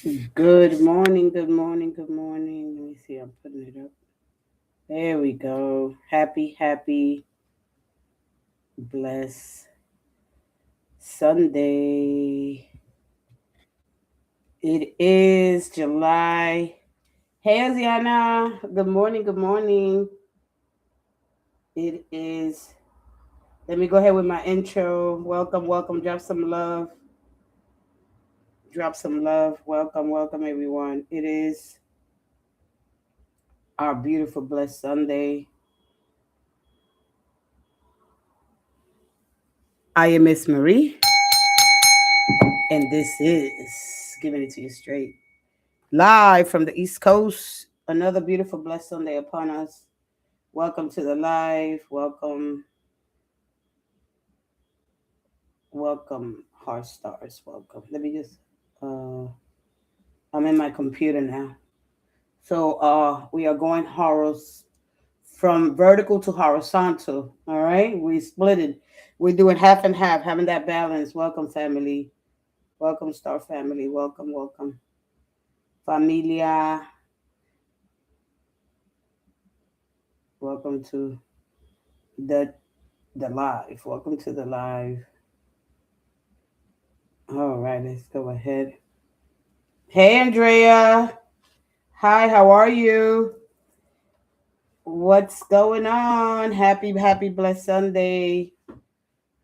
Good morning, good morning, good morning. Let me see, I'm putting it up. There we go. Happy, blessed Sunday. It is July. Hey, Aziana. Good morning, good morning. It is, let me go ahead with my intro. Welcome. Drop some love. Drop some love. Welcome, everyone. It is our beautiful, blessed Sunday. I am Miss Marie, and this is giving it to you straight. Live from the East Coast. Another beautiful, blessed Sunday upon us. Welcome to the live. Welcome, Heart Stars. Welcome. Let me just, uh, I'm in my computer now. So, we are going from vertical to horizontal. All right. We split it. We're doing half and half, having that balance. Welcome, family. Welcome, Star family. Welcome. Familia. Welcome to the the live. Welcome to the live. All right, let's go ahead. Hey, Andrea. Hi, how are you? What's going on? Happy, blessed Sunday.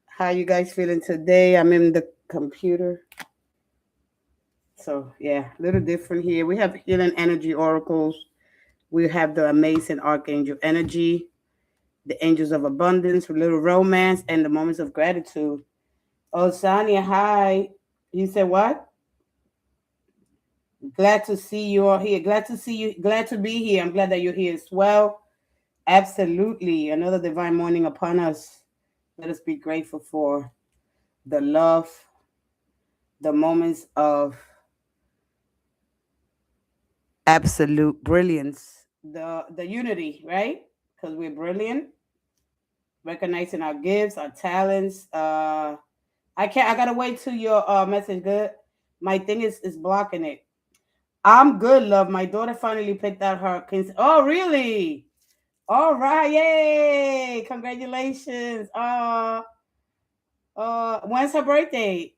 How you guys feeling today? I'm in the computer. So, yeah, a little different here. We have healing energy oracles. We have the amazing archangel energy, the angels of abundance, little romance, and the moments of gratitude. Oh, Sonia, hi. You said what? Glad to see you all here. Glad to see you. Glad to be here. I'm glad that you're here as well. Absolutely. Another divine morning upon us. Let us be grateful for the love, the moments of absolute brilliance, the unity, right? Because we're brilliant, recognizing our gifts, our talents. I gotta wait till your message good. My thing is blocking it. I'm good, love. My daughter finally picked out her Oh, really? All right, yay! Congratulations. When's her birthday?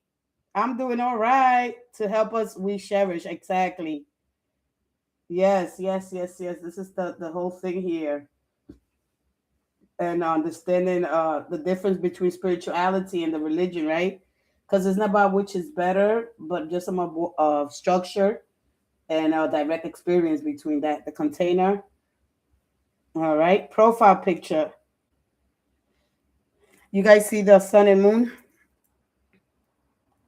I'm doing all right to help us. We cherish exactly. Yes. This is the whole thing here, and understanding the difference between spirituality and the religion, right? Because it's not about which is better, but just some of structure and direct experience between that. The container. All right, profile picture. You guys see the sun and moon?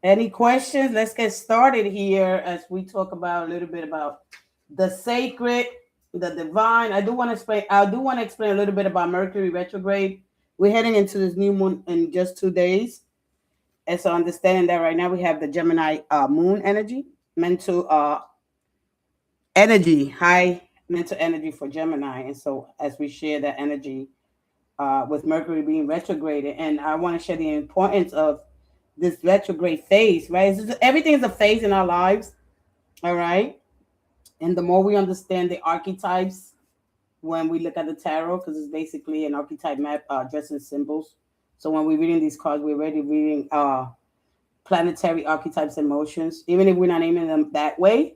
Any questions? Let's get started here as we talk about a little bit about the sacred, the divine. I do want to explain a little bit about Mercury retrograde. We're heading into this new moon in just 2 days. And so understanding that right now we have the Gemini moon energy, mental energy, high mental energy for Gemini. And so as we share that energy with Mercury being retrograded, and I want to share the importance of this retrograde phase, right? Everything is a phase in our lives, all right? And the more we understand the archetypes when we look at the tarot, because it's basically an archetype map just in symbols. So when we're reading these cards, we're already reading planetary archetypes and motions, even if we're not naming them that way.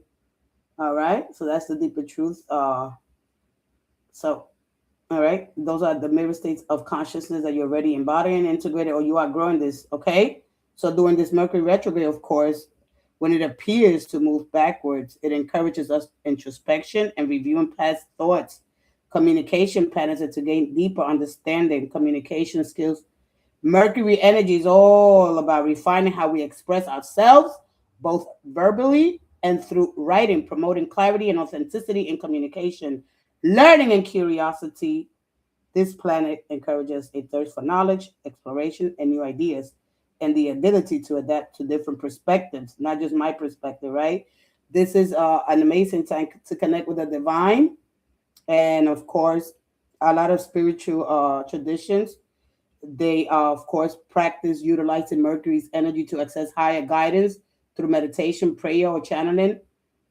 All right. So that's the deeper truth. So all right, those are the mirror states of consciousness that you're already embodying, integrated, or you are growing this. Okay. So during this Mercury retrograde, of course, when it appears to move backwards, it encourages us introspection and reviewing past thoughts, communication patterns, and to gain deeper understanding, communication skills. Mercury energy is all about refining how we express ourselves, both verbally and through writing, promoting clarity and authenticity in communication, learning and curiosity. This planet encourages a thirst for knowledge, exploration, and new ideas, and the ability to adapt to different perspectives, not just my perspective, right? This is an amazing time to connect with the divine, and of course, a lot of spiritual traditions. They, of course, practice utilizing Mercury's energy to access higher guidance through meditation, prayer, or channeling.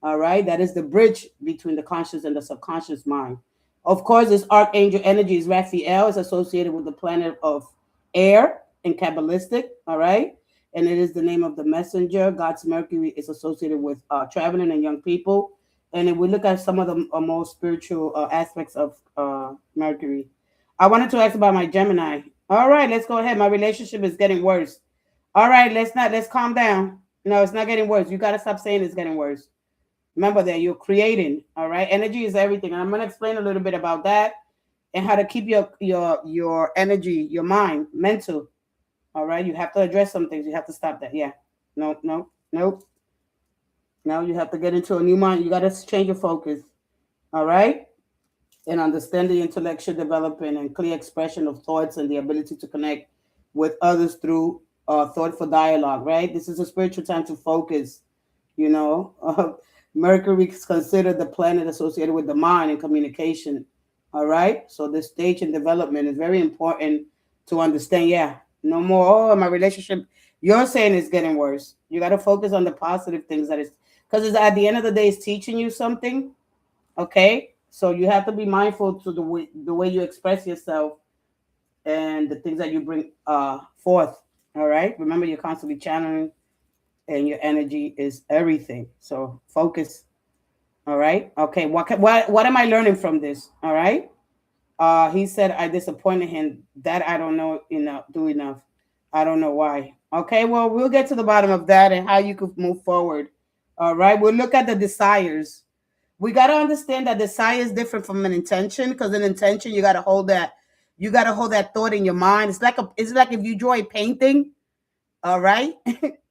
All right, that is the bridge between the conscious and the subconscious mind. Of course, this archangel energy is Raphael, is associated with the planet of air in Kabbalistic. All right, and it is the name of the messenger. God's Mercury is associated with traveling and young people. And if we look at some of the more spiritual aspects of Mercury, I wanted to ask about my Gemini. All right, let's go ahead. My relationship is getting worse. All right, let's calm down. No, it's not getting worse. You got to stop saying it's getting worse. Remember that you're creating. All right, energy is everything, and I'm going to explain a little bit about that and how to keep your energy, your mind, mental. All right, you have to address some things. You have to stop that. Yeah, no, no, nope. Now you have to get into a new mind. You got to change your focus. All right, and understand the intellectual development and clear expression of thoughts and the ability to connect with others through thoughtful dialogue. Right, this is a spiritual time to focus. You know, Mercury is considered the planet associated with the mind and communication. All right. So this stage in development is very important to understand. Yeah. No more. Oh, my relationship. You're saying it's getting worse. You got to focus on the positive things that is, because it's at the end of the day, it's teaching you something. Okay. So you have to be mindful to the way you express yourself and the things that you bring forth. All right. Remember, you're constantly channeling and your energy is everything. So focus. All right. Okay. What am I learning from this? All right. He said I disappointed him. That I don't know enough. Do enough. I don't know why. Okay. Well, we'll get to the bottom of that and how you could move forward. All right. We'll look at the desires. We got to understand that desire is different from an intention, because an intention you got to hold that. You got to hold that thought in your mind. It's like if you draw a painting. All right.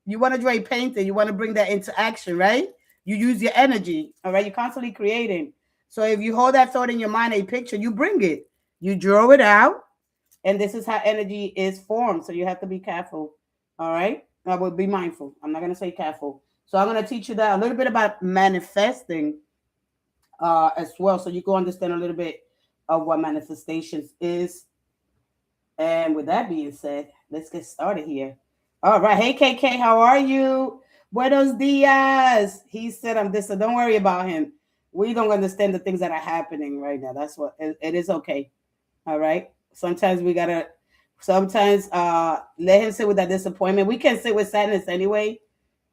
You want to draw a painting, you want to bring that into action, right? You use your energy. All right. You're constantly creating. So if you hold that thought in your mind, a picture, you bring it, you draw it out. And this is how energy is formed. So you have to be careful. All right. I will be mindful. I'm not going to say careful. So I'm going to teach you that a little bit about manifesting as well. So you can understand a little bit of what manifestations is. And with that being said, let's get started here. All right. Hey, KK, how are you? Buenos dias. He said, I'm this. So don't worry about him. We don't understand the things that are happening right now. That's what it is. Okay. All right. Sometimes we got to, sometimes let him sit with that disappointment. We can sit with sadness anyway.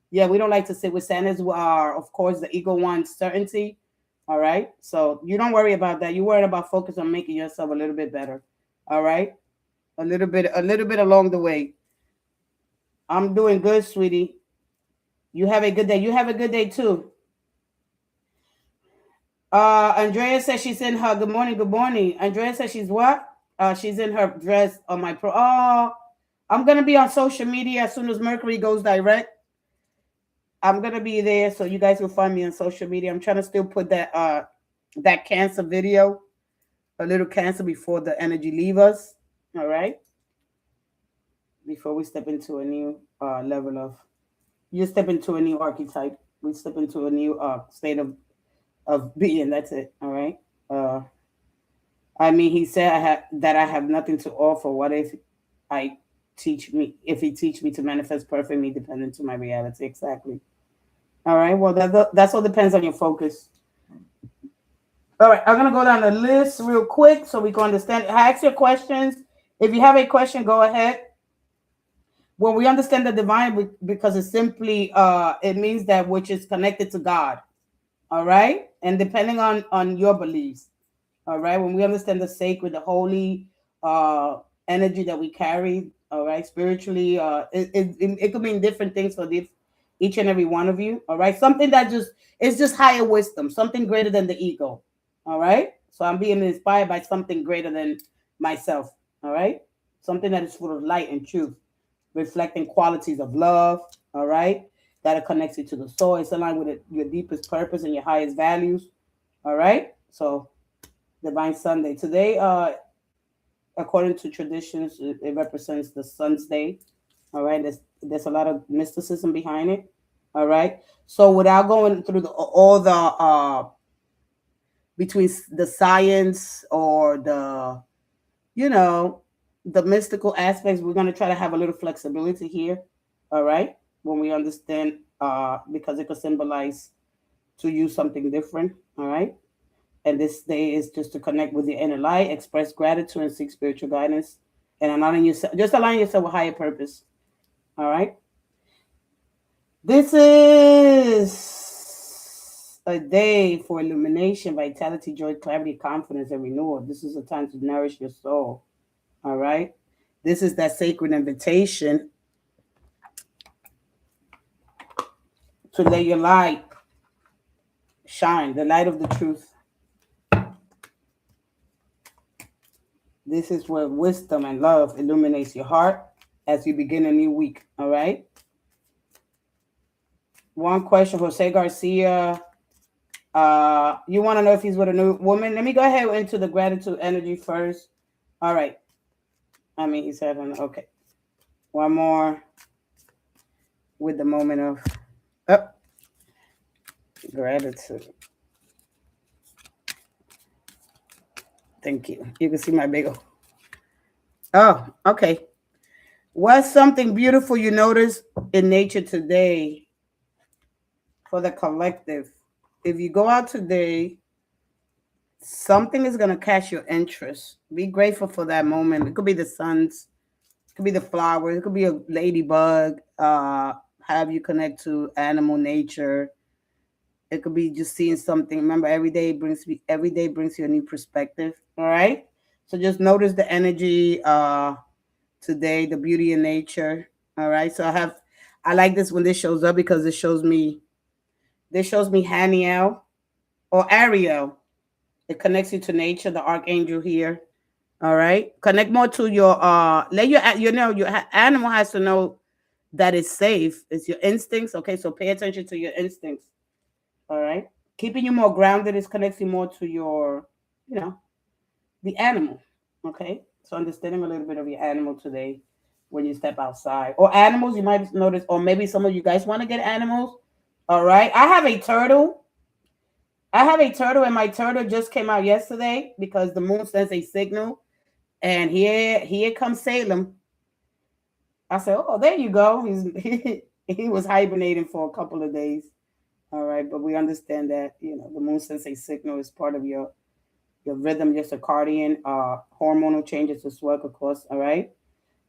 Yeah, we don't like to sit with sadness. We are, of course, the ego wants certainty. All right. So you don't worry about that. You worry about focus on making yourself a little bit better. All right. A little bit along the way. I'm doing good, sweetie. You have a good day. You have a good day too. Andrea says she's in her good morning, good morning. Andrea says she's what? She's in her dress on my pro. Oh, I'm gonna be on social media as soon as Mercury goes direct. I'm gonna be there, so you guys will find me on social media. I'm trying to still put that cancer video, a little cancer before the energy leave us. All right. Before we step into a new level of, you step into a new archetype. We step into a new state of being. That's it. All right. Uh, I mean, he said I have nothing to offer. What if I teach me? If he teach me to manifest perfectly dependent to my reality, exactly. All right. Well, that's all depends on your focus. All right. I'm gonna go down the list real quick so we can understand. Ask your questions. If you have a question, go ahead. When we understand the divine, because it's simply it means that which is connected to God. All right. And depending on your beliefs. All right. When we understand the sacred, the holy energy that we carry, all right, spiritually, it could mean different things for each and every one of you. All right. Something that just it's just higher wisdom, something greater than the ego. All right. So I'm being inspired by something greater than myself. All right. Something that is full of light and truth, reflecting qualities of love, all right, that are connected to the soul. It's aligned with your deepest purpose and your highest values, all right? So, Divine Sunday. Today, according to traditions, it represents the sun's day, all right? There's a lot of mysticism behind it, all right? So, without going through all the, between the science or the, you know, the mystical aspects, we're going to try to have a little flexibility here. All right. When we understand, because it could symbolize to use something different. All right. And this day is just to connect with your inner light, express gratitude, and seek spiritual guidance. And aligning yourself, just align yourself with higher purpose. All right. This is a day for illumination, vitality, joy, clarity, confidence, and renewal. This is a time to nourish your soul. All right. This is that sacred invitation to let your light shine, the light of the truth. This is where wisdom and love illuminates your heart as you begin a new week. All right. One question, Jose Garcia. You want to know if he's with a new woman? Let me go ahead into the gratitude energy first. All right. I mean, he's having, okay. One more with the moment of gratitude. Thank you. You can see my big old. Oh, okay. What's something beautiful you notice in nature today for the collective? If you go out today, something is going to catch your interest. Be grateful for that moment. It could be the suns, it could be the flowers, it could be a ladybug, have you connect to animal nature. It could be just seeing something. Remember, every day brings you a new perspective. All right. So just notice the energy today, the beauty in nature. All right. So I like this when this shows up because it shows me Haniel or Ariel. It connects you to nature, the archangel here. All right. Connect more to your let your animal has to know that it's safe. It's your instincts. Okay. So pay attention to your instincts. All right. Keeping you more grounded is connecting more to your, the animal. Okay. So understanding a little bit of your animal today when you step outside. Or animals, you might notice, or maybe some of you guys want to get animals. All right. I have a turtle, and my turtle just came out yesterday because the moon sends a signal. And here comes Salem. I said, oh, there you go. He was hibernating for a couple of days. All right, but we understand that the moon sends a signal is part of your rhythm, your circadian hormonal changes as well, of course. All right,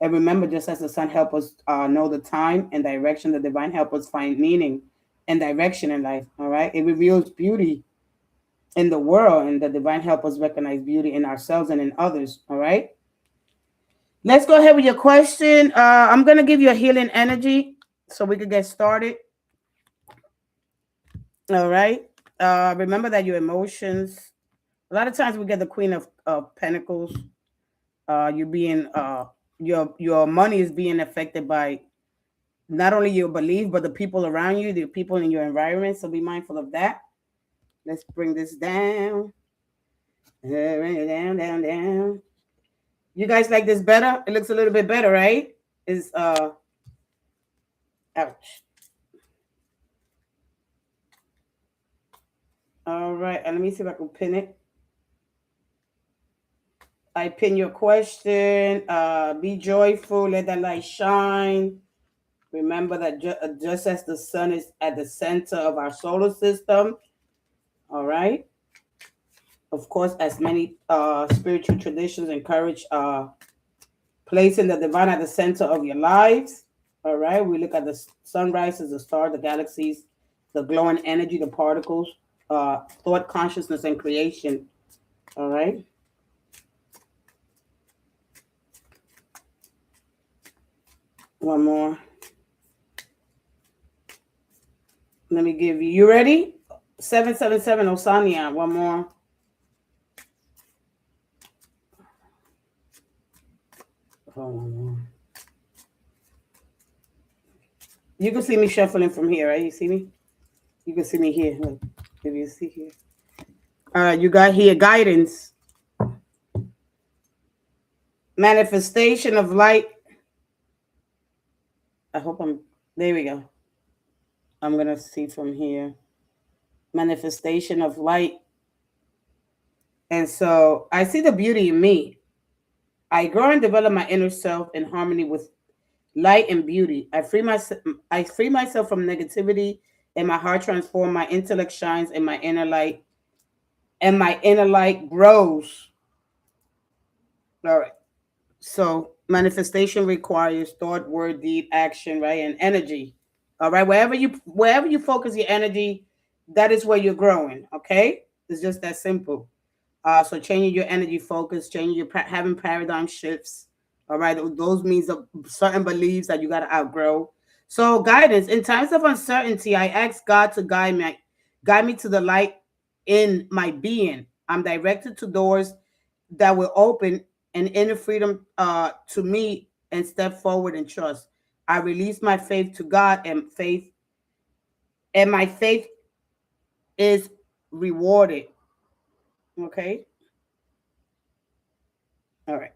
and remember, just as the sun helps us know the time and direction, the divine help us find meaning and direction in life. All right, it reveals beauty in the world, and the divine help us recognize beauty in ourselves and in others. All right, let's go ahead with your question. I'm gonna give you a healing energy so we could get started. All right. Remember that your emotions. A lot of times we get the Queen of Pentacles. You being your money is being affected by not only your belief but the people around you, the people in your environment. So be mindful of that. Let's bring this down. Bring it down. You guys like this better? It looks a little bit better, right? Is ouch. All right, and let me see if I can pin it. I pin your question. Be joyful. Let that light shine. Remember that just as the sun is at the center of our solar system, all right? Of course, as many spiritual traditions encourage placing the divine at the center of your lives, all right? We look at the sunrises, the stars, the galaxies, the glowing energy, the particles, thought, consciousness, and creation, all right? One more. Let me give you. You ready? 777 Osania. One more. You can see me shuffling from here, right? You see me? You can see me here. Look, if you see here. All right, you got here guidance. Manifestation of light. I hope there we go. I'm going to see from here. Manifestation of light. And so I see the beauty in me. I grow and develop my inner self in harmony with light and beauty. I free myself from negativity and my heart transforms, my intellect shines, and my inner light, grows. All right. So manifestation requires thought, word, deed, action, right? And energy. All right. Wherever you focus your energy, that is where you're growing. Okay. It's just that simple. So changing your energy focus, changing having paradigm shifts. All right. Those means of certain beliefs that you got to outgrow. So guidance in times of uncertainty, I ask God to guide me to the light in my being. I'm directed to doors that will open and inner freedom to me and step forward and trust. I release my faith to God, and my faith is rewarded. Okay. All right.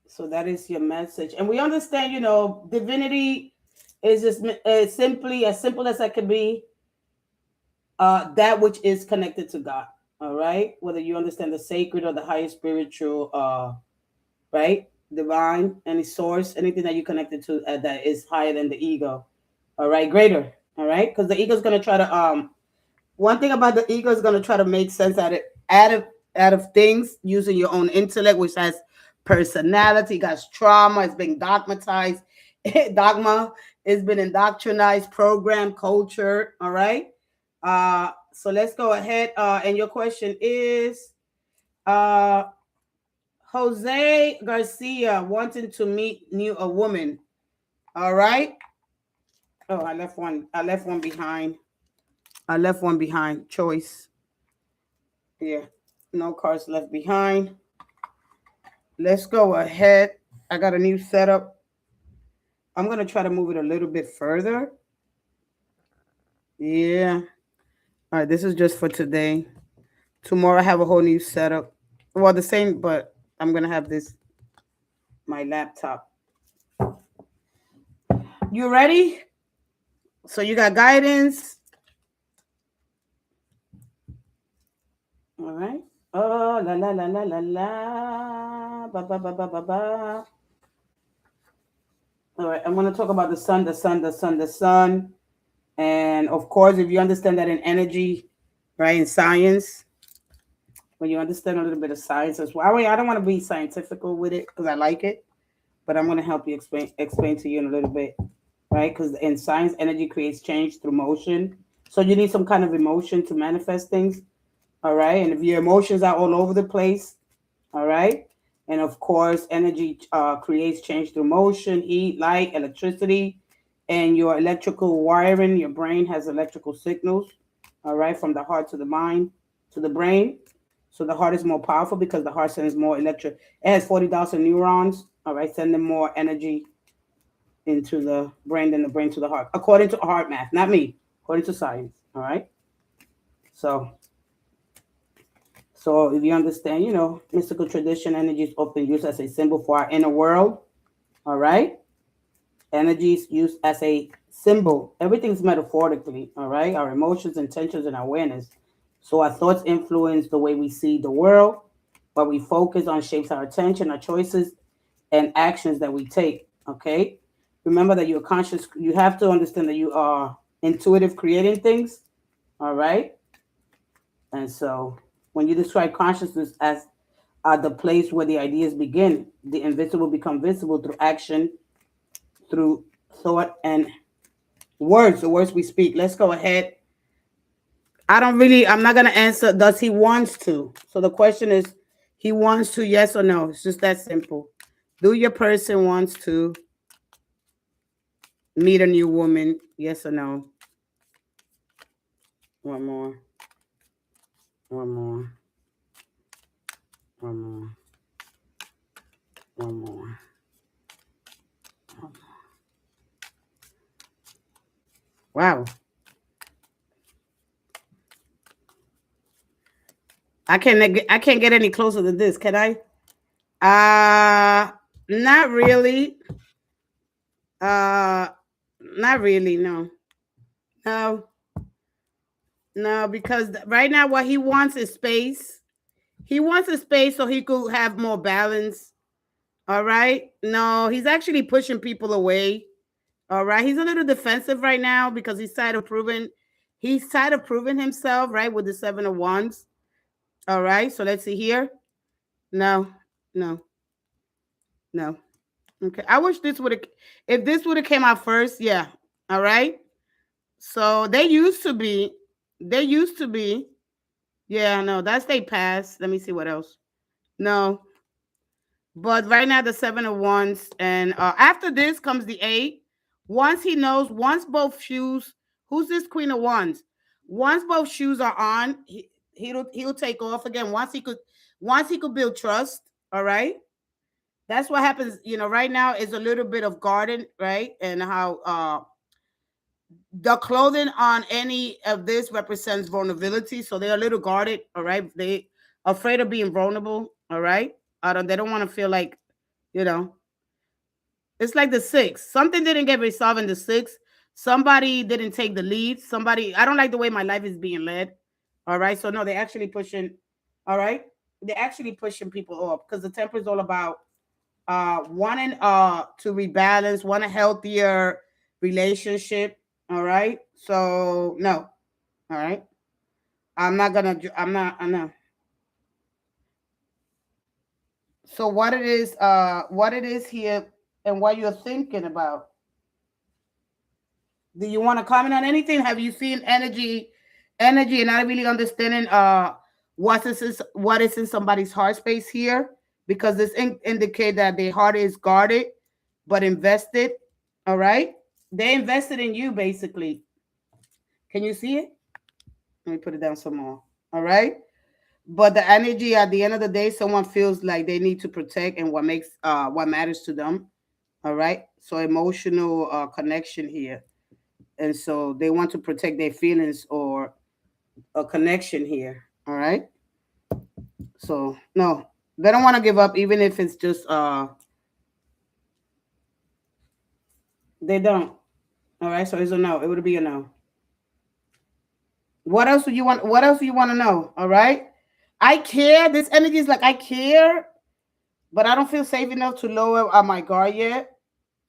So that is your message. And we understand, divinity is just simply as simple as that can be, that which is connected to God. All right. Whether you understand the sacred or the higher spiritual, right? Divine, any source, anything that you connected to that is higher than the ego. All right. Greater. All right. Because the ego is going to try to, one thing about the ego is going to try to make sense out of things using your own intellect, which has personality, got trauma, it's been dogmatized, dogma, it's been indoctrinized, program, culture. All right. So let's go ahead. And your question is, uh, Jose Garcia wanting to meet a woman. All right. Oh, I left one. I left one behind. I left one behind. Choice. Yeah. No cards left behind. Let's go ahead. I got a new setup. I'm going to try to move it a little bit further. Yeah. All right. This is just for today. Tomorrow I have a whole new setup. Well, the same, but I'm going to have my laptop. You ready? So you got guidance. All right. Oh, la, la, la, la, la, la. Ba, ba, ba, ba, ba, ba. All right. I'm going to talk about the sun, the sun, the sun, the sun. And of course, if you understand that in energy, right, in science, when you understand a little bit of science as well. I don't want to be scientific with it because I like it, but I'm going to help you explain to you in a little bit, right? Because in science, energy creates change through motion. So you need some kind of emotion to manifest things. All right. And if your emotions are all over the place, all right. And of course, energy creates change through motion, heat, light, electricity, and your electrical wiring. Your brain has electrical signals, all right, from the heart to the mind to the brain. So the heart is more powerful because the heart sends more electric. It has 40,000 neurons, all right, sending more energy into the brain than the brain to the heart, according to heart math, not me, according to science, all right. So if you understand, mystical tradition, energy is often used as a symbol for our inner world. All right. Energy is used as a symbol. Everything's metaphorically. All right. Our emotions, intentions, and awareness. So our thoughts influence the way we see the world. What we focus on shapes our attention, our choices, and actions that we take. Okay. Remember that you're conscious. You have to understand that you are intuitive creating things. All right. And so when you describe consciousness as the place where the ideas begin, the invisible become visible through action, through thought, and words, the words we speak. Let's go ahead. I'm not going to answer, does he wants to? So the question is, he wants to, yes or no? It's just that simple. Do your person wants to meet a new woman? Yes or no? One more. One more. One more. One more. Wow. I can't get any closer than this, can I? Not really. Not really, no. No. No, because right now what he wants is space. He wants a space so he could have more balance. All right? No, he's actually pushing people away. All right. He's a little defensive right now because he's tired of proving himself, right? With the 7 of Wands. All right. So let's see here. No, no, no. Okay. I wish this would have, if this would have came out first, yeah. All right. So they used to be. Yeah, no, that's they past. Let me see what else. No, but right now the 7 of Wands, and after this comes the 8. Once he knows, once both shoes, who's this Queen of Wands? Once both shoes are on, he'll take off again. Once he could build trust. All right, that's what happens. Right now is a little bit of garden, right, and how the clothing on any of this represents vulnerability, so they're a little guarded. All right, they afraid of being vulnerable. All right, they don't want to feel like, you know it's like the 6. Something didn't get resolved in the 6. Somebody didn't take the lead. I don't like the way my life is being led. All right, so no, they're actually pushing. All right, they're actually pushing people off because the temper is all about wanting to rebalance, want a healthier relationship. All right, so no. All right, I'm not. So what it is here, and what you're thinking about. Do you want to comment on anything? Have you seen energy and not really understanding what is in somebody's heart space here? Because this indicate that their heart is guarded but invested. All right, they invested in you basically. Can you see it? Let me put it down some more. All right, but the energy at the end of the day, someone feels like they need to protect and what matters to them. All right, so emotional connection here, and so they want to protect their feelings or a connection here. All right, so no, they don't want to give up, even if it's just they don't. All right, so it's a no. It would be a no. What else do you want to know? All right, I care. This energy is like I care, but I don't feel safe enough to lower my guard yet.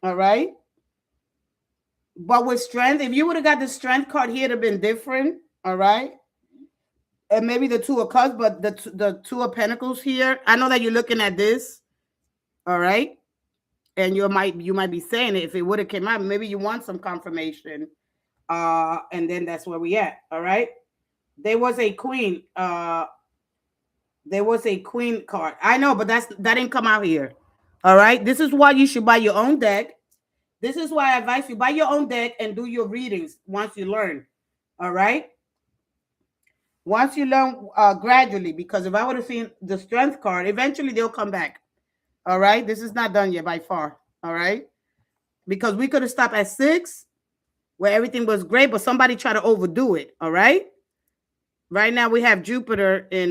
All right, but with strength, if you would have got the strength card here, it'd have been different. All right, and maybe the 2 of Cups, but the 2 of Pentacles here. I know that you're looking at this. All right, and you might be saying it, if it would have came out, maybe you want some confirmation. And then that's where we at. All right, there was a queen. There was a queen card. I know, but that didn't come out here. All right, this is why you should buy your own deck. This is why I advise you buy your own deck and do your readings once you learn. All right, once you learn gradually, because if I would have seen the strength card, eventually they'll come back. All right, this is not done yet by far. All right, because we could have stopped at 6 where everything was great, but somebody tried to overdo it. All right, right now we have Jupiter in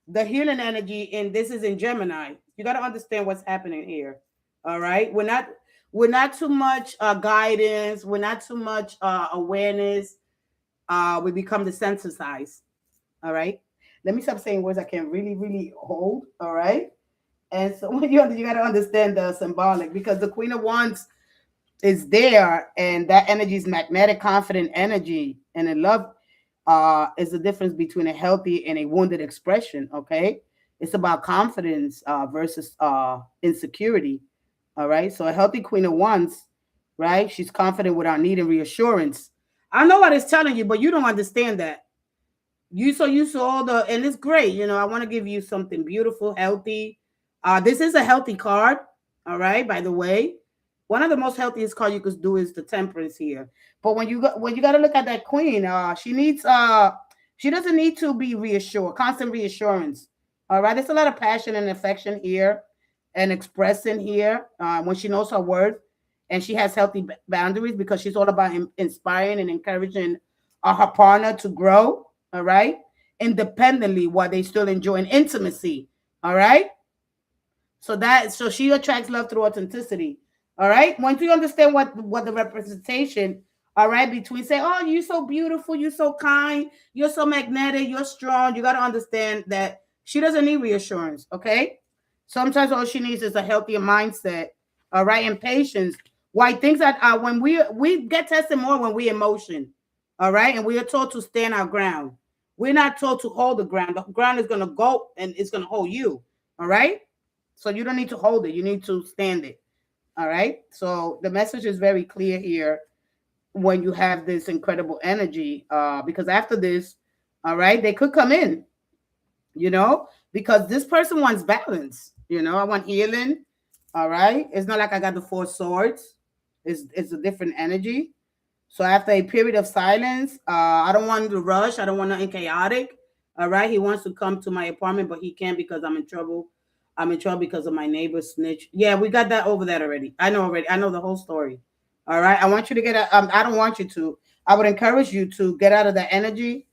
the healing energy, and this is in Gemini. You got to understand what's happening here. All right, we're not too much guidance, we're not too much awareness. We become desensitized. All right, let me stop saying words I can't really really hold. All right, and so when you got to understand the symbolic, because the Queen of Wands is there, and that energy is magnetic, confident energy, and in love is the difference between a healthy and a wounded expression. Okay, it's about confidence versus insecurity. All right, so a healthy Queen of Wands, right? She's confident without needing reassurance. I know what it's telling you, but you don't understand that. You saw the, and it's great. I want to give you something beautiful, healthy. This is a healthy card. All right, by the way, one of the most healthiest card you could do is the Temperance here. But when you got to look at that queen, she doesn't need to be reassured, constant reassurance. All right, there's a lot of passion and affection here, and expressing here when she knows her worth, and she has healthy boundaries, because she's all about inspiring and encouraging her partner to grow. All right, independently, while they still enjoying intimacy. All right, so she attracts love through authenticity. All right. Once you understand what the representation, all right, between say, oh, you're so beautiful, you're so kind, you're so magnetic, you're strong, you got to understand that she doesn't need reassurance. Okay. Sometimes all she needs is a healthier mindset. All right, and patience Why things that when we get tested more when we emotion, all right, and we are told to stand our ground. We're not told to hold the ground. The ground is gonna go and it's gonna hold you. All right, so you don't need to hold it. You need to stand it. All right. So the message is very clear here when you have this incredible energy. Because after this, all right, they could come in. Because this person wants balance. I want healing. All right. It's not like I got the 4 swords. It's a different energy. So after a period of silence, I don't want to rush. I don't want nothing chaotic. All right. He wants to come to my apartment, but he can't because I'm in trouble. I'm in trouble because of my neighbor snitch. Yeah, we got that over that already. I know already. I know the whole story. All right. I want you to get out. I don't want you to. I would encourage you to get out of that energy.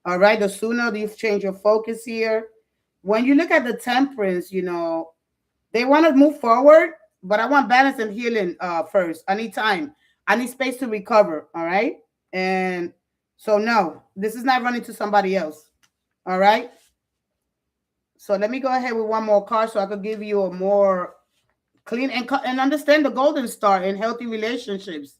All right. The sooner you change your focus here. When you look at the temperance, they want to move forward, but I want balance and healing first. I need time. I need space to recover. All right. And so, no, this is not running to somebody else. All right. So let me go ahead with one more card so I could give you a more clean and understand the golden star in healthy relationships.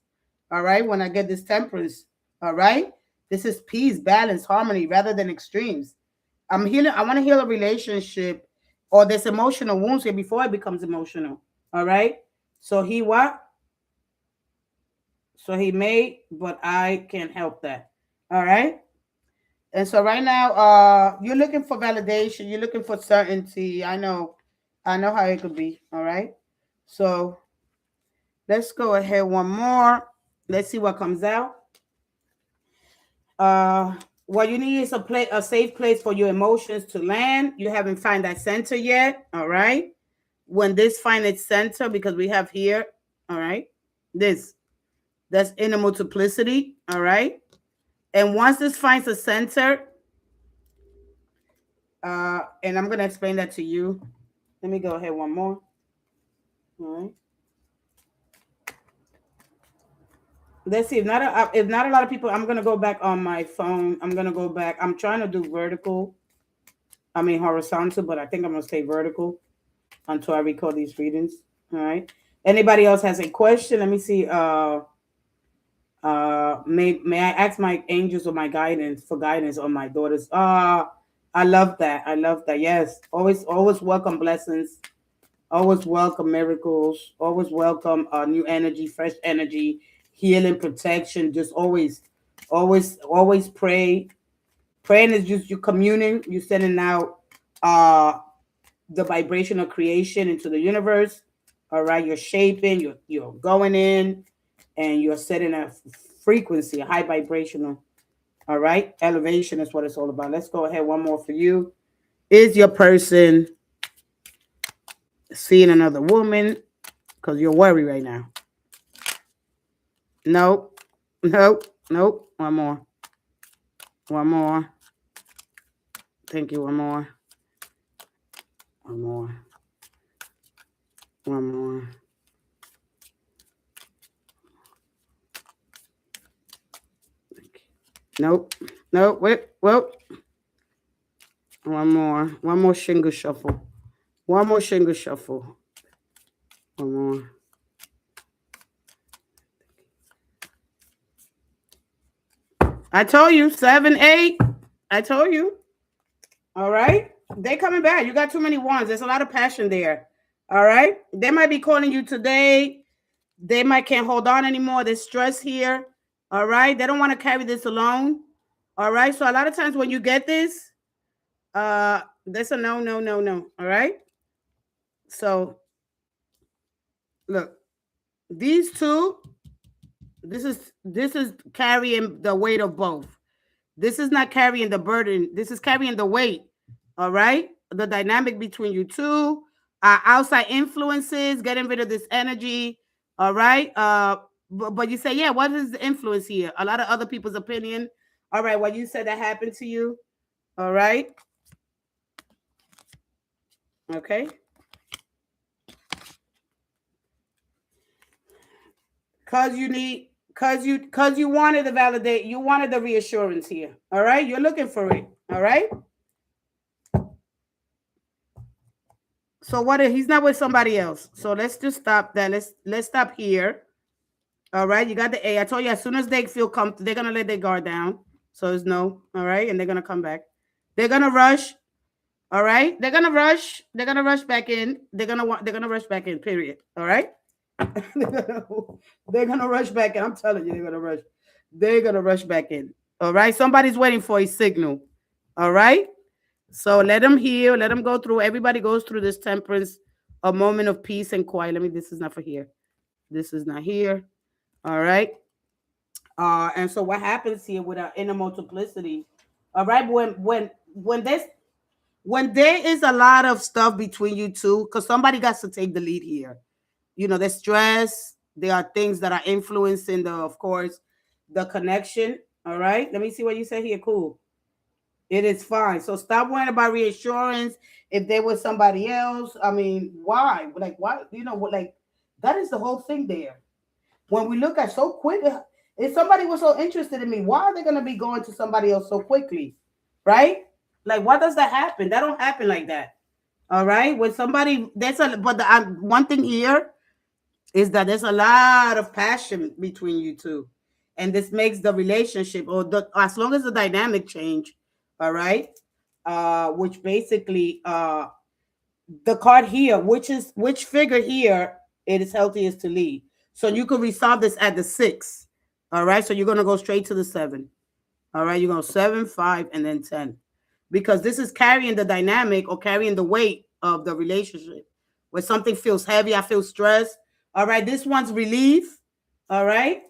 All right. When I get this temperance. All right. This is peace, balance, harmony rather than extremes. I'm healing. I want to heal a relationship or this emotional wounds here before it becomes emotional. All right. So he what? So he may, but I can't help that. All right. And so right now, you're looking for validation. You're looking for certainty. I know how it could be. All right. So let's go ahead one more. Let's see what comes out. What you need is a safe place for your emotions to land. You haven't found that center yet. All right. When this find its center, because we have here, all right, that's inner multiplicity. All right. And once this finds a center, and I'm going to explain that to you. Let me go ahead one more. All right. Let's see. If not a lot of people, I'm going to go back on my phone. I'm going to go back. I'm trying to do horizontal, but I think I'm going to stay vertical until I record these readings. All right. Anybody else has a question? Let me see. May I ask my angels or my guidance on my daughters? I love that. Yes. Always welcome blessings. Always welcome miracles. Always welcome new energy, fresh energy, healing, protection. Just always pray. Praying is just you communing. You're sending out the vibration of creation into the universe. All right. You're shaping. You're going in, and you're setting a frequency, a high vibrational. All right. Elevation is what it's all about. Let's go ahead. One more for you. Is your person seeing another woman? Because you're worried right now. Nope. One more. Thank you. One more. Nope. Wait. One more shingle shuffle. One more. I told you 7, 8. I told you. All right. They coming back. You got too many wands. There's a lot of passion there. All right. They might be calling you today. They might can't hold on anymore. There's stress here. All right. They don't want to carry this alone. All right. So a lot of times when you get this, that's a no. All right. So look, these two, this is carrying the weight of both. This is not carrying the burden. This is carrying the weight. All right. The dynamic between you two, outside influences, getting rid of this energy. All right. But you say, yeah, what is the influence here? A lot of other people's opinion. All right. What you said that happened to you. All right. Okay. Because you wanted to validate, you wanted the reassurance here. All right. You're looking for it. All right. So he's not with somebody else. So let's just stop that. Let's stop here. All right, you got the A. I told you as soon as they feel comfortable, they're gonna let their guard down. So it's no. All right, and they're gonna come back. They're gonna rush. All right, they're gonna rush. They're gonna rush back in. They're gonna want. They're gonna rush back in. Period. All right. They're gonna rush back in. I'm telling you, they're gonna rush. They're gonna rush back in. All right. Somebody's waiting for a signal. All right. So let them heal. Let them go through. Everybody goes through this temperance, a moment of peace and quiet. Let me. This is not for here. This is not here. All right. And so what happens here with our inner multiplicity? All right. When there is a lot of stuff between you two, because somebody got to take the lead here. You know, there's stress. There are things that are influencing of course, the connection. All right. Let me see what you said here. Cool. It is fine. So stop worrying about reassurance. If there was somebody else, I mean, why? Like, why? You know what? Like, that is the whole thing there. When we look at so quick, if somebody was so interested in me, why are they going to be going to somebody else so quickly? Right? Like, why does that happen? That don't happen like that. All right. When somebody, one thing here is that there's a lot of passion between you two. And this makes the relationship, as long as the dynamic change, all right, which basically the card here, which figure here, it is healthiest to lead. So you can resolve this at the 6. All right. So you're going to go straight to the 7. All right. You're going to 7, 5, and then 10. Because this is carrying the dynamic or carrying the weight of the relationship. Where something feels heavy, I feel stressed. All right. This one's relief. All right.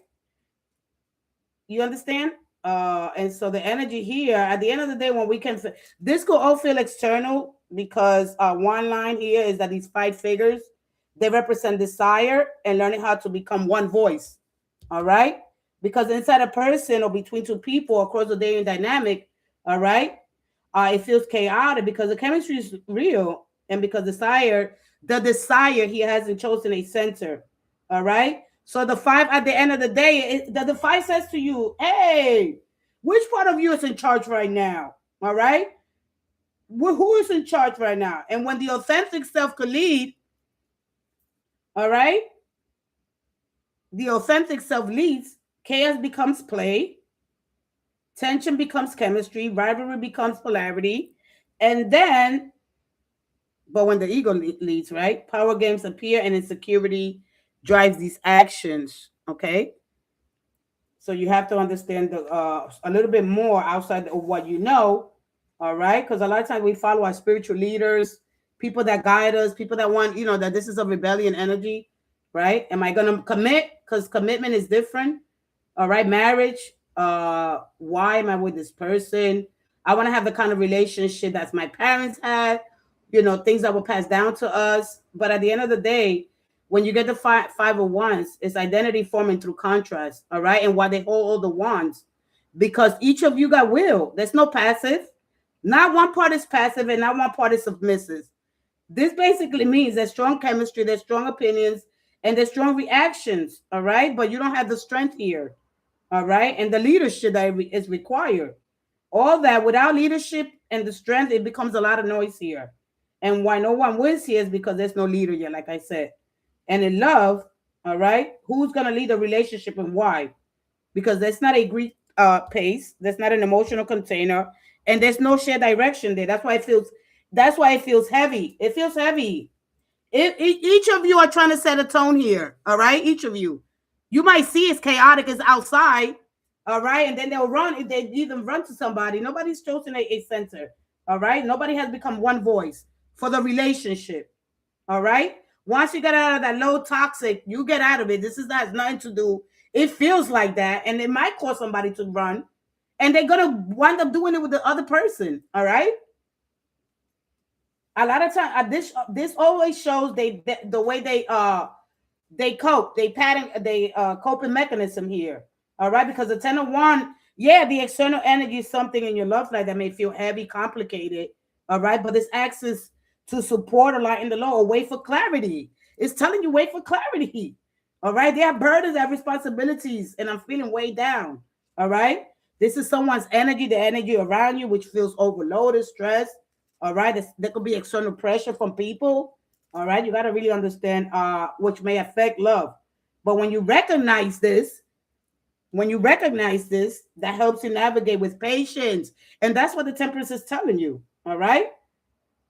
You understand? And so the energy here, at the end of the day, when we can, this could all feel external because one line here is that these 5 figures, they represent desire and learning how to become one voice. All right. Because inside a person or between two people across the dating dynamic, all right, it feels chaotic because the chemistry is real. And because the desire, he hasn't chosen a center. All right. So the 5 at the end of the day, the 5 says to you, hey, which part of you is in charge right now? All right. Who is in charge right now? And when the authentic self could lead, all right, the authentic self leads, chaos becomes play, tension becomes chemistry, rivalry becomes polarity, and then, but when the ego leads, right, power games appear and insecurity drives these actions. Okay, so you have to understand a little bit more outside of what you know. All right, because a lot of times we follow our spiritual leaders, people that guide us, people that want, you know, that this is a rebellion energy, right? Am I going to commit? Because commitment is different. All right, marriage. Why am I with this person? I want to have the kind of relationship that my parents had, you know, things that were passed down to us. But at the end of the day, when you get the five of wands, it's identity forming through contrast. All right. And why they hold all the wands, because each of you got will. There's no passive. Not one part is passive and not one part is submissive. This basically means there's strong chemistry, there's strong opinions, and there's strong reactions. All right. But you don't have the strength here. All right. And the leadership that is required. All that without leadership and the strength, it becomes a lot of noise here. And why no one wins here is because there's no leader yet, like I said. And in love, all right, who's going to lead the relationship and why? Because there's not a Greek pace, there's not an emotional container, and there's no shared direction there. That's why it feels heavy. It feels heavy. Each of you are trying to set a tone here, all right? Each of you. You might see it's chaotic as outside, all right? And then they'll run, if they even run to somebody. Nobody's chosen a center, all right? Nobody has become one voice for the relationship, all right? Once you get out of that low toxic, you get out of it. This has nothing to do. It feels like that, and it might cause somebody to run, and they're gonna wind up doing it with the other person. All right. A lot of times, this always shows the way they cope, they coping mechanism here. All right, because the 10 of Wands, yeah, the external energy is something in your love life that may feel heavy, complicated. All right, but this acts is to support or lighten the load or wait for clarity. It's telling you wait for clarity. All right. They have burdens, they have responsibilities, and I'm feeling weighed down. All right. This is someone's energy, the energy around you, which feels overloaded, stressed. All right. There could be external pressure from people. All right. You got to really understand which may affect love. But when you recognize this, that helps you navigate with patience. And that's what the Temperance is telling you. All right.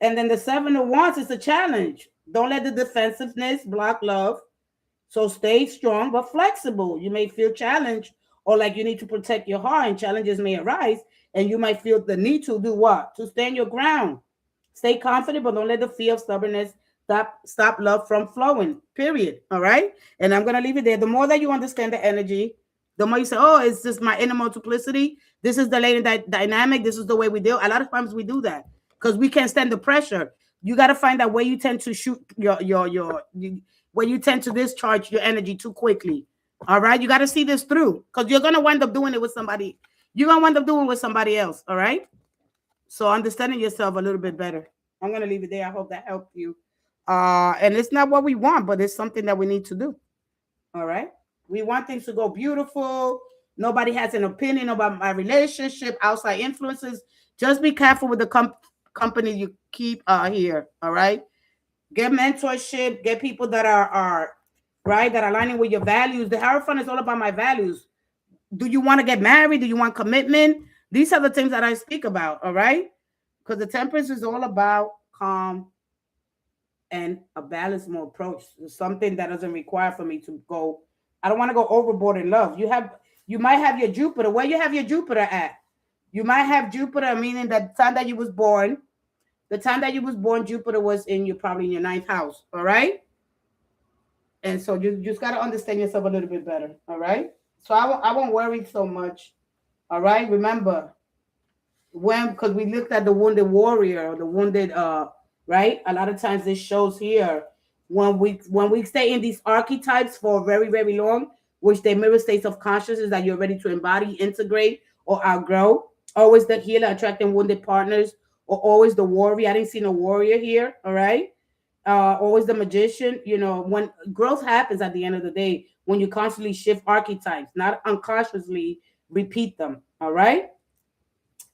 And then the Seven of Wands is a challenge. Don't let the defensiveness block love. So stay strong but flexible. You may feel challenged or like you need to protect your heart, and challenges may arise, and you might feel the need to do what? To stand your ground. Stay confident, but don't let the fear of stubbornness stop love from flowing. Period. All right. And I'm gonna leave it there. The more that you understand the energy, the more you say, "Oh, it's just my inner multiplicity. This is the lady dynamic. This is the way we deal." A lot of times we do that because we can't stand the pressure. You got to find out where you tend to shoot where you tend to discharge your energy too quickly. All right. You got to see this through because you're gonna wind up doing it with somebody. You're gonna wind up doing it with somebody else. All right. So understanding yourself a little bit better. I'm gonna leave it there. I hope that helped you. And it's not what we want, but it's something that we need to do. All right. We want things to go beautiful. Nobody has an opinion about my relationship, outside influences. Just be careful with the company you keep here. All right. Get mentorship, get people that are right, that are aligning with your values. The Hierophant is all about my values. Do you want to get married? Do you want commitment? These are the things that I speak about. All right. Because the Temperance is all about calm and a balanced more approach. It's something that doesn't require for me to go. I don't want to go overboard in love. You might have your Jupiter. Where you have your Jupiter at? You might have Jupiter, meaning that time that you was born. The time that you was born, Jupiter was probably in your 9th house. All right. And so you just got to understand yourself a little bit better. All right. So I won't worry so much. All right. Remember, because we looked at the wounded warrior or the wounded right, a lot of times this shows here when we stay in these archetypes for very, very long, which they mirror states of consciousness that you're ready to embody, integrate, or outgrow. Always the healer attracting wounded partners, or always the warrior. I didn't see no warrior here. All right. Always the magician. When growth happens at the end of the day, when you constantly shift archetypes, not unconsciously repeat them. All right.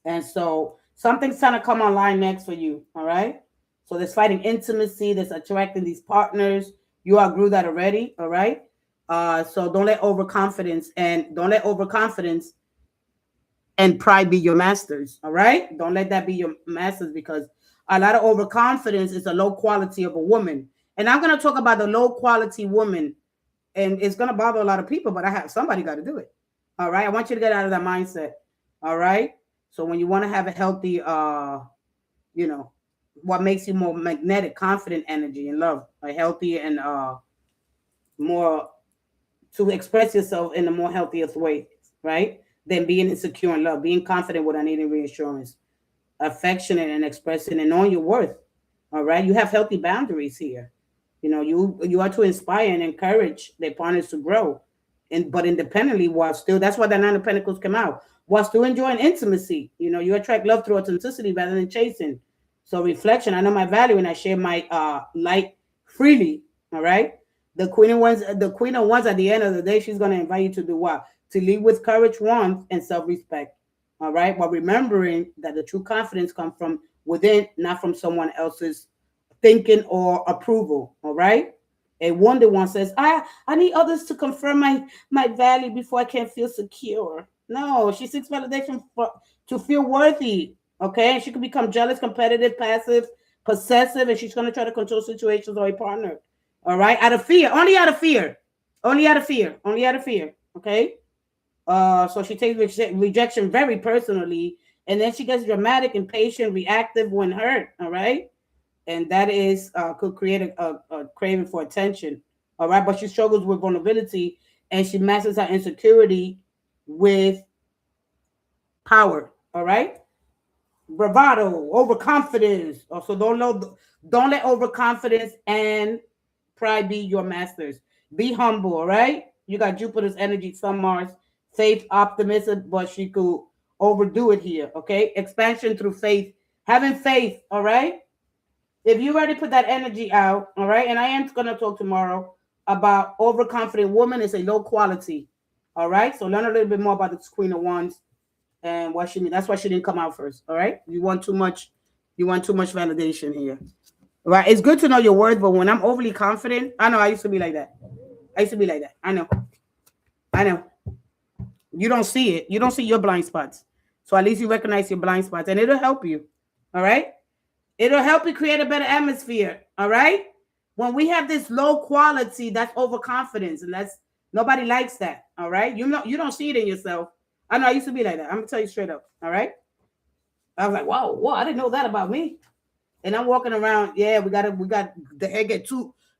And so something's trying to come online next for you. All right. So there's fighting intimacy, there's attracting these partners. You outgrew that already. All right. So don't let overconfidence and pride be your masters. All right. Don't let that be your masters, because a lot of overconfidence is a low quality of a woman. And I'm going to talk about the low quality woman, and it's going to bother a lot of people, but somebody got to do it. All right. I want you to get out of that mindset. All right. So when you want to have a healthy, what makes you more magnetic, confident energy and love, a healthy and more to express yourself in the more healthiest way, right? Than being insecure in love, being confident without needing reassurance, affectionate and expressing and knowing your worth. All right. You have healthy boundaries here. You are to inspire and encourage their partners to grow. But independently, while still, that's why the 9 of Pentacles come out, while still enjoying intimacy. You attract love through authenticity rather than chasing. So reflection, I know my value and I share my light freely. All right. The Queen of Wands at the end of the day, she's going to invite you to do what? To lead with courage, warmth, and self-respect. All right. While remembering that the true confidence comes from within, not from someone else's thinking or approval. All right. A wounded one says, I need others to confirm my value before I can feel secure. No, she seeks validation to feel worthy. Okay. And she can become jealous, competitive, passive, possessive, and she's going to try to control situations or a partner. All right. Out of fear. Only out of fear. Only out of fear. Only out of fear. Okay. So she takes rejection very personally, and then she gets dramatic, impatient, reactive when hurt. All right. And that is could create a craving for attention. All right. But she struggles with vulnerability, and she masters her insecurity with power. All right. Bravado, overconfidence. Also, don't let overconfidence and pride be your masters. Be humble. All right. You got Jupiter's energy, Sun, Mars, faith, optimism, but she could overdo it here. Okay. Expansion through faith, having faith. All right. If you already put that energy out, all right, and I am going to talk tomorrow about overconfident woman is a low quality, all right? So learn a little bit more about this Queen of Wands and what she means. That's why she didn't come out first, all right? You want too much validation here, all right? It's good to know your worth, but when I'm overly confident, I know I used to be like that. I used to be like that. I know. You don't see it. You don't see your blind spots. So at least you recognize your blind spots, and it'll help you. All right. It'll help you create a better atmosphere. All right. When we have this low quality, that's overconfidence, and that's nobody likes that. All right. You don't see it in yourself. I know I used to be like that. I'm gonna tell you straight up. All right. I was like, whoa, I didn't know that about me. And I'm walking around. Yeah, we got the head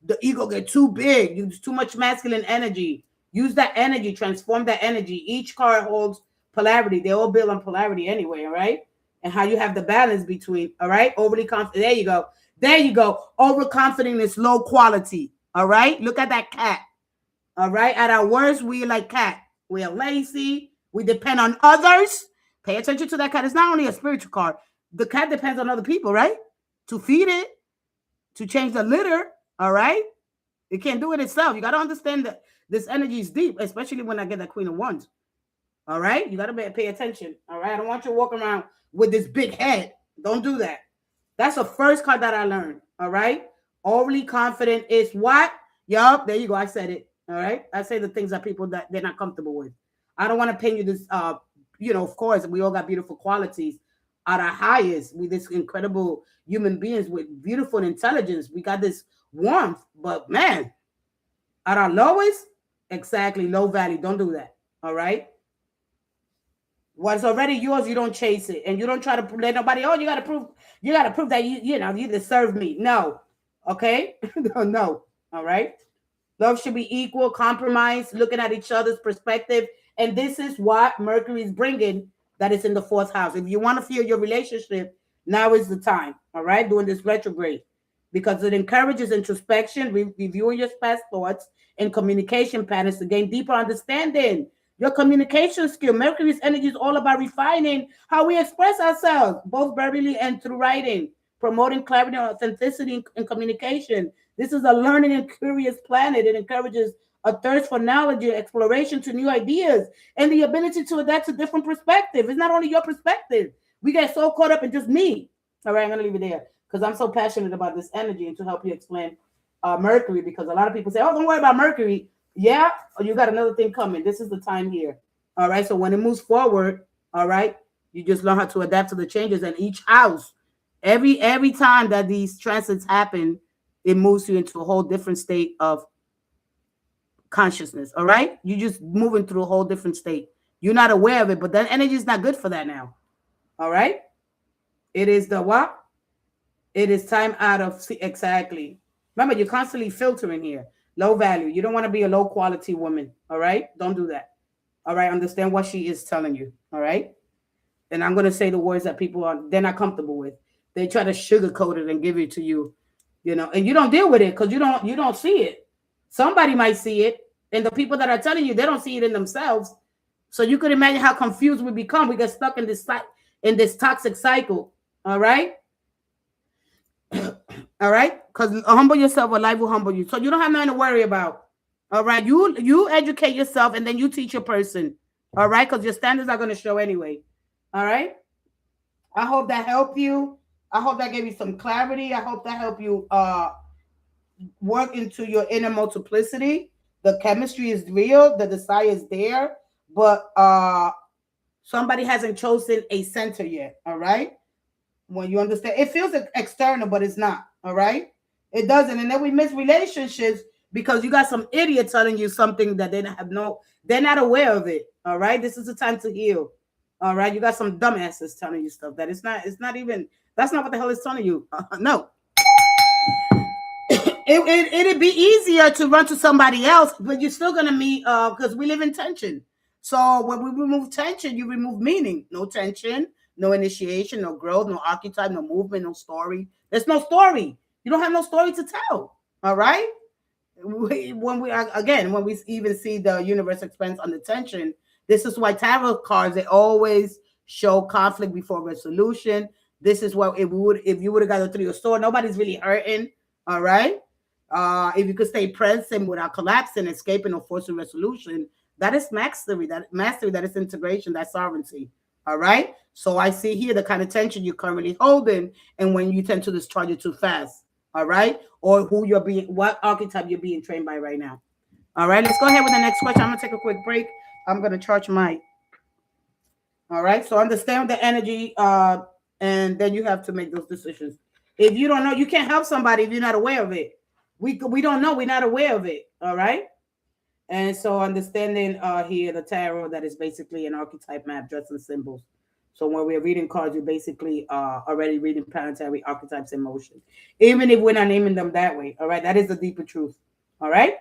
the ego get too big. Use too much masculine energy. Use that energy, transform that energy. Each card holds polarity. They all build on polarity anyway, all right? And how you have the balance between, all right? Overly confident. There you go. There you go. Overconfident is low quality, all right? Look at that cat, all right? At our worst, we like cat. We are lazy. We depend on others. Pay attention to that cat. It's not only a spiritual card. The cat depends on other people, right? To feed it, to change the litter, all right? It can't do it itself. You got to understand that this energy is deep, especially when I get that Queen of Wands. All right? You got to pay attention, all right? I don't want you to walk around with this big head. Don't do that. That's the first card that I learned, all right? Overly confident is what? Yup, there you go. I said it, all right? I say the things that people that they're not comfortable with. I don't want to paint you this, of course, we all got beautiful qualities. At our highest, we this incredible human beings with beautiful intelligence. We got this warmth, but man, at our lowest, exactly, low value. Don't do that. All right. What's already yours, you don't chase it, and you don't try to let nobody. Oh, you got to prove that you deserve me. No, okay, no. All right. Love should be equal, compromise, looking at each other's perspective, and this is what Mercury is bringing. That is in the 4th house. If you want to feel your relationship, now is the time. All right, doing this retrograde, because it encourages introspection, reviewing your past thoughts, and communication patterns to gain deeper understanding. Your communication skill. Mercury's energy is all about refining how we express ourselves, both verbally and through writing, promoting clarity and authenticity in communication. This is a learning and curious planet. It encourages a thirst for knowledge, exploration to new ideas, and the ability to adapt to different perspectives. It's not only your perspective. We get so caught up in just me. All right, I'm going to leave it there because I'm so passionate about this energy and to help you explain Mercury, because a lot of people say, oh, don't worry about Mercury. Yeah, you got another thing coming. This is the time here. All right, so when it moves forward, all right, you just learn how to adapt to the changes in each house. Every time that these transits happen, it moves you into a whole different state of consciousness. All right, you just moving through a whole different state. You're not aware of it, but that energy is not good for that now. All right, it is the what? It is time out of exactly. Remember, you're constantly filtering here. Low value. You don't want to be a low quality woman. All right, don't do that. All right, understand what she is telling you. All right, and I'm going to say the words that people they're not comfortable with. They try to sugarcoat it and give it to you, and you don't deal with it because you don't see it. Somebody might see it, and the people that are telling you, they don't see it in themselves. So you could imagine how confused we become. We get stuck in this toxic cycle. All right. All right. Because humble yourself, or life will humble you. So you don't have nothing to worry about. All right. You educate yourself, and then you teach your person. All right. Because your standards are going to show anyway. All right. I hope that helped you. I hope that gave you some clarity. I hope that helped you work into your inner multiplicity. The chemistry is real. The desire is there. But somebody hasn't chosen a center yet. All right. When you understand, it feels external, but it's not. All right. It doesn't. And then we miss relationships because you got some idiot telling you something that they're not aware of it. All right. This is the time to heal. All right. You got some dumbasses telling you stuff that it's not even, that's not what the hell it's telling you. No. It'd be easier to run to somebody else, but you're still going to meet because we live in tension. So when we remove tension, you remove meaning. No tension, no initiation, no growth, no archetype, no movement, no story. There's no story. You don't have no story to tell. All right. When we even see the universe expands under tension, this is why tarot cards, they always show conflict before resolution. This is what if you would have got a 3 of swords, nobody's really hurting. All right. If you could stay present without collapsing, escaping, or forcing resolution, that is mastery. That is integration. That's sovereignty. All right. So I see here the kind of tension you're currently holding, and when you tend to discharge it too fast. All right. Or what archetype you're being trained by right now. All right, let's go ahead with the next question. I'm going to take a quick break. I'm going to charge my. All right, so understand the energy, and then you have to make those decisions. If you don't know, you can't help somebody if you're not aware of it. We don't know. We're not aware of it. All right. And so understanding here the tarot, that is basically an archetype map, just in symbols. So when we're reading cards, you're basically already reading planetary archetypes in motion, even if we're not naming them that way. All right, that is the deeper truth. All right.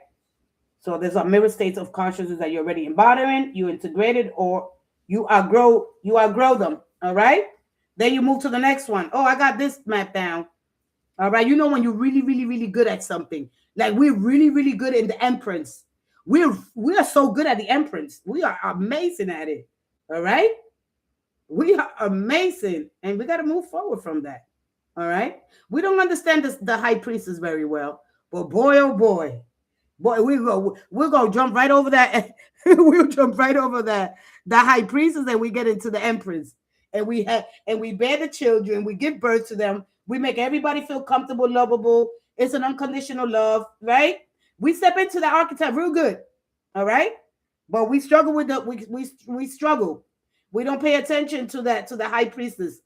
So there's a mirror states of consciousness that you're already embodying, you integrated, or you outgrow them. All right. Then you move to the next one. Oh, I got this map down. All right. You know when you're really, really, really good at something. Like we're really, really good in the Empress. We are so good at the Empress. We are amazing at it. All right. We are amazing, and we got to move forward from that. All right. We don't understand the high priestess very well, but boy, oh boy, we're gonna jump right over that. We'll jump right over that. The high priestess, and we get into the empress, and we bear the children. We give birth to them. We make everybody feel comfortable, lovable. It's an unconditional love, right? We step into the archetype real good. All right. But we struggle with the we struggle. We don't pay attention to the high priestess.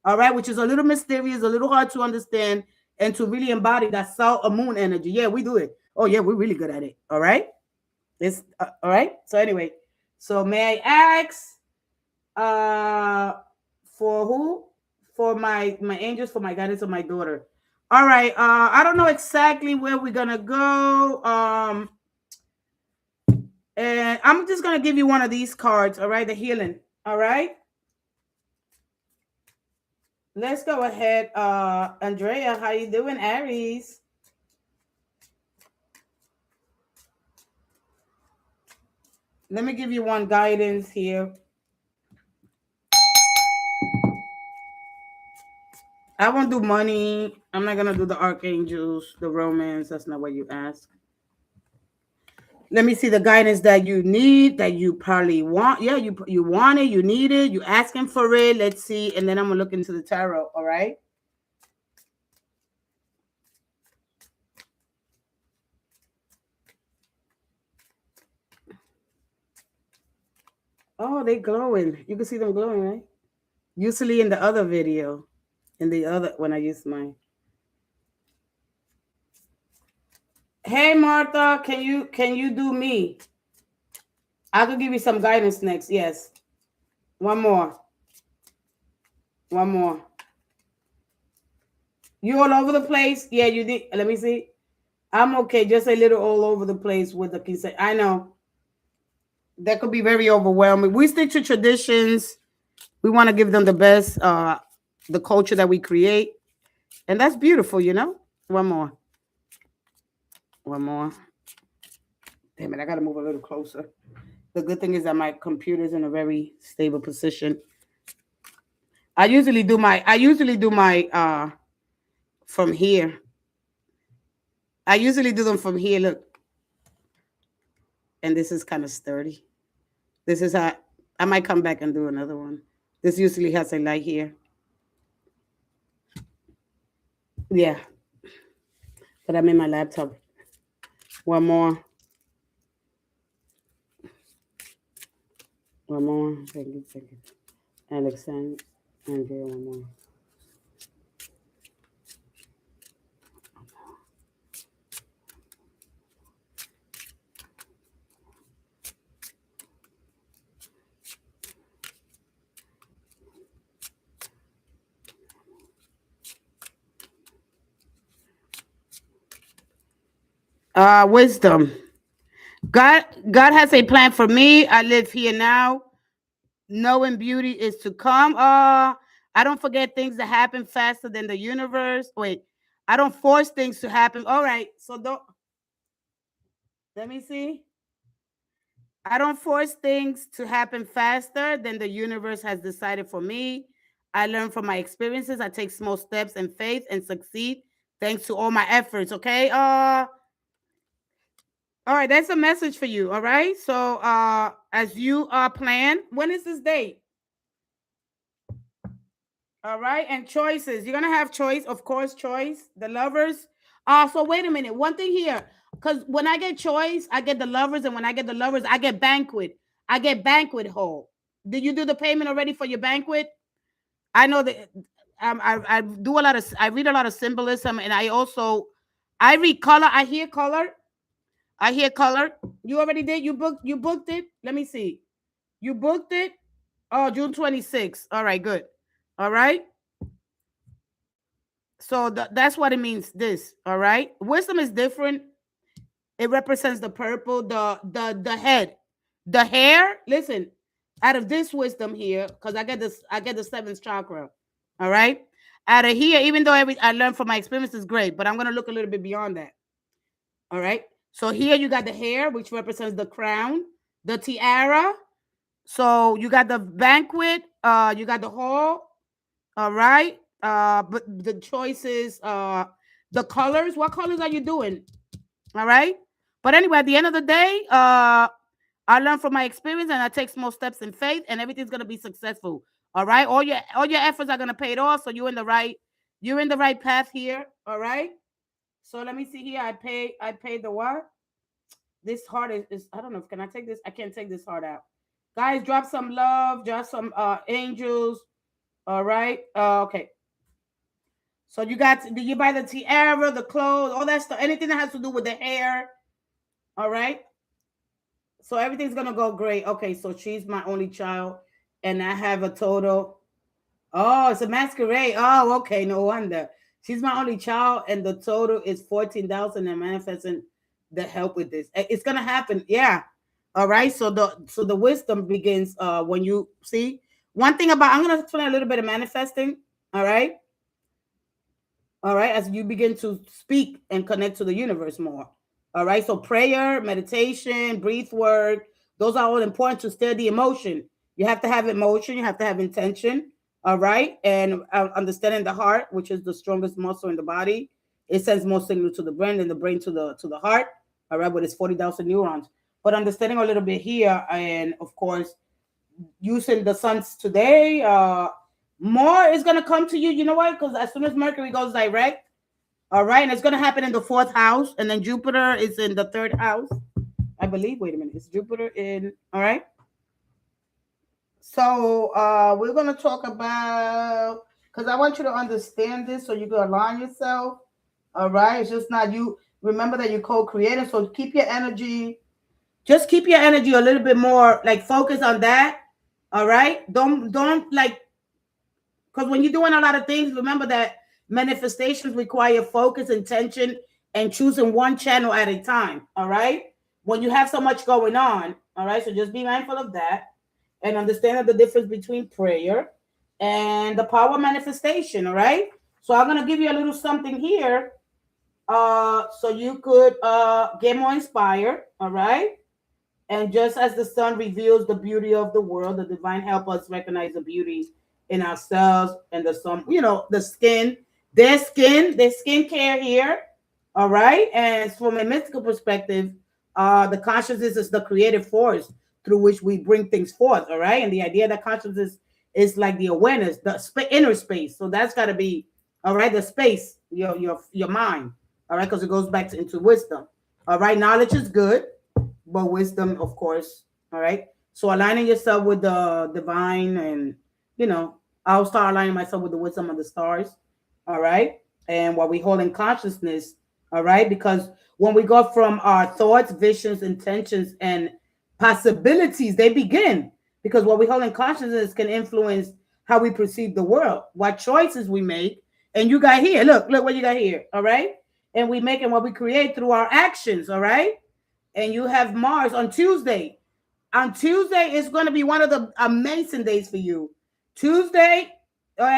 All right, which is a little mysterious, a little hard to understand, and to really embody that Sol or moon energy. Yeah, we do it. Oh yeah, we're really good at it. All right. It's all right. So anyway, so may I ask for who? For my angels, for my guidance of my daughter. All right. I don't know exactly where we're gonna go. And I'm just gonna give you one of these cards, all right? The healing. All right. Let's go ahead. Andrea, how you doing, Aries? Let me give you one guidance here. I won't do money. I'm not gonna do the archangels, the romance. That's not what you ask. Let me see the guidance that you need, that you probably want. Yeah, you want it, you need it, you asking for it. Let's see, and then I'm gonna look into the tarot. All right. Oh, they glowing. You can see them glowing, right? Usually in the other video, in the other when I use mine. Hey Martha, can you do me? I could give you some guidance next. Yes. One more. One more. You all over the place? Yeah, you did. Let me see. I'm okay. Just a little all over the place with the consent. I know. That could be very overwhelming. We stick to traditions. We want to give them the best, the culture that we create. And that's beautiful, you know? One more. One more. Damn it, I gotta move a little closer. The good thing is that my computer's in a very stable position. I usually do my from here. I usually do them from here. Look. And this is kind of sturdy. This is how I might come back and do another one. This usually has a light here. Yeah. But I'm in my laptop. One more. One more. Thank you. Alexander. Andrea, one more. Wisdom. God has a plan for me. I live here now. Knowing beauty is to come. I don't forget things that happen faster than the universe. Wait, I don't force things to happen. All right, so don't. Let me see. I don't force things to happen faster than the universe has decided for me. I learn from my experiences. I take small steps in faith and succeed thanks to all my efforts. Okay. All right, that's a message for you. All right. So as you plan, when is this date? All right, and choices. You're gonna have choice, of course, choice. The lovers. So wait a minute. One thing here. because when I get choice, I get the lovers, and when I get the lovers, I get banquet. I get banquet hole. Did you do the payment already for your banquet? I know that I do a lot of, I read a lot of symbolism, and I read color. I hear color. I hear color. You already did. You booked it. Let me see. You booked it. Oh, June 26th. All right, good. All right. So that's what it means. This. All right. Wisdom is different. It represents the purple, the head, the hair. Listen, out of this wisdom here, because I get the seventh chakra. All right. Out of here, even though I learned from my experience is great, but I'm gonna look a little bit beyond that. All right. So here you got the hair, which represents the crown, the tiara. So you got the banquet, you got the hall. All right. But the choices, the colors. What colors are you doing? All right. But anyway, at the end of the day, I learned from my experience, and I take small steps in faith, and everything's gonna be successful. All right. All your efforts are gonna pay it off. So you're in the right path here. All right. So let me see here. I paid the what? This heart is I don't know. Can I take this? I can't take this heart out. Guys, drop some love, drop some angels. All right. Okay. So you buy the tiara, the clothes, all that stuff, anything that has to do with the hair. All right. So everything's gonna go great. Okay, so she's my only child, and I have a total. Oh, it's a masquerade. Oh, okay, no wonder. She's my only child, and the total is 14,000. And manifesting the help with this. It's gonna happen. Yeah. All right. So the wisdom begins when you see one thing about. I'm gonna explain a little bit of manifesting. All right. All right, as you begin to speak and connect to the universe more. All right, so prayer, meditation, breath work, those are all important to stir the emotion. You have to have emotion, you have to have intention. All right, and understanding the heart, which is the strongest muscle in the body. It sends more signal to the brain and the brain to the heart. All right, but it's 40,000 neurons. But understanding a little bit here, and of course, using the suns today, more is going to come to you. You know why? Because as soon as Mercury goes direct, all right, and it's going to happen in the fourth house, and then Jupiter is in the third house, I believe. Wait a minute, is Jupiter in? All right. So we're going to talk about, because I want you to understand this so you can align yourself. All right, it's just not you. Remember that you're co-creating, so keep your energy. Just keep your energy a little bit more, like focus on that. All right, don't like. Because when you're doing a lot of things, remember that manifestations require focus, intention, and choosing one channel at a time. All right. When you have so much going on. All right. So just be mindful of that and understand the difference between prayer and the power of manifestation. All right. So I'm going to give you a little something here. So you could get more inspired. All right. And just as the sun reveals the beauty of the world, the divine help us recognize the beauty in ourselves and the sun, the skin, their skincare here. All right. And from a mystical perspective, the consciousness is the creative force through which we bring things forth. All right. And the idea that consciousness is like the awareness, the inner space. So that's got to be, all right, the space, your mind. All right. Because it goes back into wisdom. All right. Knowledge is good, but wisdom, of course. All right. So aligning yourself with the divine, and, I'll start aligning myself with the wisdom of the stars. All right. And what we hold in consciousness. All right. Because when we go from our thoughts, visions, intentions, and possibilities, they begin. Because what we hold in consciousness can influence how we perceive the world, what choices we make. And you got here. Look what you got here. All right. And we make and what we create through our actions. All right. And you have Mars on Tuesday. On Tuesday is going to be one of the amazing days for you. Tuesday,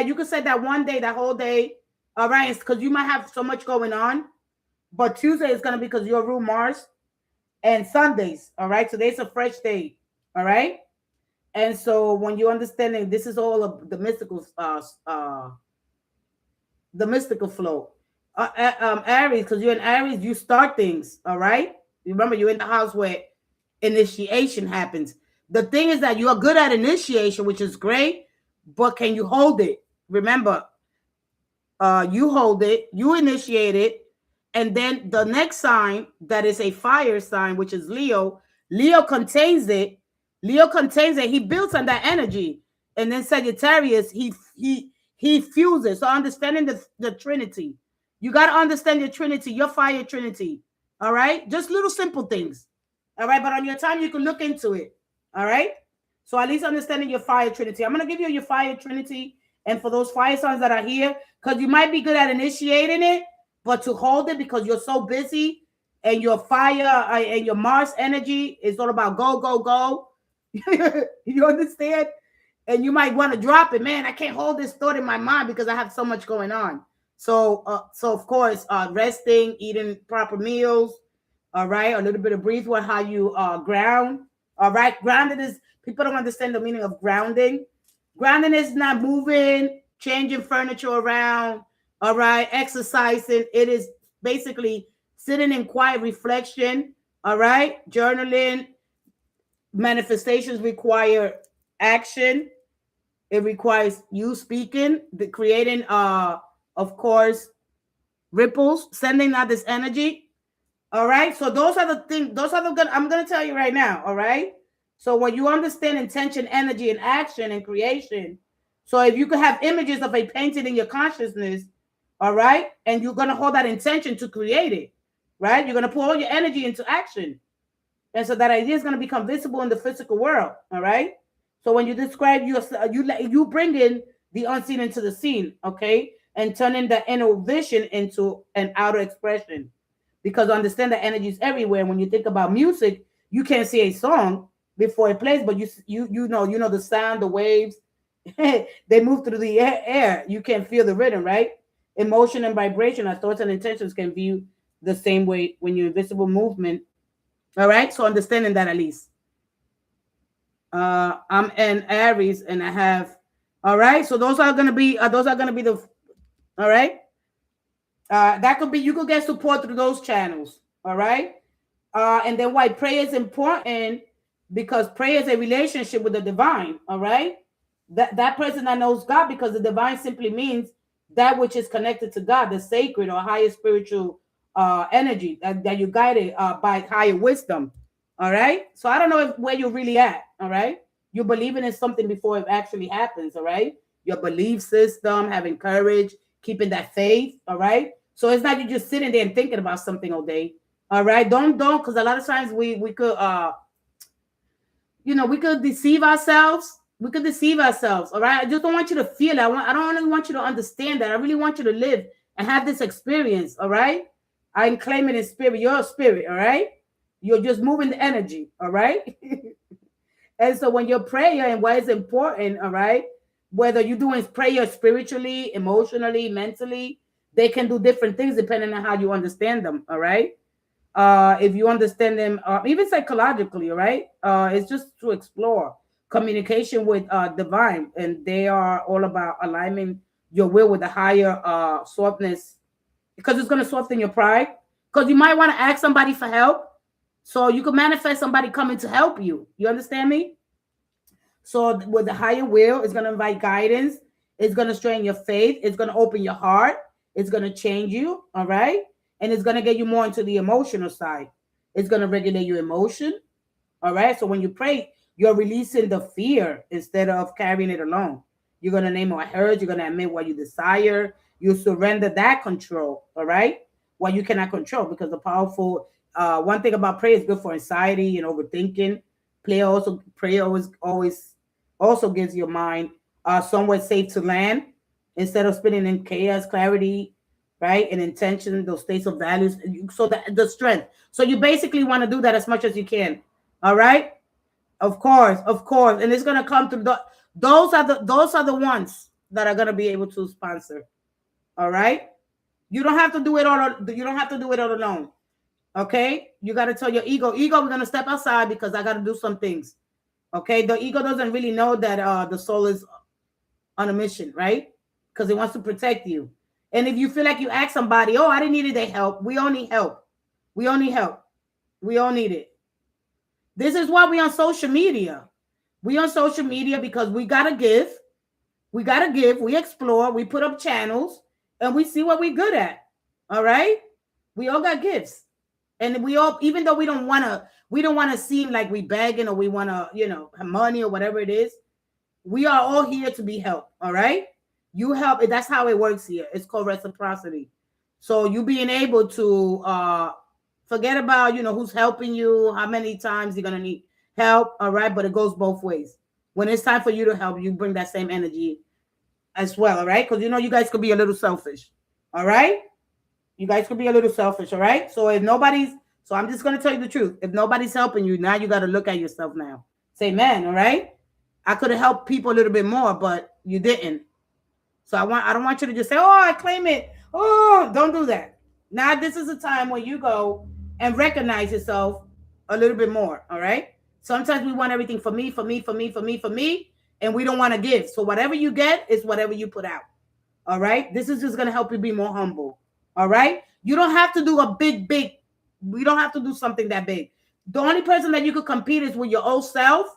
you could say that one day, that whole day. All right. It's because you might have so much going on. But Tuesday is going to be because you're rule Mars. And Sundays. All right. Today's a fresh day. All right. And so when you're understanding, this is all of the mystical flow. Aries, because you're in Aries, you start things. All right. Remember, you're in the house where initiation happens. The thing is that you are good at initiation, which is great, but can you hold it? Remember, you hold it, you initiate it, And then the next sign that is a fire sign, which is Leo. Leo contains it. Leo contains it. He builds on that energy. And then Sagittarius, he fuses. So understanding the Trinity. You got to understand your Trinity, your fire Trinity. All right? Just little simple things. All right? But on your time, you can look into it. All right? So at least understanding your fire Trinity. I'm going to give you your fire Trinity. And for those fire signs that are here, because you might be good at initiating it, but to hold it because you're so busy and your fire and your Mars energy is all about go, go, go. You understand? And you might want to drop it. Man, I can't hold this thought in my mind because I have so much going on. So of course, resting, eating proper meals. All right. A little bit of breathe with how you ground. All right. Grounded is, people don't understand the meaning of grounding. Grounding is not moving, changing furniture around. All right. Exercising. It is basically sitting in quiet reflection. All right. Journaling. Manifestations require action. It requires you speaking, creating, of course, ripples, sending out this energy. All right. So those are the things. Those are the. I'm going to tell you right now. All right. So when you understand intention, energy, and action and creation, so if you could have images of a painting in your consciousness, all right, and you're going to hold that intention to create it, right? You're going to put all your energy into action. And so that idea is going to become visible in the physical world, all right? So when you describe you bring in the unseen into the scene, okay? And turning the inner vision into an outer expression. Because understand that energy is everywhere. When you think about music, you can't see a song before it plays, but you know the sound, the waves, they move through the air. You can feel the rhythm, right? Emotion and vibration, our thoughts and intentions can view the same way when you're invisible movement. All right, so understanding that at least. I'm an Aries, and I have. All right, so those are gonna be the. All right, that could be, you could get support through those channels. All right, and then why prayer is important, because prayer is a relationship with the divine. All right, that person that knows God, because the divine simply means that which is connected to God, the sacred or higher spiritual energy that you guided by higher wisdom. All right. So I don't know where you're really at. All right. You're believing in something before it actually happens. All right. Your belief system, having courage, keeping that faith. All right. So it's not you just sitting there and thinking about something all day. All right. Don't, because a lot of times we could, we could deceive ourselves. We could deceive ourselves. All right. I just don't want you to feel it. I don't only want you to understand that. I really want you to live and have this experience. All right. I'm claiming in spirit. You're a spirit. All right. You're just moving the energy. All right. And so when you're prayer and why it's important, all right, whether you're doing prayer spiritually, emotionally, mentally, they can do different things depending on how you understand them. All right. If you understand them, even psychologically, all right, it's just to explore communication with divine, and they are all about aligning your will with the higher softness, because it's going to soften your pride. Because you might want to ask somebody for help, so you can manifest somebody coming to help you. You understand me? So with the higher will, it's going to invite guidance. It's going to strengthen your faith. It's going to open your heart. It's going to change you. All right. And it's going to get you more into the emotional side. It's going to regulate your emotion. All right. So when you pray, you're releasing the fear instead of carrying it alone. You're going to name what hurts. You're going to admit what you desire. You surrender that control. All right. What you cannot control, because the powerful, one thing about prayer is good for anxiety and overthinking. Prayer always also gives your mind somewhere safe to land instead of spinning in chaos, clarity, right? And intention, those states of values. So that the strength. So you basically want to do that as much as you can. All right. Of course. And it's gonna come through those are the ones that are gonna be able to sponsor. All right. You don't have to do it all. You don't have to do it all alone. Okay. You got to tell your ego, we're gonna step outside because I got to do some things. Okay. The ego doesn't really know that the soul is on a mission, right? Because it wants to protect you. And if you feel like you ask somebody, oh, I didn't need their help. We all need help. We all need help. We all need it. This is why we on social media. We on social media because we got to give. We got to give. We explore. We put up channels and we see what we're good at. All right. We all got gifts. And we all, even though we don't want to seem like we begging or we want to, have money or whatever it is. We are all here to be helped. All right. You help. That's how it works here. It's called reciprocity. So you being able to forget about, who's helping you, how many times you're going to need help. All right. But it goes both ways. When it's time for you to help, you bring that same energy as well. All right. Because, you guys could be a little selfish. All right. You guys could be a little selfish. All right. So I'm just going to tell you the truth. If nobody's helping you, now you got to look at yourself now. Say, man. All right. I could have helped people a little bit more, but you didn't. So I don't want you to just say, oh, I claim it. Oh, don't do that. Now this is a time where you go and recognize yourself a little bit more. All right. Sometimes we want everything for me, and we don't want to give. So whatever you get is whatever you put out. All right. This is just going to help you be more humble. All right. You don't have to do a big. We don't have to do something that big. The only person that you could compete is with your old self.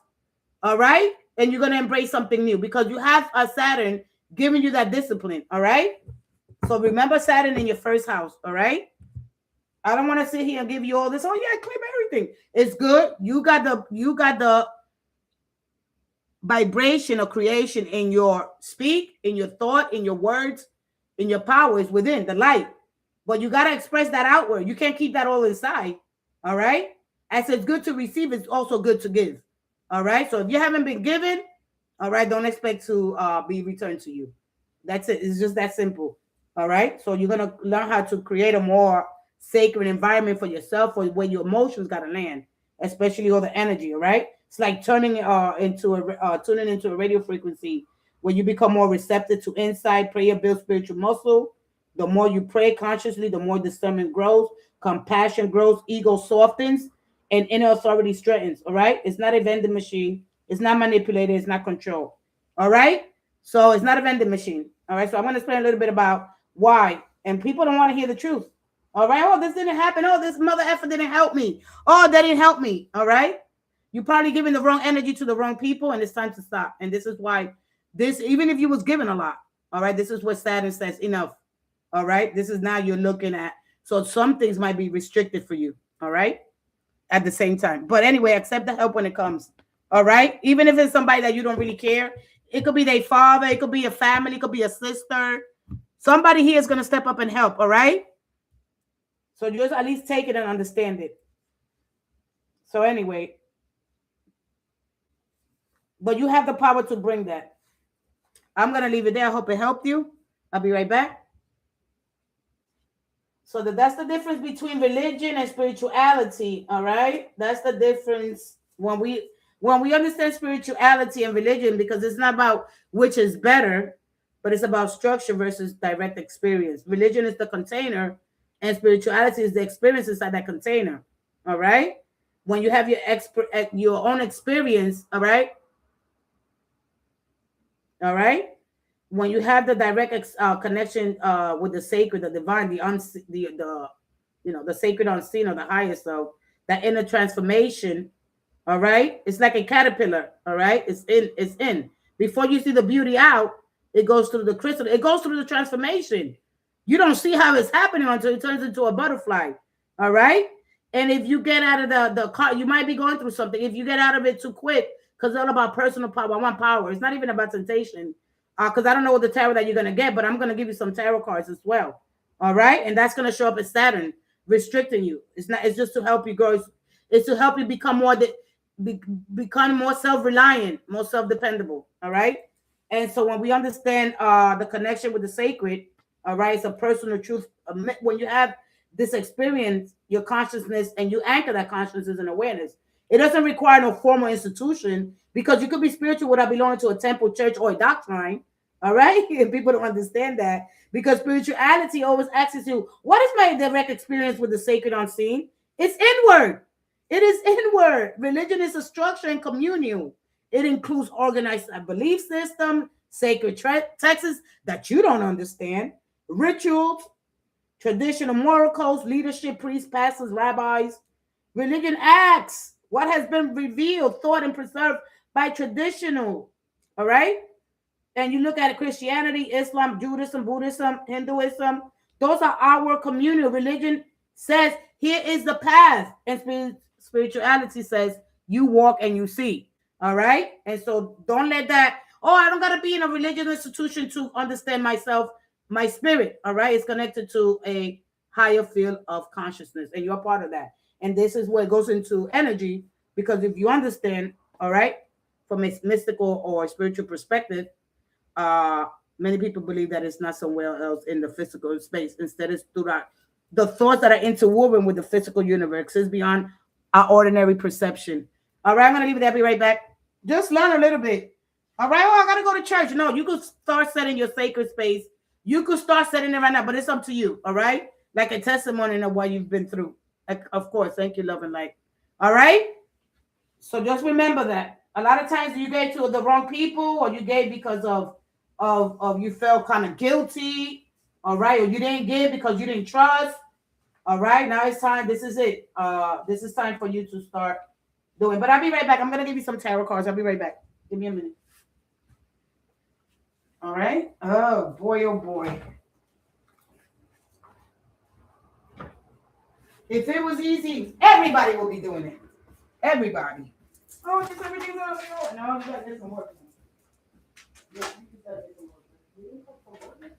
All right. And you're going to embrace something new because you have a Saturn giving you that discipline. All right. So remember Saturn in your first house. All right. I don't want to sit here and give you all this. Oh yeah, claim everything. It's good. You got the vibration of creation in your speak, in your thought, in your words, in your power is within the light. But you got to express that outward. You can't keep that all inside. All right. As it's good to receive, it's also good to give. All right. So if you haven't been given, all right, don't expect to be returned to you. That's it. It's just that simple. All right. So you're going to learn how to create a more sacred environment for yourself, or where your emotions got to land, especially all the energy. All right. It's like tuning into a radio frequency where you become more receptive to insight. Prayer builds spiritual muscle. The more you pray consciously, the more discernment grows, compassion grows, ego softens, and inner authority strengthens. All right. It's not a vending machine. It's not manipulated. It's not control. All right. So it's not a vending machine. All right. So I'm going to explain a little bit about why. And people don't want to hear the truth. All right. Oh, this didn't happen. Oh, this mother effer didn't help me. Oh, they didn't help me. All right. You're probably giving the wrong energy to the wrong people, and it's time to stop. And this is why even if you was given a lot, all right, this is what Saturn says, enough. All right. This is now you're looking at. So some things might be restricted for you. All right. At the same time. But anyway, accept the help when it comes. All right. Even if it's somebody that you don't really care, it could be their father, it could be a family, it could be a sister. Somebody here is going to step up and help. All right. So just at least take it and understand it. So anyway, but you have the power to bring that. I'm going to leave it there. I hope it helped you. I'll be right back. So that's the difference between religion and spirituality. All right. That's the difference when we understand spirituality and religion, because it's not about which is better, but it's about structure versus direct experience. Religion is the container and spirituality is the experience inside that container. All right. When you have your own experience. All right. All right. When you have the direct connection with the sacred, the divine, the sacred unseen or the highest self, that inner transformation. All right. It's like a caterpillar. All right. It's in. Before you see the beauty out, it goes through the crystal. It goes through the transformation. You don't see how it's happening until it turns into a butterfly. All right. And if you get out of the car, you might be going through something. If you get out of it too quick, because it's all about personal power. I want power. It's not even about temptation. Because I don't know what the tarot that you're going to get, but I'm going to give you some tarot cards as well. All right. And that's going to show up as Saturn restricting you. It's just to help you grow. It's to help you become become more self-reliant, more self-dependable. All right. And so when we understand the connection with the sacred, all right, it's a personal truth. When you have this experience, your consciousness, and you anchor that consciousness and awareness, it doesn't require no formal institution, because you could be spiritual without belonging to a temple, church, or a doctrine. All right. And people don't understand that, because spirituality always asks you, what is my direct experience with the sacred unseen? It's inward. It is inward. Religion is a structure and communion. It includes organized belief system, sacred texts that you don't understand, rituals, traditional moral codes, leadership, priests, pastors, rabbis. Religion acts what has been revealed, thought, and preserved by traditional. All right. And you look at it, Christianity, Islam, Judaism, Buddhism, Hinduism. Those are our communal religion. says here is the path, and spirituality says you walk and you see. All right, and so don't let that. Oh, I don't gotta be in a religious institution to understand myself, my spirit. All right, it's connected to a higher field of consciousness, and you're part of that. And this is where it goes into energy, because if you understand, all right, from a mystical or spiritual perspective, uh, many people believe that it's not somewhere else in the physical space. Instead, it's throughout the thoughts that are interwoven with the physical universe. Is beyond our ordinary perception. All right, I'm gonna leave it there. Be right back. Just learn a little bit. All right, well, I gotta go to church. No, you could start setting your sacred space. You could start setting it right now, but it's up to you. All right, like a testimony of what you've been through. Like, of course, thank you, love and light. All right. So just remember that a lot of times you gave to the wrong people, or you gave because of you felt kind of guilty, all right, or you didn't give because you didn't trust. All right, now it's time. This is it. This is time for you to start doing. But I'll be right back. I'm gonna give you some tarot cards. I'll be right back. Give me a minute. All right. Oh boy, oh boy. If it was easy, everybody would be doing it. Everybody. Oh, just everything's on the floor. No, you got this one working. Yeah, you got this one working.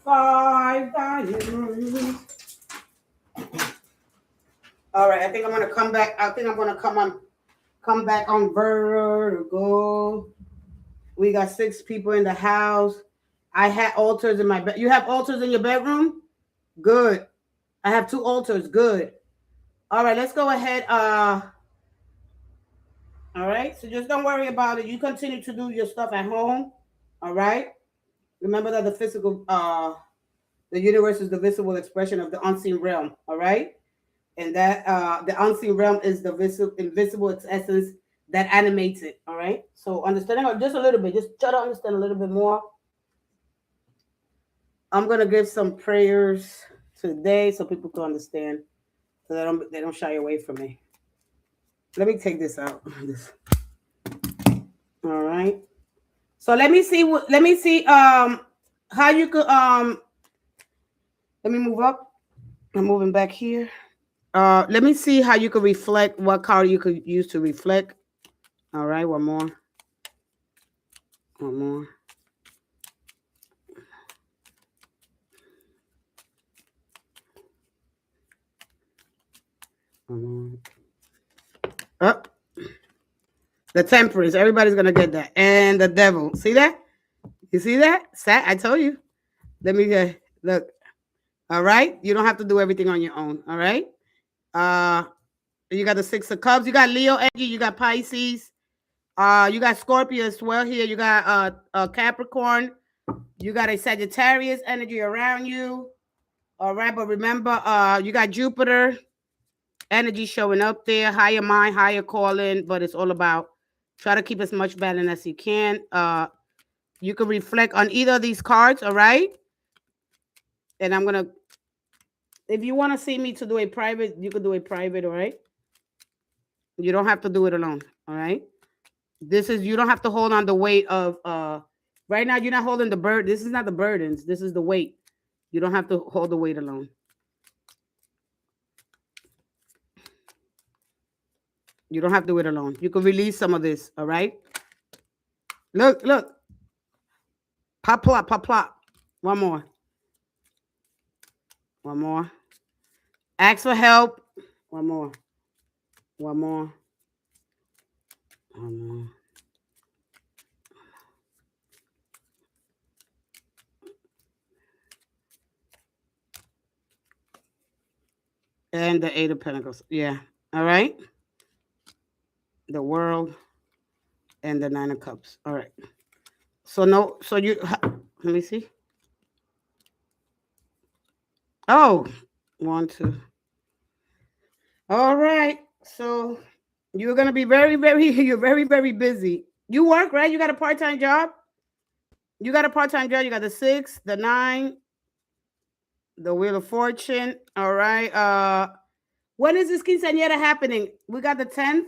5 diamonds. All right, I think I'm gonna come back. I think I'm gonna come back on Virgo. We got 6 people in the house. I had altars in my bed. You have altars in your bedroom? Good. I have 2 altars. Good. All right, let's go ahead. All right, so just don't worry about it. You continue to do your stuff at home. All right. Remember that the physical, the universe is the visible expression of the unseen realm. All right. And that the unseen realm is the invisible essence that animates it. All right. So understanding just a little bit, just try to understand a little bit more. I'm gonna give some prayers today so people can understand, so they don't shy away from me. Let me take this out. All right. So let me see how you could let me move up. I'm moving back here. Let me see how you could reflect, what card you could use to reflect. All right, one more. One more. Up. The Temperance. Everybody's gonna get that. And the Devil. See that? You see that? I told you. Let me look. All right. You don't have to do everything on your own. All right. You got the 6 of Cups. You got Leo energy. You got Pisces. You got Scorpio as well here. You got Capricorn. You got a Sagittarius energy around you. All right, but remember, you got Jupiter energy showing up there. Higher mind, higher calling, but it's all about try to keep as much balance as you can. You can reflect on either of these cards. All right, and I'm gonna. If you want to see me to do a private, you can do a private. All right. You don't have to do it alone. All right. This is, you don't have to hold on the weight of right now you're not holding the bird. This is not the burdens. This is the weight. You don't have to hold the weight alone. You don't have to do it alone. You can release some of this. All right. Look, look. Pop, plop, pop, plop. One more. One more. Ask for help. One more. One more. One more. And the Eight of Pentacles. Yeah. All right. The World and the Nine of Cups. All right. So no, so you, let me see. Oh, 1, 2. All right. So you're going to be very, very, you're very, very busy. You work, right? You got a part-time job? You got a part-time job. You got the 6, the 9, the Wheel of Fortune. All right. When is this quinceañera happening? We got the 10th.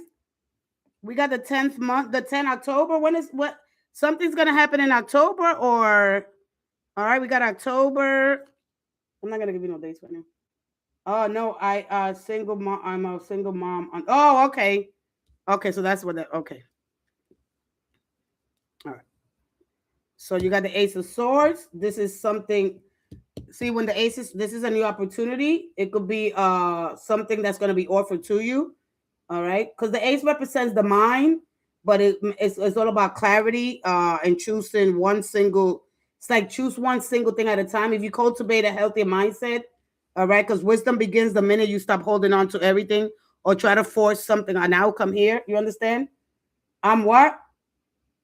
We got the 10th month, the 10th October. When is what? Something's going to happen in October or, all right, we got October. I'm not going to give you no dates right now. Oh, no, single mom. I'm a single mom. Oh, okay. Okay, so that's what that, okay. All right. So you got the Ace of Swords. This is something, see, when the aces, this is a new opportunity. It could be something that's going to be offered to you. All right. Because the ace represents the mind, but it's all about clarity and choosing one single, it's like choose one single thing at a time. If you cultivate a healthy mindset, all right, because wisdom begins the minute you stop holding on to everything or try to force something, an outcome here. You understand? I'm what?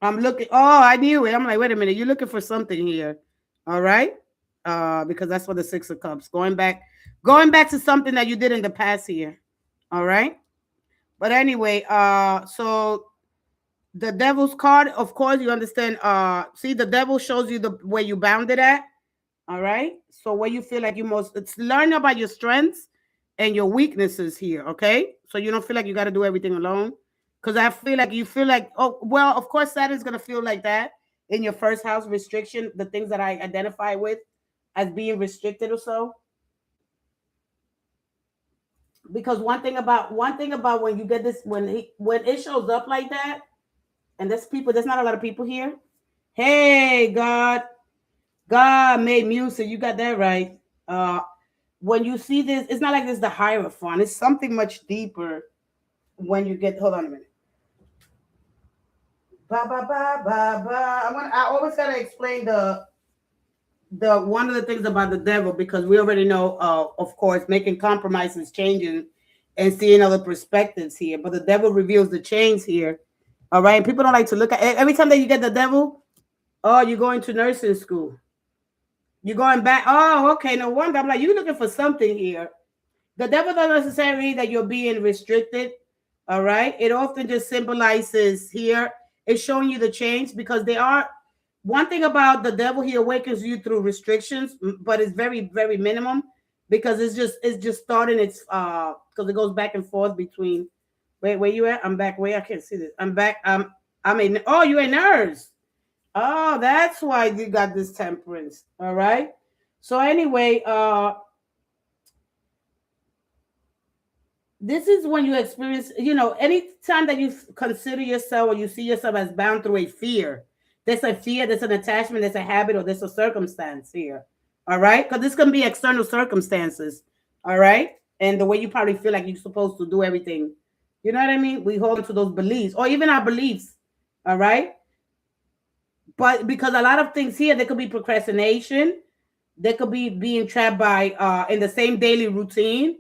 I'm looking. Oh, I knew it. I'm like, wait a minute. You're looking for something here. All right. Because that's what the Six of Cups. Going back to something that you did in the past here. All right. But anyway, so the Devil's card, of course, you understand. See, the Devil shows you the where you bounded at. All right. So where you feel like you most, it's learn about your strengths and your weaknesses here. Okay. So you don't feel like you got to do everything alone. Because I feel like you feel like, oh, well, of course, Saturn's going to feel like that in your first house restriction, the things that I identify with as being restricted or so. Because one thing about when you get this, when it shows up like that, and there's not a lot of people here. Hey, God made music. You got that right. When you see this, it's not like this the Hierophant. It's something much deeper. When you get, hold on a minute. Ba ba ba ba ba. I always gotta explain the one of the things about the devil, because we already know, of course, making compromises, changing, and seeing other perspectives here. But the devil reveals the chains here. All right, and people don't like to look at every time that you get the devil. Oh, you're going to nursing school. You're going back. Oh, okay. No wonder. I'm like, you're looking for something here. The devil doesn't necessarily mean that you're being restricted. All right. It often just symbolizes here. It's showing you the change, because they are. One thing about the devil, he awakens you through restrictions, but it's very, very minimum, because it's just starting its because it goes back and forth between. Wait, where you at? I'm back. Wait, I can't see this. I'm back. I'm a. Oh, you a nurse. Oh, that's why you got this temperance. All right. So anyway, this is when you experience, any time that you consider yourself or you see yourself as bound through a fear. There's a fear, there's an attachment, there's a habit, or there's a circumstance here. All right. Because this can be external circumstances. All right. And the way you probably feel like you're supposed to do everything. You know what I mean? We hold on to those beliefs, or even our beliefs. All right. But because a lot of things here, there could be procrastination. There could be being trapped by in the same daily routine,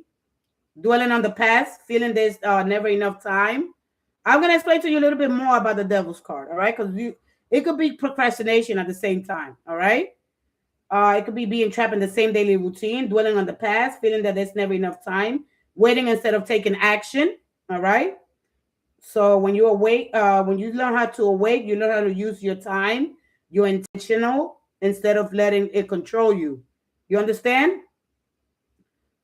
dwelling on the past, feeling there's never enough time. I'm going to explain to you a little bit more about the Devil's card, all right? Because it could be procrastination at the same time, all right? It could be being trapped in the same daily routine, dwelling on the past, feeling that there's never enough time, waiting instead of taking action, all right? So when you awake, when you learn how to awake, you learn how to use your time. You're intentional instead of letting it control you. You understand?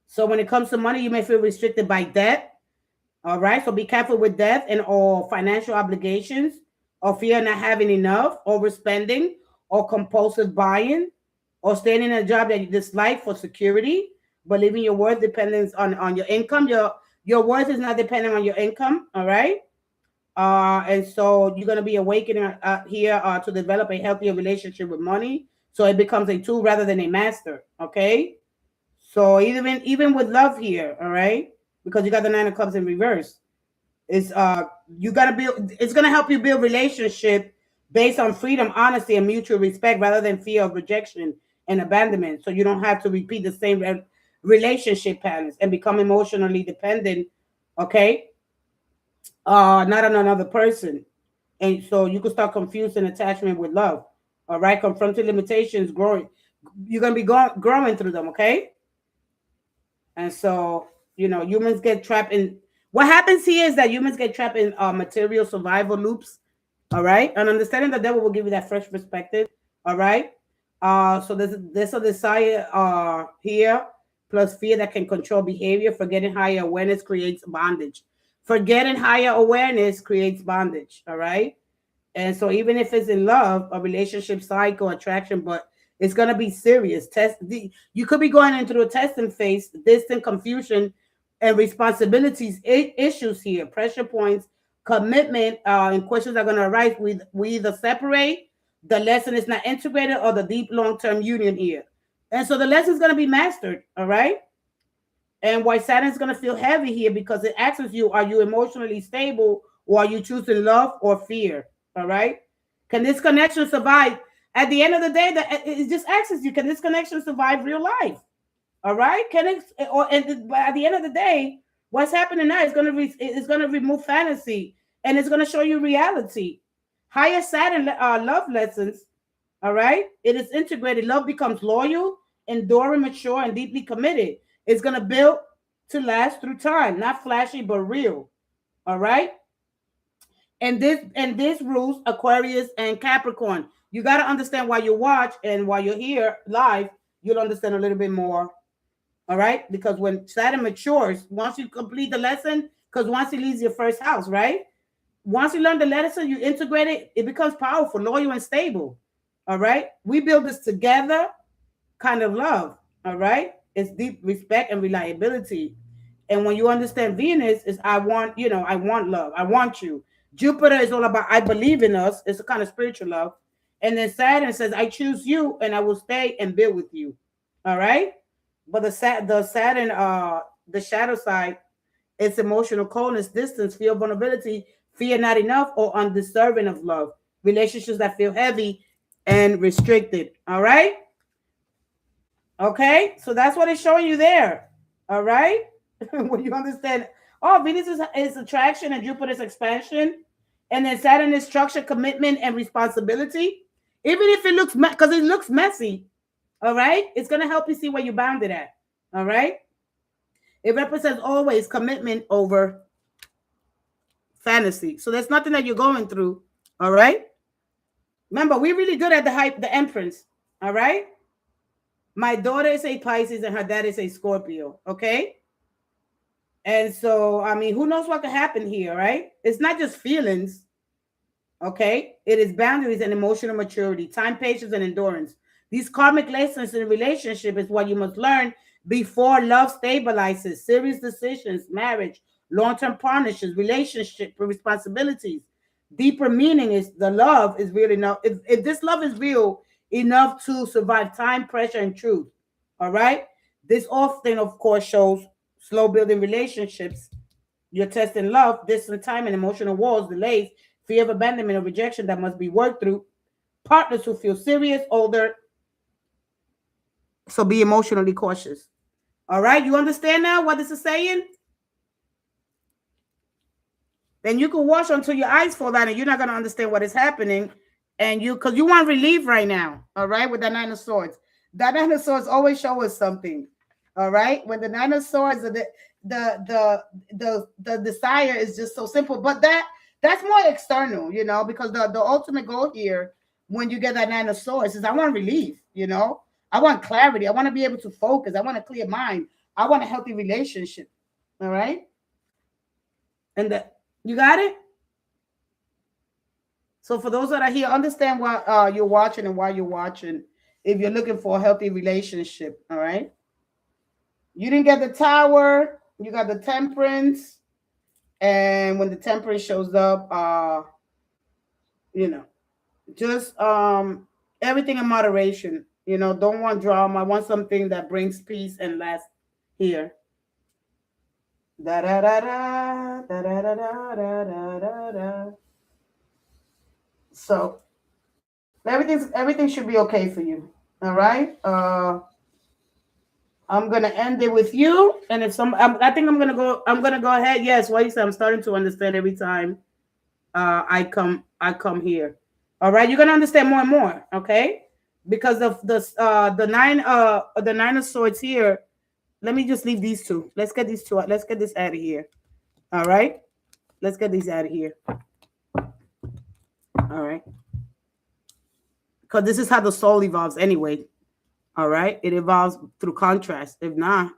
So when it comes to money, you may feel restricted by debt. All right. So be careful with debt and or financial obligations, or fear not having enough, overspending, or compulsive buying, or staying in a job that you dislike for security, believing your worth depends on your income. Your worth is not dependent on your income. All right. And so you're going to be awakening here to develop a healthier relationship with money, so it becomes a tool rather than a master. Okay. So even with love here, all right, because you got the Nine of Cups in reverse, is you gotta build. It's gonna help you build relationship based on freedom, honesty, and mutual respect, rather than fear of rejection and abandonment. So you don't have to repeat the same relationship patterns and become emotionally dependent. Okay, not on another person, and so you can start confusing attachment with love. All right, confronting limitations, growing. You're gonna be growing through them. Okay. And so, humans get trapped in what happens here is that humans get trapped in material survival loops. All right. And understanding the devil will give you that fresh perspective. All right. So there's a desire here plus fear that can control behavior. Forgetting higher awareness creates bondage. Forgetting higher awareness creates bondage. All right. And so even if it's in love, a relationship cycle, attraction, but it's gonna be serious. You could be going into a testing phase, distant confusion and responsibilities issues here, pressure points, commitment, and questions are gonna arise. We either separate, the lesson is not integrated, or the deep long-term union here. And so the lesson is gonna be mastered, all right? And why Saturn's gonna feel heavy here because it asks you, are you emotionally stable or are you choosing love or fear? All right. Can this connection survive? At the end of the day, it just asks you, can this connection survive real life? All right. Can it? But at the end of the day, what's happening now is gonna remove fantasy and it's gonna show you reality. Higher Saturn love lessons. All right. It is integrated. Love becomes loyal, enduring, mature, and deeply committed. It's gonna build to last through time, not flashy but real. All right. And this rules Aquarius and Capricorn. You got to understand why you watch and while you're here live, you'll understand a little bit more. All right, because when Saturn matures, once you complete the lesson, because once it leaves your first house, right? Once you learn the lesson, you integrate it, it becomes powerful, loyal, and stable. All right, we build this together, kind of love. All right, it's deep respect and reliability. And when you understand Venus is I want love. I want you. Jupiter is all about I believe in us. It's a kind of spiritual love. And then Saturn says, I choose you and I will stay and build with you. All right. But the Saturn, the shadow side, it's emotional coldness, distance, fear, vulnerability, fear not enough, or undeserving of love. Relationships that feel heavy and restricted. All right. Okay. So that's what it's showing you there. All right. When you understand, Venus is attraction and Jupiter is expansion, and then Saturn is structure, commitment, and responsibility. Even if it looks because it looks messy, all right, it's gonna help you see where you bounded at. All right, it represents always commitment over fantasy. So there's nothing that you're going through. All right. Remember, we're really good at the Empress. All right. My daughter is a Pisces and her dad is a Scorpio. Okay. And so, I mean, who knows what could happen here, right? It's not just feelings, okay? It is boundaries and emotional maturity, time, patience, and endurance. These karmic lessons in a relationship is what you must learn before love stabilizes. Serious decisions, marriage, long-term partnerships, relationship responsibilities. Deeper meaning is the love is real enough. If this love is real enough to survive time, pressure, and truth, all right? This often, of course, shows slow building relationships. You're testing love, distant time, and emotional walls, delays, fear of abandonment or rejection that must be worked through. Partners who feel serious, older. So be emotionally cautious. All right, you understand now what this is saying? Then you can watch until your eyes fall down and you're not going to understand what is happening. And because you want relief right now. All right, with the Nine of Swords. That Nine of Swords always show us something. All right, when the Nine of Swords, the desire is just so simple, but that's more external, because the ultimate goal here, when you get that Nine of Swords, is I want relief, I want clarity, I want to be able to focus, I want a clear mind, I want a healthy relationship. All right. And you got it? So for those that are here, understand why you're watching and why you're watching. If you're looking for a healthy relationship, all right? You didn't get the Tower. You got the Temperance. And when the Temperance shows up, you know, just everything in moderation. You know, don't want drama. I want something that brings peace and lasts here. Da da da da da da da da da da da. So everything should be okay for you. All right. I'm gonna end it with you, and if some, I think I'm gonna go. I'm gonna go ahead. Yes, what you said. I'm starting to understand every time I come here. All right, you're gonna understand more and more. Okay, because of the nine of swords here. Let me just leave these two. Let's get these two. Let's get this out of here. All right, let's get these out of here. All right, because this is how the soul evolves anyway. All right, it evolves through contrast. If not,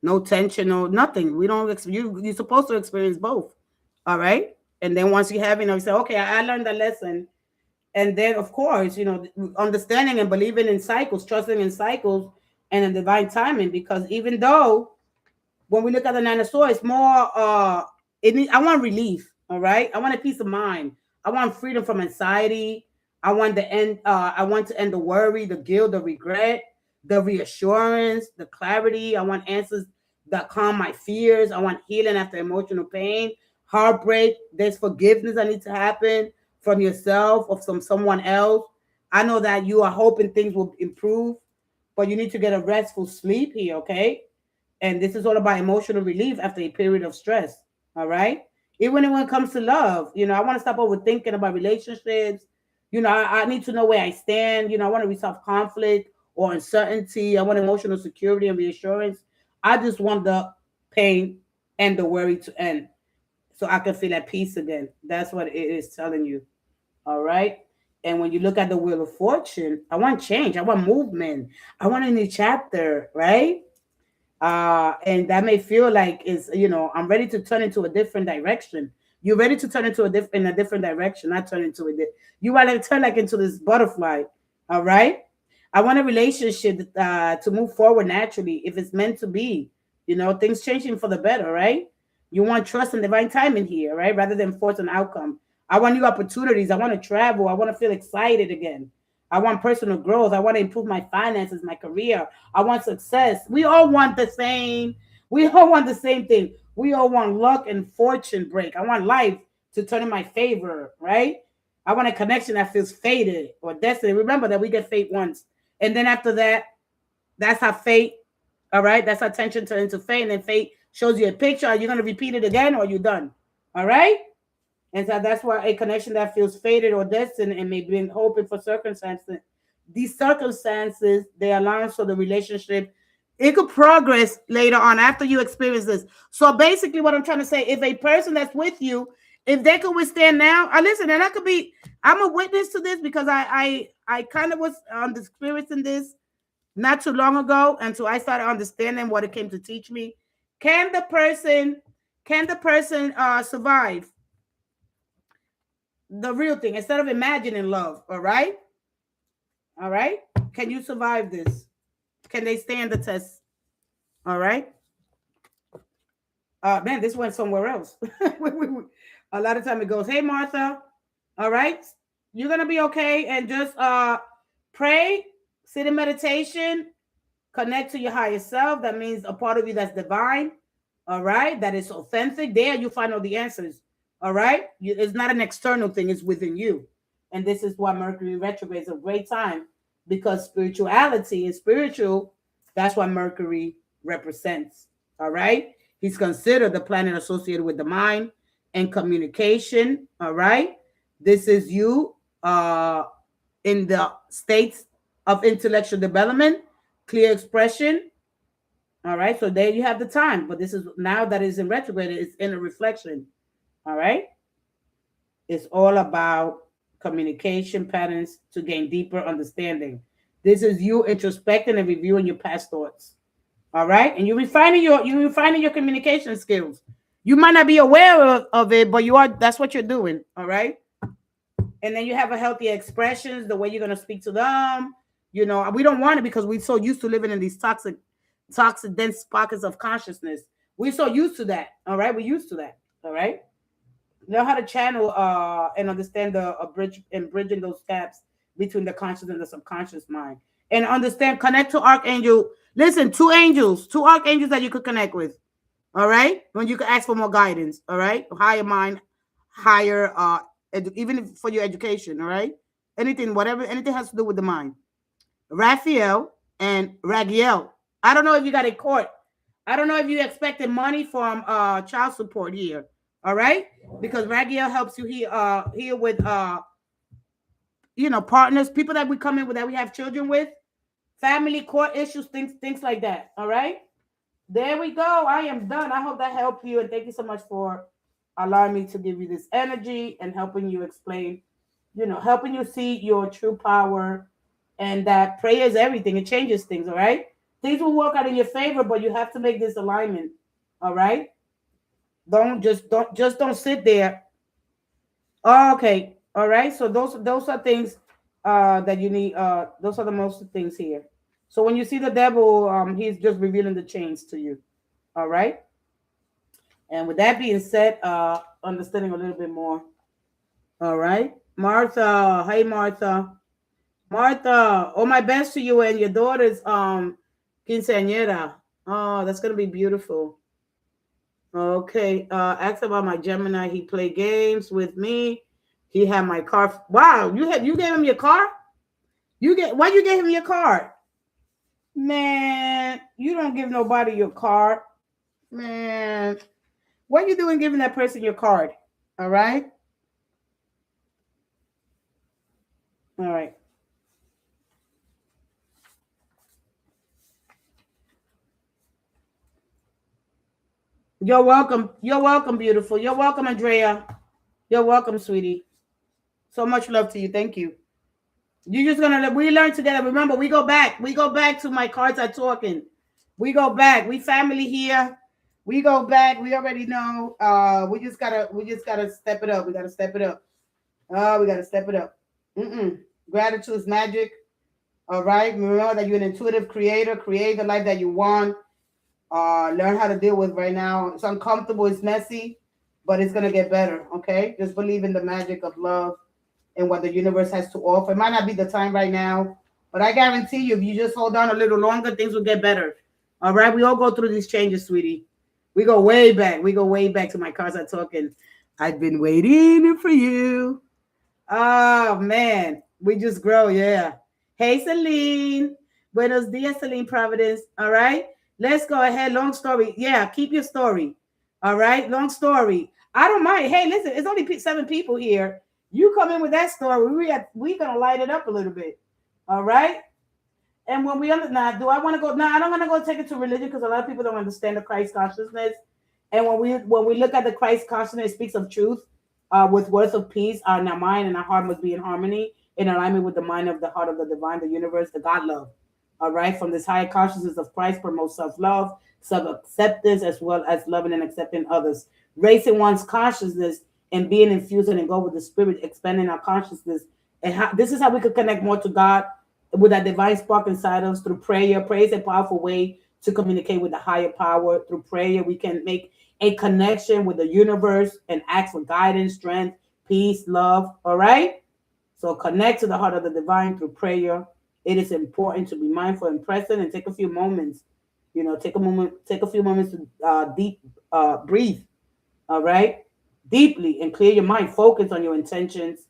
no tension, no nothing. We don't. You're supposed to experience both. All right, and then once you have, you say, okay, I learned the lesson, and then of course, understanding and believing in cycles, trusting in cycles, and in divine timing. Because even though when we look at the Nine of Swords, it's more I want relief. All right, I want a peace of mind. I want freedom from anxiety. I want to end the worry, the guilt, the regret, the reassurance, the clarity. I want answers that calm my fears. I want healing after emotional pain, heartbreak. There's forgiveness that needs to happen from yourself or from someone else. I know that you are hoping things will improve, but you need to get a restful sleep here, okay? And this is all about emotional relief after a period of stress. All right. Even when it comes to love, I want to stop overthinking about relationships. I need to know where I stand. I want to resolve conflict or uncertainty. I want emotional security and reassurance. I just want the pain and the worry to end so I can feel at peace again. That's what it is telling you. All right. And when you look at the Wheel of Fortune, I want change. I want movement. I want a new chapter, right? And that may feel like I'm ready to turn into a different direction. You're ready to turn into in a different direction, not turn into you want to turn like into this butterfly. All right. I want a relationship to move forward naturally if it's meant to be. Things changing for the better, right? You want trust and divine timing here, right? Rather than force an outcome. I want new opportunities. I want to travel. I want to feel excited again. I want personal growth. I want to improve my finances, my career. I want success. We all want the same. We all want the same thing. We all want luck and fortune break. I want life to turn in my favor, right? I want a connection that feels fated or destiny. Remember that we get fate once. And then after that, that's how fate, all right? That's how tension turns into fate. And then fate shows you a picture. Are you going to repeat it again or are you done? All right? And so that's why a connection that feels fated or destined and may be hoping for circumstances. These circumstances, they align so the relationship, it could progress later on after you experience this. So basically what I'm trying to say, if a person that's with you, if they could withstand now, listen, and I'm a witness to this because I kind of was experiencing this not too long ago. And so I started understanding what it came to teach me. Can the person survive? The real thing instead of imagining love. All right. Can you survive this? Can they stand the test? All right. Man, this went somewhere else. A lot of time it goes, hey Martha, all right, you're gonna be okay, and just pray, sit in meditation, connect to your higher self. That means a part of you that's divine. All right, that is authentic. There you find all the answers. All right. It's not an external thing. It's within you. And this is why Mercury retrograde is a great time because spirituality is spiritual. That's what Mercury represents. All right. He's considered the planet associated with the mind and communication. All right. This is you in the states of intellectual development, clear expression. All right. So there you have the time. But this is now that is in retrograde, it's in a reflection. All right. It's all about communication patterns to gain deeper understanding. This is you introspecting and reviewing your past thoughts. All right. And you're refining your communication skills. You might not be aware of it, but that's what you're doing. All right. And then you have a healthy expressions, the way you're going to speak to them. You know, we don't want it because we're so used to living in these toxic, dense pockets of consciousness. We're so used to that. All right. We're used to that. All right. Learn how to channel and understand the bridging those gaps between the conscious and the subconscious mind. And understand, connect to Archangel. Listen, two archangels that you could connect with. All right. When you can ask for more guidance. All right. Higher mind, higher even for your education, all right? Anything has to do with the mind. Raphael and Ragiel. I don't know if you got a court. I don't know if you expected money from child support here, all right? Because Ragiel helps you here with partners, people that we come in with, that we have children with, family court issues, things like that, all right? There we go. I am done. I hope that helped you, and thank you so much for allowing me to give you this energy and helping you explain, helping you see your true power, and that prayer is everything. It changes things, all right? Things will work out in your favor, but you have to make this alignment, all right? Don't sit there. Oh, okay, all right. So those are things that you need. Those are the most things here. So when you see the devil, he's just revealing the chains to you, all right? And with that being said, understanding a little bit more. All right. Martha. Hey, Martha. Martha, all my best to you and your daughter's quinceañera. Oh, that's going to be beautiful. Okay. Ask about my Gemini. He played games with me. He had my car. Wow. You gave him your car? Why you gave him your car? Man, you don't give nobody your car. Man. What are you doing giving that person your card? All right? All right. You're welcome. You're welcome, beautiful. You're welcome, Andrea. You're welcome, sweetie. So much love to you. Thank you. You're just we learn together. Remember, we go back. We go back to my cards are talking. We go back. We family here. We go back. We already know. We just gotta step it up. We gotta step it up. We gotta step it up. Gratitude is magic. All right. Remember that you're an intuitive creator. Create the life that you want. Learn how to deal with right now. It's uncomfortable. It's messy, but it's gonna get better. Okay. Just believe in the magic of love and what the universe has to offer. It might not be the time right now, but I guarantee you, if you just hold on a little longer, things will get better. All right. We all go through these changes, sweetie. We go way back. We go way back to my cards are talking. I've been waiting for you. Oh, man. We just grow. Yeah. Hey, Celine. Buenos dias, Celine Providence. All right. Let's go ahead. Long story. Yeah. Keep your story. All right. Long story. I don't mind. Hey, listen, it's only 7 people here. You come in with that story. We're going to light it up a little bit. All right. And when we do I want to go? No, I don't want to go take it to religion because a lot of people don't understand the Christ consciousness. And when we look at the Christ consciousness, it speaks of truth with words of peace. Our mind and our heart must be in harmony, in alignment with the mind of the heart of the divine, the universe, the God love. All right. From this higher consciousness of Christ promotes self-love, self-acceptance, as well as loving and accepting others. Raising one's consciousness and being infused and go with the spirit, expanding our consciousness. And this is how we could connect more to God with that divine spark inside us through prayer. Prayer is a powerful way to communicate with the higher power. Through prayer, we can make a connection with the universe and ask for guidance, strength, peace, love. All right. So connect to the heart of the divine through prayer. It is important to be mindful and present and take a few moments. Take a few moments to breathe. All right. Deeply and clear your mind. Focus on your intentions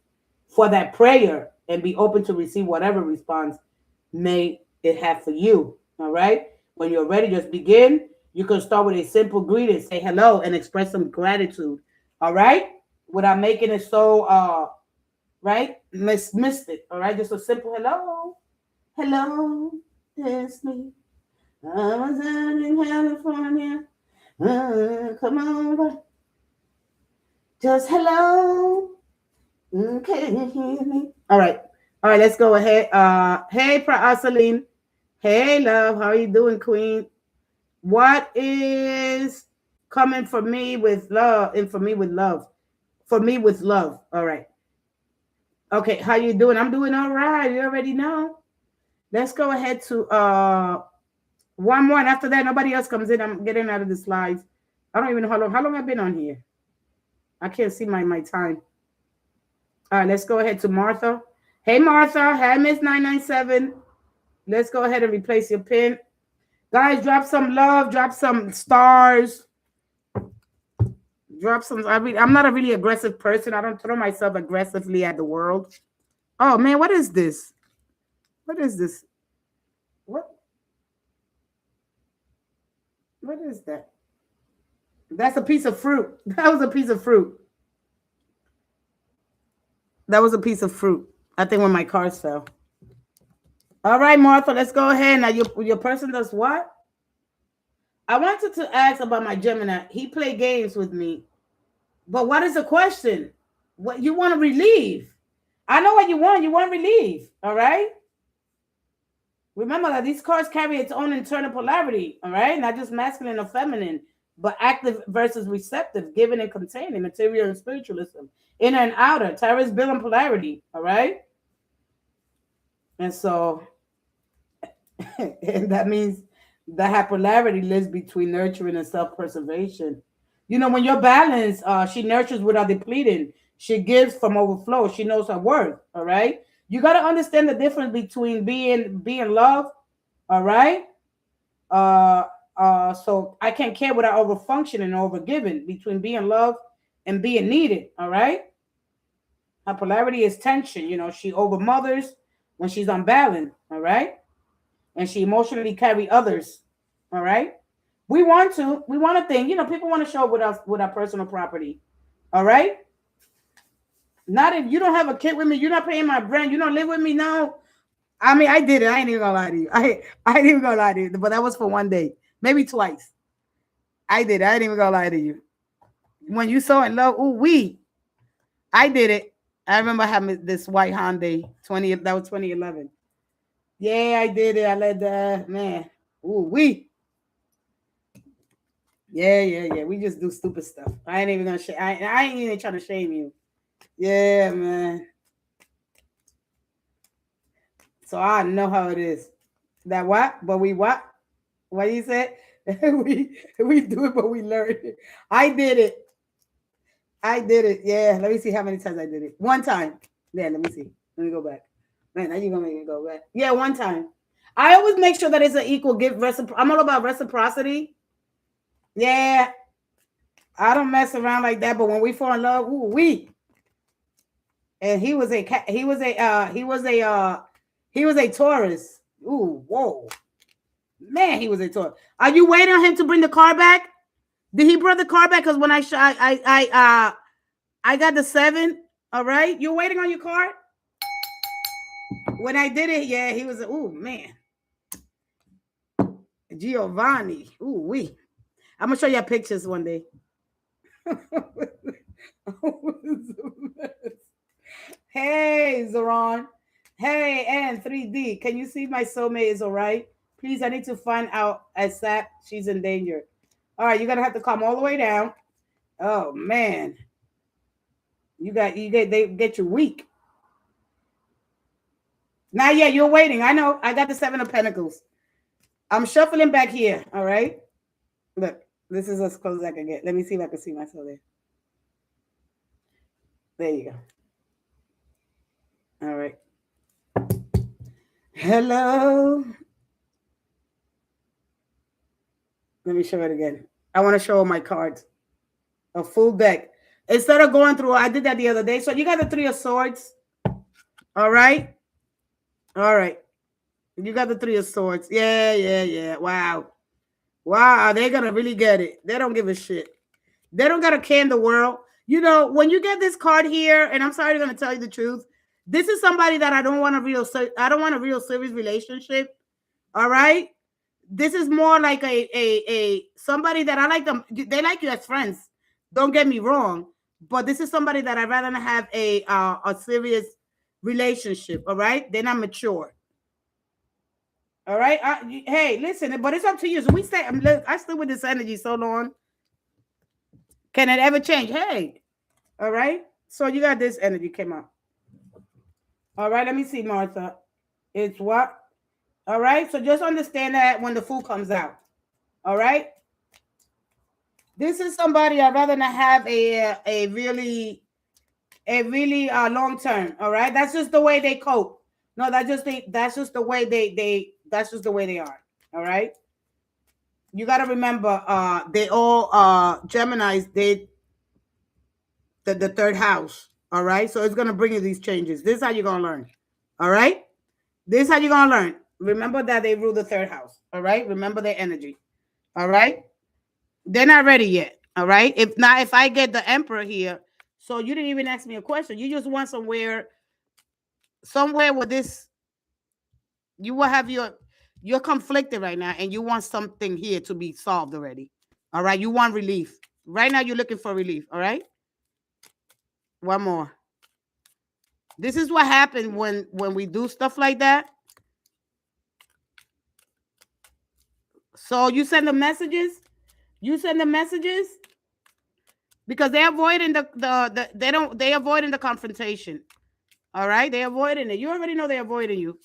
for that prayer and be open to receive whatever response may it have for you. All right. When you're ready, just begin. You can start with a simple greeting, say hello, and express some gratitude. All right. Without making it so, right? Missed it. All right. Just a simple hello. Hello. It's me. I was out in California. Come on. Just hello. Can you hear me? All right. Let's go ahead. Hey, Celine. Hey, love. How are you doing, Queen? What is Coming for me with love and for me with love. For me with love. All right. Okay, how you doing? I'm doing all right. You already know. Let's go ahead to one more. And after that, nobody else comes in. I'm getting out of the slides. I don't even know how long I've been on here. I can't see my time. All right, let's go ahead to Martha. Hey, Martha. Hey, Miss 997. Let's go ahead and replace your pin. Guys, drop some love. Drop some stars. Drop some. I'm not a really aggressive person. I don't throw myself aggressively at the world. Oh, man, what is this? What is this? What is that? That's a piece of fruit. That was a piece of fruit. That was a piece of fruit. I think when my cards fell. All right, Martha, let's go ahead. Now, your person does what? I wanted to ask about my Gemini. He played games with me. But what is the question? What you want to relieve? I know what you want. You want relief. All right? Remember that these cards carry its own internal polarity. All right? Not just masculine or feminine, but active versus receptive, giving and containing, material and spiritualism, inner and outer. Tarot is built on polarity. All right? And so, and that means that polarity lives between nurturing and self-preservation. You know, when you're balanced, she nurtures without depleting. She gives from overflow. She knows her worth. All right. You got to understand the difference between being loved. All right. So I can't care without over functioning or over giving, between being loved and being needed. All right. Her polarity is tension. You know, she over mothers when she's unbalanced. All right. And she emotionally carry others. All right. We want to think, you know, people want to show up with our personal property. All right. Not if you don't have a kid with me, you're not paying my rent, you don't live with me now. I mean, I did it. I ain't even gonna lie to you. I ain't even gonna lie to you. But that was for one day, maybe twice. I did it. I ain't even gonna lie to you. When you saw in love, I did it. I remember having this white Hyundai, that was 2011. Yeah, I did it. I let the man. Yeah. We just do stupid stuff. I ain't even gonna shame. I ain't even trying to shame you. Yeah, man. So I know how it is. That what? But we what? What you said? we do it, but we learn it. I did it. Yeah. Let me see how many times I did it. One time. Yeah. Let me see. Let me go back. Man, now you're gonna make me go back. Yeah, one time. I always make sure that it's an equal give. I'm all about reciprocity. Yeah. I don't mess around like that. But when we fall in love, and he was a Taurus. Ooh, whoa. Man, he was a Taurus. Are you waiting on him to bring the car back? Did he bring the car back? Because when I got the 7. All right. You're waiting on your car? When I did it, yeah, he was man. Giovanni. I'm gonna show you pictures one day. Hey, Zoran. Hey, and 3D. Can you see my soulmate is all right? Please, I need to find out ASAP. She's in danger. All right, you're gonna have to come all the way down. Oh man, they get you weak. Now, yeah, you're waiting. I know. I got the 7 of Pentacles. I'm shuffling back here. All right. Look, this is as close as I can get. Let me see if I can see myself there. There you go. All right. Hello. Let me show it again. I want to show my cards. A full deck. Instead of going through, I did that the other day. So you got the 3 of Swords. All right. All right. You got the 3 of Swords. Yeah. Wow. They're going to really get it. They don't give a shit. They don't got to care in the world. You know, when you get this card here, and I'm sorry, I'm going to tell you the truth. This is somebody that I don't want a real serious relationship. All right. This is more like a somebody that I like them. They like you as friends. Don't get me wrong. But this is somebody that I'd rather not have a serious relationship. All right. They're not mature. All right. Hey, listen, but it's up to you. So I stay with this energy so long. Can it ever change? Hey, all right. So you got this energy came out. All right, let me see, Martha. It's what? All right. So just understand that when the fool comes out. All right. This is somebody I'd rather not have a really long term. All right. That's just the way they cope. No, that's just the way that's just the way they are. All right. You got to remember, they all Geminis, the third house. All right. So it's gonna bring you these changes. This is how you're gonna learn. All right. This is how you're gonna learn. Remember that they rule the third house. All right. Remember their energy. All right. They're not ready yet. All right. If not, if I get the Emperor here, so you didn't even ask me a question. You just want somewhere where this you will have you're conflicted right now, and you want something here to be solved already. All right. You want relief. Right now, you're looking for relief. All right. One more. This is what happens when we do stuff like that. So you send the messages. You send the messages because they're avoiding they avoiding the confrontation. All right, they're avoiding it. You already know they're avoiding you.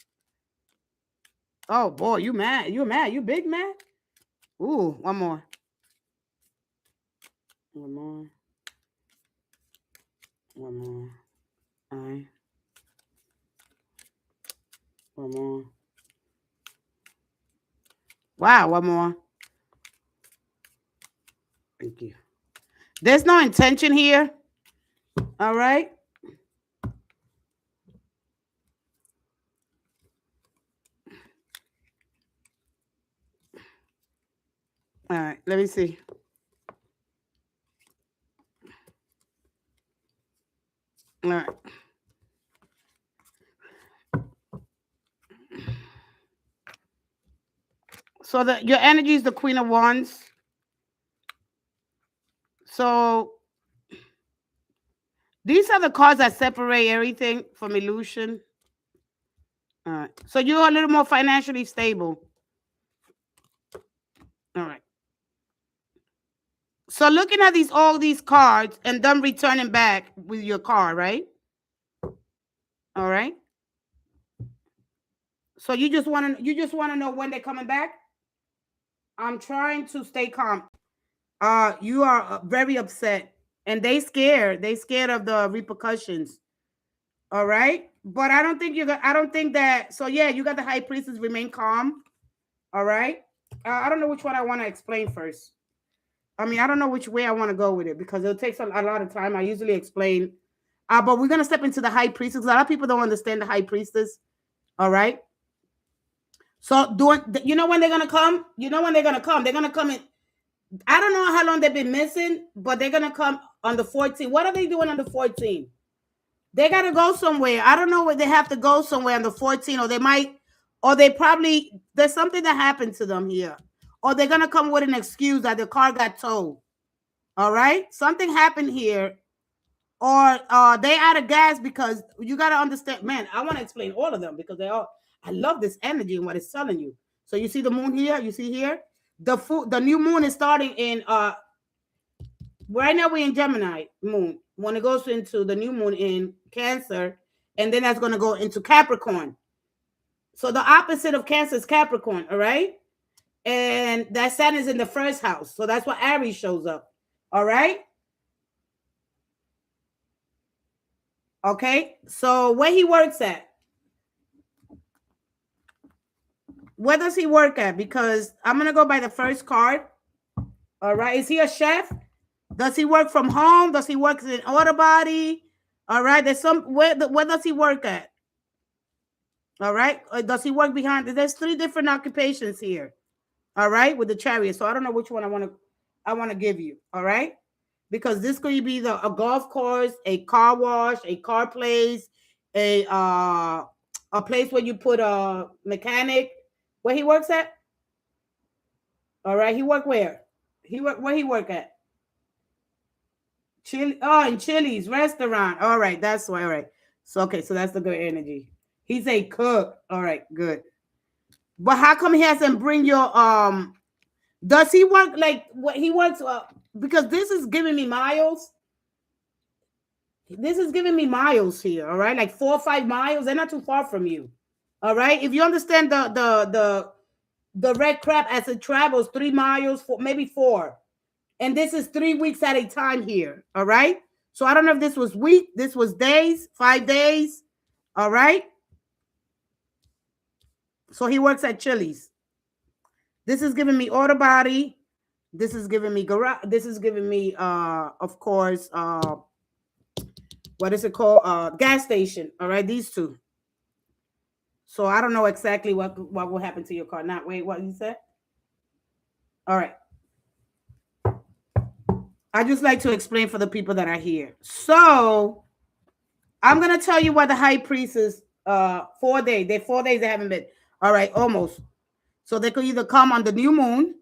Oh boy, you mad? You mad? You big mad? Ooh, one more. One more. One more. All right. One more. Wow, one more. Thank you. There's no intention here. All right. All right, let me see. All right. So your energy is the Queen of Wands. So these are the cards that separate everything from illusion. All right. So you're a little more financially stable. All right. So looking at all these cards and them returning back with your card, right? All right. So you just want to know when they're coming back? I'm trying to stay calm. You are very upset, and they scared. They scared of the repercussions. All right. But I don't think I don't think that. So yeah, you got the High Priestess, remain calm. All right. I don't know which one I want to explain first. I mean, I don't know which way I want to go with it because it takes a lot of time. I usually explain. But we're going to step into the High Priestess. A lot of people don't understand the High Priestess. All right. So you know when they're going to come? You know when they're going to come? They're going to come in. I don't know how long they've been missing, but they're going to come on the 14th. What are they doing on the 14th? They got to go somewhere. I don't know where they have to go somewhere on the 14th, or they probably, there's something that happened to them here. Or they're going to come with an excuse that the car got towed. All right? Something happened here. Or they out of gas because you got to understand, man, I want to explain all of them because I love this energy and what it's telling you. So you see the moon here? You see here? The new moon is starting in, right now we're in Gemini moon. When it goes into the new moon in Cancer, and then that's going to go into Capricorn. So the opposite of Cancer is Capricorn, all right? And that Saturn is in the first house. So that's why Aries shows up. All right. Okay. So where he works at? Where does he work at? Because I'm going to go by the first card. All right. Is he a chef? Does he work from home? Does he work in auto body? All right. There's where does he work at? All right. Or does he work behind? There's 3 different occupations here. All right. With the Chariot. So I don't know which one I want to give you. All right. Because this could be a golf course, a car wash, a car place, a place where you put a mechanic. Where he works at? All right. He work where? Where he work at? Chili. Oh, in Chili's restaurant. All right. That's why. All right. So okay. So that's the good energy. He's a cook. All right. Good. But how come he hasn't bring your Does he work like what he works because this is giving me miles. This is giving me miles here, all right? Like 4 or 5 miles. They're not too far from you. All right. If you understand the red crab as it travels 3 miles, maybe 4. And this is 3 weeks at a time here. All right. So I don't know if this was week, this was days, 5 days. All right. So he works at Chili's. This is giving me auto body. This is giving me garage. This is giving me of course what is it called? Gas station. All right, these two. So I don't know exactly what will happen to your car. Not wait, what you said? All right. I just like to explain for the people that are here. So I'm gonna tell you what the high priest is 4 days. They're 4 days they haven't been. All right, almost. So they could either come on the new moon,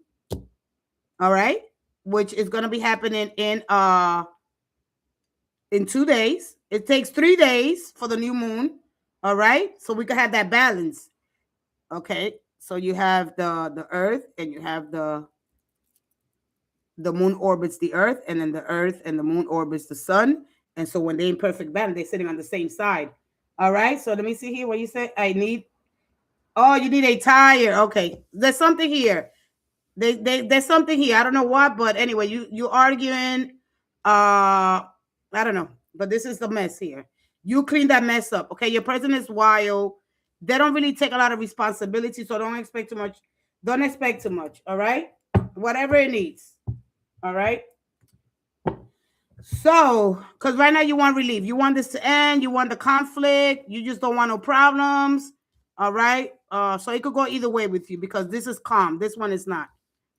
all right, which is gonna be happening in 2 days. It takes 3 days for the new moon. All right. So we can have that balance. Okay. So you have the earth and you have the moon orbits the earth, and then the earth and the moon orbits the sun. And so when they're in perfect balance, they're sitting on the same side. All right. So let me see here what you said. I need. Oh, you need a tire. Okay. There's something here. There's something here. I don't know what, but anyway, you arguing. I don't know, but this is the mess here. You clean that mess up. Okay. Your person is wild. They don't really take a lot of responsibility. So don't expect too much. Don't expect too much. All right. Whatever it needs. All right. So, because right now you want relief. You want this to end. You want the conflict. You just don't want no problems. All right. So it could go either way with you because this is calm. This one is not.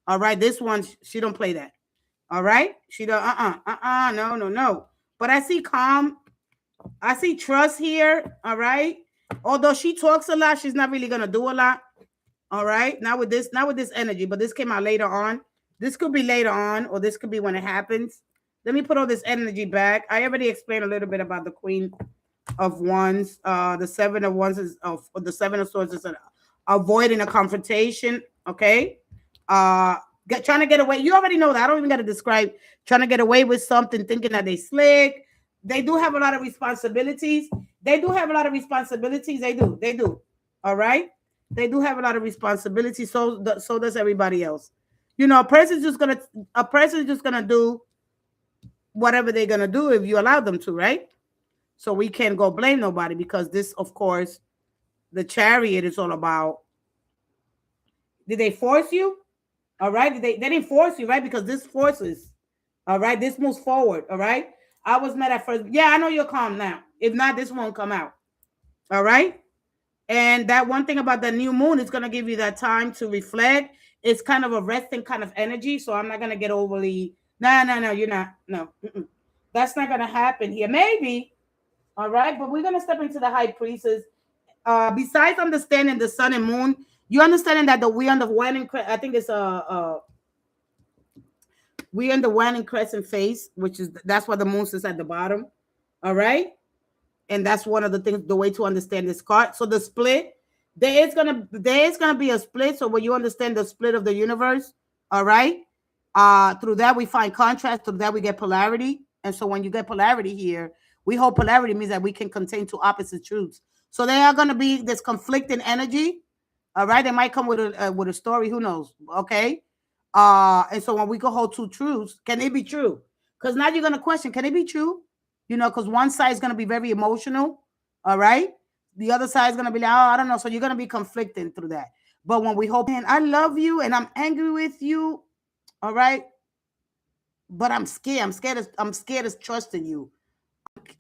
All right. This one, she don't play that. All right. She don't, no. But I see calm. I see trust here. All right. Although she talks a lot, she's not really going to do a lot. All right. Not with this energy, but this came out later on. This could be later on, or this could be when it happens. Let me put all this energy back. I already explained a little bit about the Queen of Wands. The Seven of Wands is the Seven of Swords is avoiding a confrontation. Okay. Trying to get away. You already know that. I don't even got to describe trying to get away with something, thinking that they slick. They do have a lot of responsibilities. They do. They do. All right. They do have a lot of responsibilities. So does everybody else. You know, a person's just gonna do whatever they're gonna do if you allow them to, right? So we can't go blame nobody because this, of course, the Chariot is all about. Did they force you? All right. They didn't force you, right? Because this forces. All right. This moves forward. All right. I was mad at first. Yeah, I know you're calm now. If not, this won't come out. All right. And that one thing about the new moon is going to give you that time to reflect. It's kind of a resting kind of energy. So I'm not going to get overly. No, you're not. No. That's not going to happen here. Maybe. All right. But we're going to step into the high priestess. Besides understanding the sun and moon, you understanding that we on the wedding. I think it's we in the wedding crescent phase, which is that's why the moon sits at the bottom. All right, and that's one of the things, the way to understand this card. So the split, there is gonna be a split. So when you understand the split of the universe, all right, through that we find contrast. Through that we get polarity, and so when you get polarity here, we hope polarity means that we can contain two opposite truths. So they are gonna be this conflicting energy. All right, they might come with a story. Who knows? Okay. And so when we go hold two truths, can they be true? Because now you're gonna question, can it be true? You know, because one side is gonna be very emotional. All right. The other side is gonna be like, oh, I don't know. So you're gonna be conflicting through that. But when we hope, and I love you and I'm angry with you, all right. But I'm scared. I'm scared of trusting you.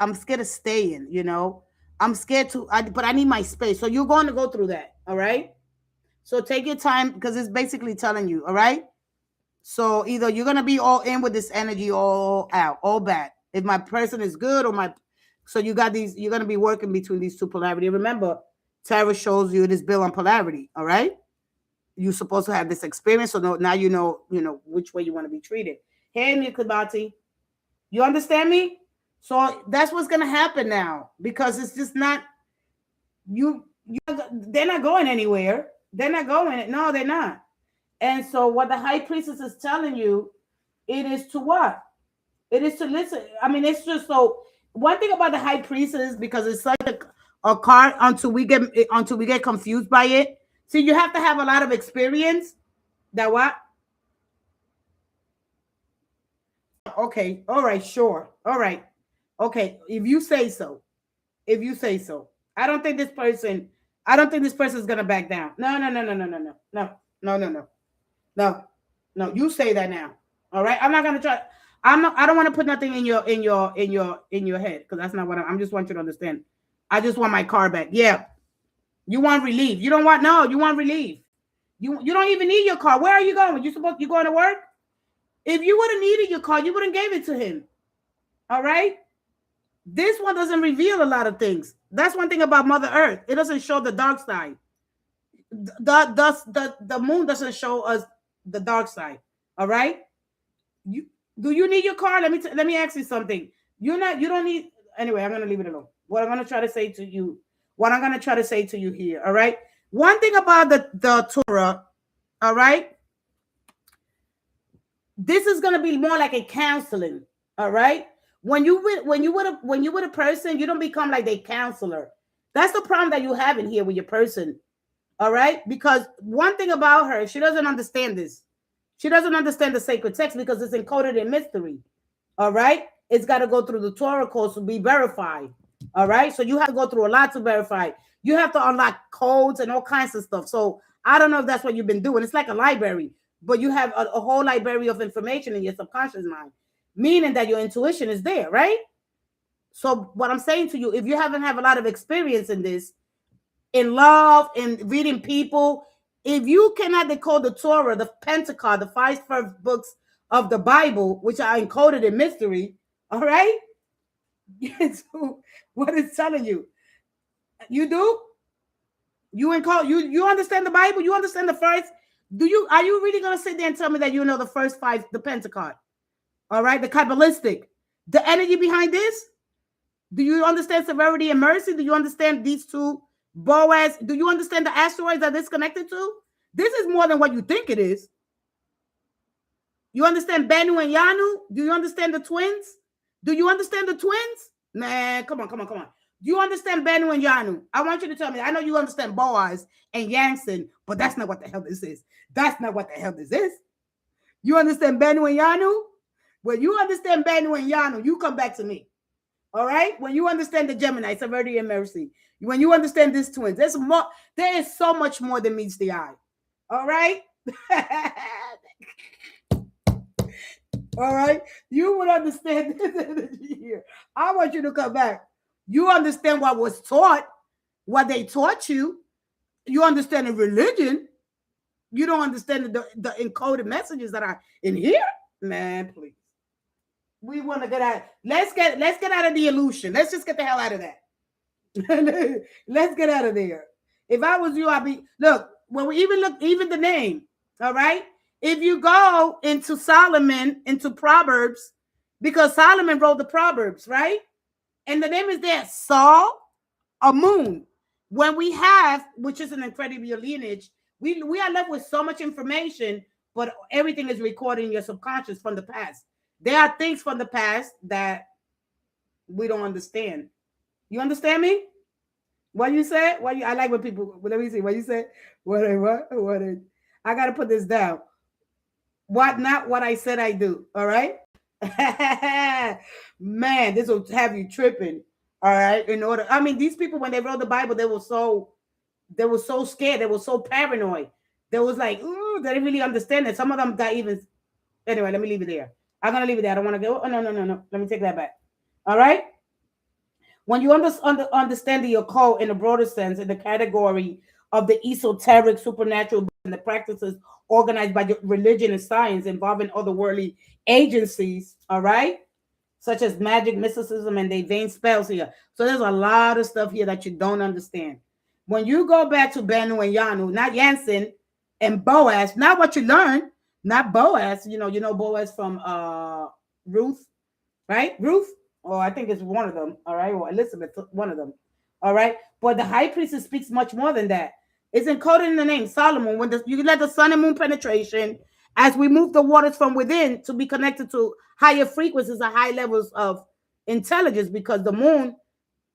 I'm scared of staying, you know. I'm scared but I need my space. So you're going to go through that. All right. So take your time because it's basically telling you, all right? So either you're going to be all in with this energy, all out, all bad. If my person is good so you got these, you're going to be working between these two polarity. Remember, tarot shows you it is built on polarity, all right? You're supposed to have this experience. So now you know which way you want to be treated. Hey, Nikabati, you understand me? So that's what's going to happen now because it's just not, they're not going anywhere. They're not going. No, they're not. And so what the high priestess is telling you It is to what? It is to listen. I mean, it's just so. One thing about the high priest is because it's such a card until we get confused by it. See, you have to have a lot of experience. That what? Okay. All right. Sure. All right. Okay. If you say so. If you say so. I don't think this person. I don't think this person is gonna back down. No. No. No. No. No. No. No. No. No. No. No. No. No. You say that now. All right. I'm not gonna try. I'm not. I don't want to put nothing in your head because that's not what I'm just want you to understand. I just want my car back. Yeah. You want relief. You don't want no. You want relief. You don't even need your car. Where are you going? You going to work? If you would have needed your car, you wouldn't gave it to him. All right. This one doesn't reveal a lot of things. That's one thing about Mother Earth. It doesn't show the dark side. The moon doesn't show us the dark side. All right. Do you need your car? Let me ask you something. You don't need anyway. I'm gonna leave it alone. What I'm gonna try to say to you. What I'm gonna try to say to you here. All right. One thing about the Torah. All right. This is gonna be more like a counseling. All right. When you with a person, you don't become like a counselor. That's the problem that you have in here with your person. All right. Because one thing about her, she doesn't understand this. She doesn't understand the sacred text because it's encoded in mystery. All right. It's got to go through the Torah codes to be verified. All right. So you have to go through a lot to verify. You have to unlock codes and all kinds of stuff. So I don't know if that's what you've been doing. It's like a library, but you have a whole library of information in your subconscious mind, meaning that your intuition is there, right? So what I'm saying to you, if you haven't have a lot of experience in this, in love, in reading people, if you cannot decode the Torah, the Pentateuch, the 5 first books of the Bible, which are encoded in mystery, all right? What it's telling you, you do? You understand the Bible? You understand the first? Are you really gonna sit there and tell me that you know the first 5, the Pentateuch? All right, the Kabbalistic, the energy behind this? Do you understand severity and mercy? Do you understand these two? Boaz, do you understand the asteroids that this connected to? This is more than what you think it is. You understand Benu and Yanu? Do you understand the twins? Do you understand the twins? Man, come on. Do you understand Benu and Yanu? I want you to tell me. I know you understand Boaz and Yansen, but that's not what the hell this is. That's not what the hell this is. You understand Benu and Yanu? When you understand Benu and Yanu, you come back to me. All right? When you understand the Gemini, severity and mercy. When you understand these twins, there is so much more than meets the eye. All right? All right? You would understand this here. I want you to come back. You understand what was taught, what they taught you. You understand the religion. You don't understand the encoded messages that are in here. Man, please. We want to get out. Let's get out of the illusion. Let's just get the hell out of that. Let's get out of there. If I was you, I'd be when we even the name. All right. If you go into Solomon, into Proverbs, because Solomon wrote the Proverbs, right? And the name is there, Sol, a moon. When we have, which is an incredible lineage, we are left with so much information, but everything is recorded in your subconscious from the past. There are things from the past that we don't understand. You understand me? What you said? I like when people. Let me see. What you said? What? I gotta put this down. What? Not what I said I do. All right. Man, this will have you tripping. All right. These people, when they wrote the Bible, they were so scared. They were so paranoid. They was like, ooh, they didn't really understand it. Some of them got even. Anyway, let me leave it there. I'm gonna leave it there. I don't want to go. Oh, no. Let me take that back. All right. When you understand the occult in a broader sense, in the category of the esoteric, supernatural, and the practices organized by religion and science involving otherworldly agencies, all right, such as magic, mysticism, and the vain spells here. So there's a lot of stuff here that you don't understand. When you go back to Benu and Yanu, not Yansen and Boaz, not what you learn, not Boaz. You know Boaz from Ruth, right? Ruth. Oh, I think it's one of them. All right. Well, Elizabeth, one of them. All right. But the high priestess speaks much more than that. It's encoded in the name Solomon. When you let the sun and moon penetration as we move the waters from within to be connected to higher frequencies and high levels of intelligence, because the moon,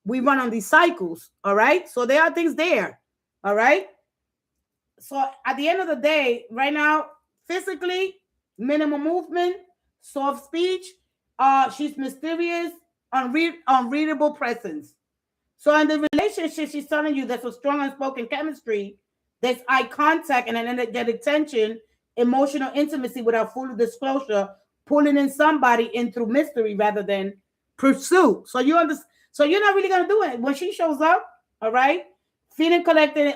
we run on these cycles. All right. So there are things there. All right. So at the end of the day, right now, physically, minimal movement, soft speech. She's mysterious, unreadable presence. So in the relationship, she's telling you there's a strong unspoken chemistry, there's eye contact and an energetic tension, emotional intimacy without full disclosure, pulling in somebody in through mystery rather than pursuit. So you understand. So you're not really gonna do it when she shows up. All right, feeling connected,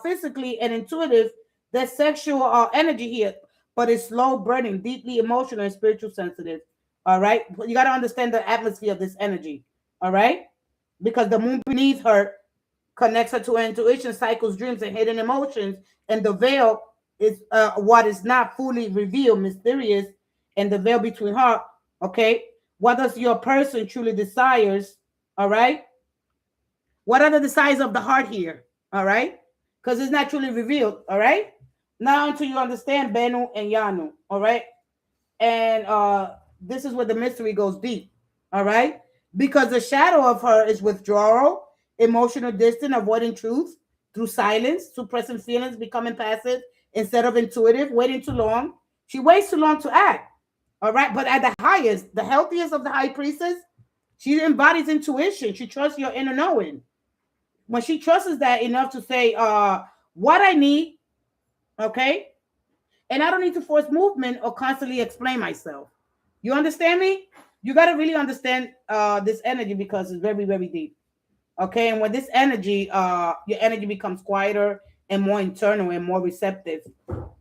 physically and intuitive. There's sexual energy here, but it's slow burning, deeply emotional and spiritual sensitive. All right, you got to understand the atmosphere of this energy. All right, because the moon beneath her connects her to her intuition, cycles, dreams, and hidden emotions. And the veil is what is not fully revealed, mysterious, and the veil between her. Okay, what does your person truly desires? All right, what are the desires of the heart here? All right, because it's not truly revealed. All right, now until you understand Benu and Yanu. All right, and this is where the mystery goes deep. All right, because the shadow of her is withdrawal, emotional distance, avoiding truth through silence, suppressing feelings, becoming passive instead of intuitive, waiting too long. She waits too long to act. All right, but at the highest, the healthiest of the high priestess, she embodies intuition. She trusts your inner knowing. When she trusts that enough to say, what I need, okay, and I don't need to force movement or constantly explain myself. You understand me? You got to really understand this energy because it's very, very deep. Okay, and when this energy, your energy becomes quieter and more internal and more receptive.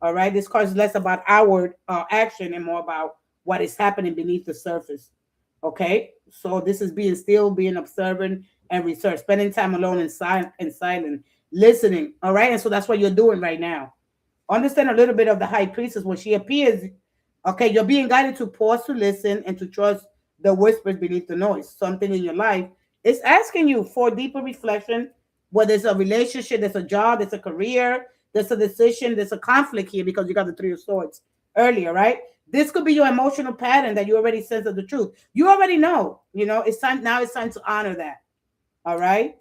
All right, this card is less about outward action and more about what is happening beneath the surface. Okay, so this is being still, being observant and research, spending time alone and silent, listening. All right, and so that's what you're doing right now. Understand a little bit of the high priestess when she appears. Okay, you're being guided to pause, to listen, and to trust the whispers beneath the noise. Something in your life is asking you for deeper reflection. Whether it's a relationship, there's a job, there's a career, there's a decision, there's a conflict here because you got the Three of Swords earlier, right? This could be your emotional pattern that you already sense of the truth. You already know, it's time now. It's time to honor that. All right,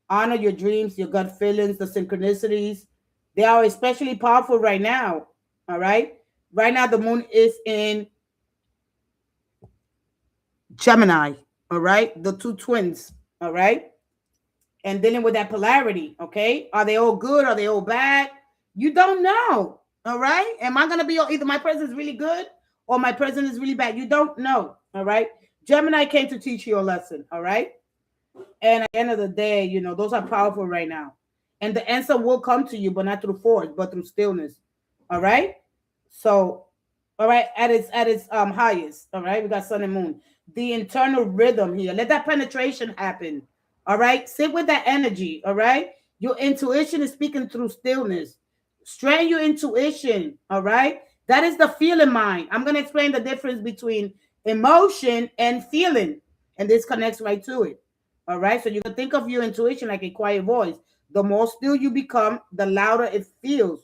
honor your dreams, your gut feelings, the synchronicities. They are especially powerful right now. All right. Right now, the moon is in Gemini. All right. The two twins. All right. And dealing with that polarity. Okay. Are they all good? Are they all bad? You don't know. All right. Am I going to be either my present is really good or my present is really bad? You don't know. All right. Gemini came to teach you a lesson. All right. And at the end of the day, those are powerful right now. And the answer will come to you, but not through force, but through stillness. All right. So, all right, at its highest. All right, we got sun and moon. The internal rhythm here. Let that penetration happen. All right. Sit with that energy. All right. Your intuition is speaking through stillness. Strain your intuition. All right. That is the feeling mind. I'm going to explain the difference between emotion and feeling. And this connects right to it. All right. So you can think of your intuition like a quiet voice. The more still you become, the louder it feels.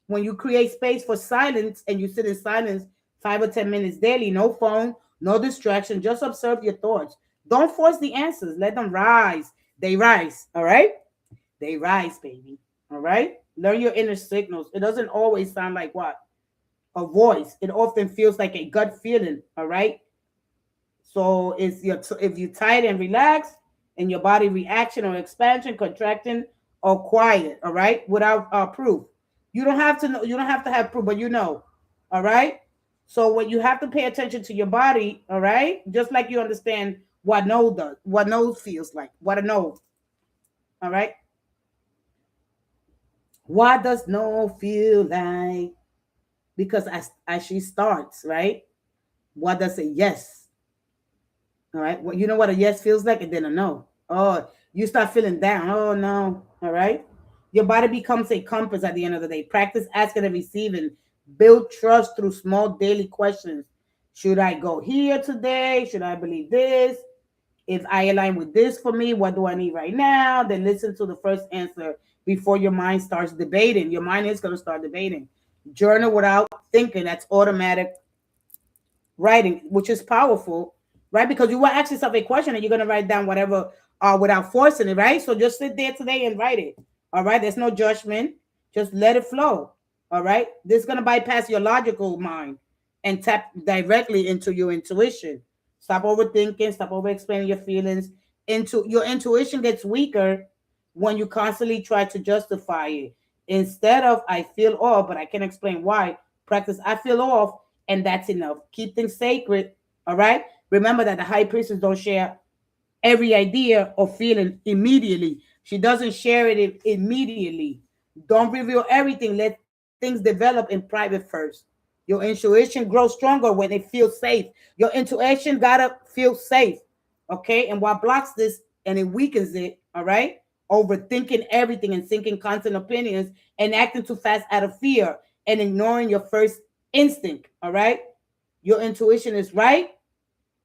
When you create space for silence and you sit in silence 5 or 10 minutes daily, no phone, no distraction, just observe your thoughts. Don't force the answers. Let them rise. They rise. All right. They rise, baby. All right. Learn your inner signals. It doesn't always sound like what? A voice. It often feels like a gut feeling. All right. So if you tight and relaxed and your body reaction or expansion, contracting or quiet, all right, without proof. You don't have to know, you don't have to have proof, but all right. So when you have to pay attention to your body, all right, just like you understand what no does, what no feels like, what a no, all right. What does no feel like? Because as she starts, right, what does a yes? All right. Well, you know what a yes feels like, and then a no. Oh, you start feeling down. Oh no. All right. Your body becomes a compass at the end of the day. Practice asking and receiving. Build trust through small daily questions. Should I go here today? Should I believe this? If I align with this for me, what do I need right now? Then listen to the first answer before your mind starts debating. Your mind is going to start debating. Journal without thinking. That's automatic writing, which is powerful, right? Because you will ask yourself a question and you're going to write down whatever without forcing it, right? So just sit there today and write it. All right. There's no judgment. Just let it flow. All right. This is going to bypass your logical mind and tap directly into your intuition. Stop overthinking. Stop over explaining your feelings. Into your intuition gets weaker when you constantly try to justify it. Instead of I feel off, but I can't explain why. Practice I feel off, and that's enough. Keep things sacred. All right. Remember that the high priestess don't share every idea or feeling immediately. She doesn't share it immediately. Don't reveal everything. Let things develop in private first. Your intuition grows stronger when it feels safe. Your intuition gotta feel safe. Okay. And what blocks this and it weakens it, all right? Overthinking everything and thinking constant opinions and acting too fast out of fear and ignoring your first instinct. All right. Your intuition is right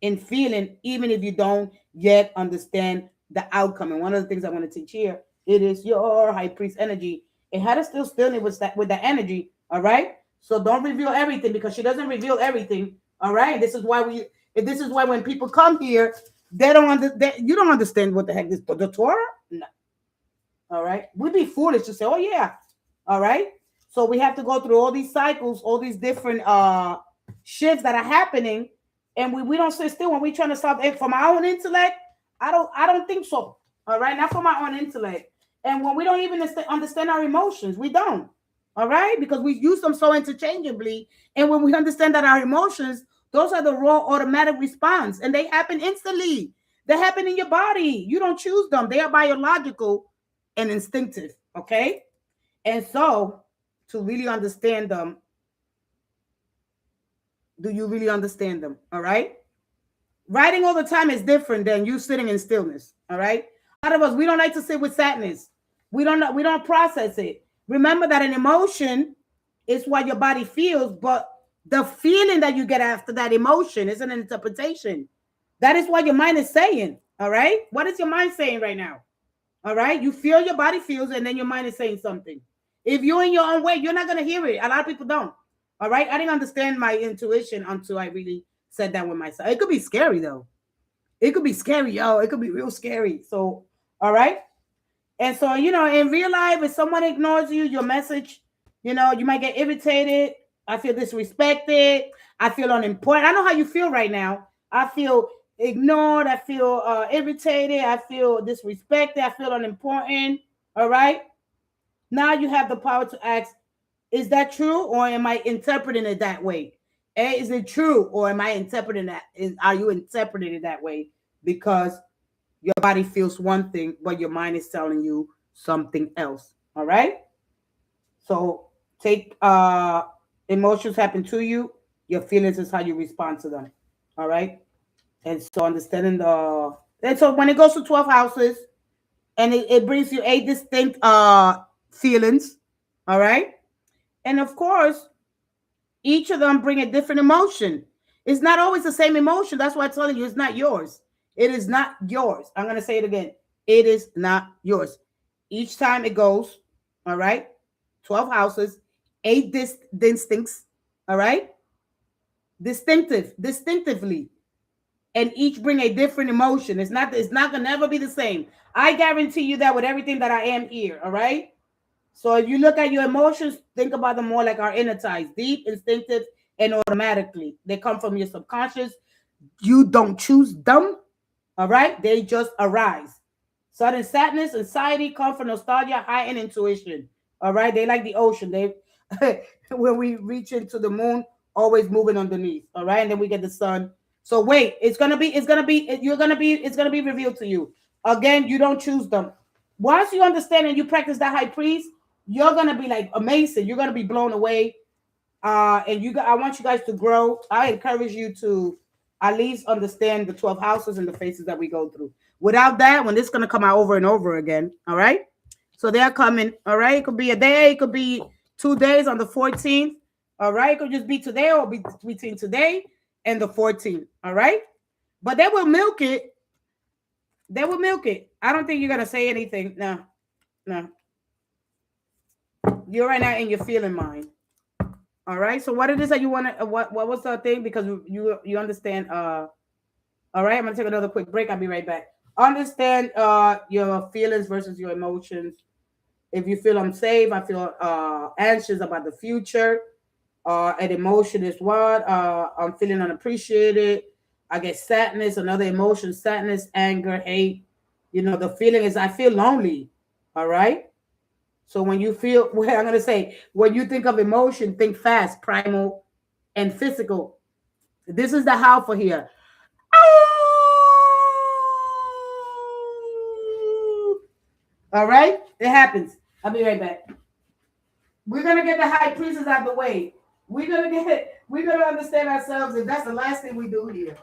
in feeling, even if you don't yet understand the outcome. And one of the things I want to teach here, it is your high priest energy. And how to still it with that energy. All right. So don't reveal everything because she doesn't reveal everything. All right. This is why when people come here, they don't you don't understand what the heck this the Torah. No. All right. We'd be foolish to say, oh yeah. All right. So we have to go through all these cycles, all these different shifts that are happening, and we don't sit still when we're trying to solve it from our own intellect. I don't think so. All right, not from our own intellect. And when we don't even understand our emotions, we don't. All right, because we use them so interchangeably. And when we understand that our emotions, those are the raw automatic response, and they happen instantly. They happen in your body. You don't choose them. They are biological and instinctive. Okay, and so to really understand them, do you really understand them? All right. Writing all the time is different than you sitting in stillness. All right. A lot of us, we don't like to sit with sadness. We don't process it. Remember that an emotion is what your body feels, but the feeling that you get after that emotion is an interpretation. That is what your mind is saying. All right. What is your mind saying right now? All right. You feel your body feels, and then your mind is saying something. If you're in your own way, you're not going to hear it. A lot of people don't. All right. I didn't understand my intuition until I really said that with myself. It could be scary though. It could be scary, yo. It could be real scary. So, all right. And so, in real life, if someone ignores you, your message, you might get irritated. I feel disrespected. I feel unimportant. I know how you feel right now. I feel ignored. I feel irritated. I feel disrespected. I feel unimportant. All right. Now you have the power to ask, is that true, or am I interpreting it that way? Is it true, or am I interpreting that? Are you interpreting it that way because your body feels one thing, but your mind is telling you something else? All right. So take emotions happen to you. Your feelings is how you respond to them. All right. And so understanding and so when it goes to 12 houses and it brings you 8 distinct feelings. All right. And of course, each of them bring a different emotion. It's not always the same emotion. That's why I'm telling you it's not yours. It is not yours. I'm going to say it again. It is not yours. Each time it goes, all right, 12 houses, 8 distincts, all right, distinctively, and each bring a different emotion. It's not going to never be the same. I guarantee you that with everything that I am here, all right? So if you look at your emotions, think about them more like our inner ties, deep, instinctive, and automatically. They come from your subconscious. You don't choose them, all right? They just arise. Sudden sadness, anxiety come from nostalgia, heightened intuition, all right? They like the ocean. They when we reach into the moon, always moving underneath, all right? And then we get the sun. So wait, it's gonna be revealed to you. Again, you don't choose them. Once you understand and you practice that high priest, you're gonna be like amazing. You're gonna be blown away. And I want you guys to grow. I encourage you to at least understand the 12 houses and the phases that we go through. Without that, when this is gonna come out over and over again, all right? So they're coming, all right? It could be a day, it could be 2 days on the 14th, all right? It could just be today or be between today and the 14th, all right? But they will milk it. They will milk it. I don't think you're gonna say anything. No. You're right now in your feeling mind. All right. So what it is that you want to, what was the thing? Because you understand. All right. I'm gonna take another quick break. I'll be right back. Understand your feelings versus your emotions. If you feel unsafe, I feel anxious about the future. An emotion is what? I'm feeling unappreciated. I get sadness, another emotion, sadness, anger, hate. You know, the feeling is I feel lonely. All right. So when you feel, well, I'm going to say, when you think of emotion, think fast, primal, and physical. This is the how for here. All right. It happens. I'll be right back. We're going to get the high priestess out of the way. We're gonna understand ourselves, and that's the last thing we do here.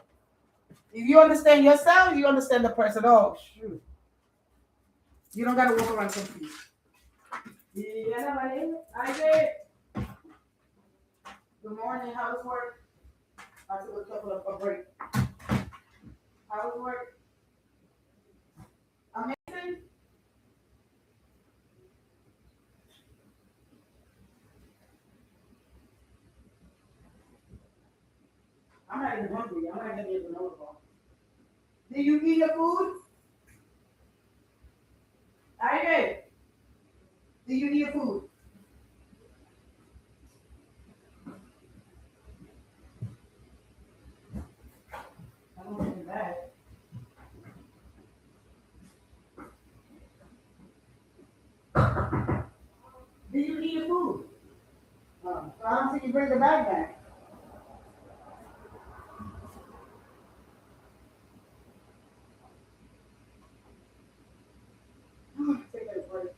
If you understand yourself, you understand the person. Oh, shoot. You don't gotta walk around confused. I did. Good morning. How was work? I took a couple of a break. How was work? Amazing. I'm not even hungry. I'm not gonna even know about. Did you eat your food? I did. Did you eat your food? I don't think that. Did you eat your food? So I don't see you bring the bag back. Take that break.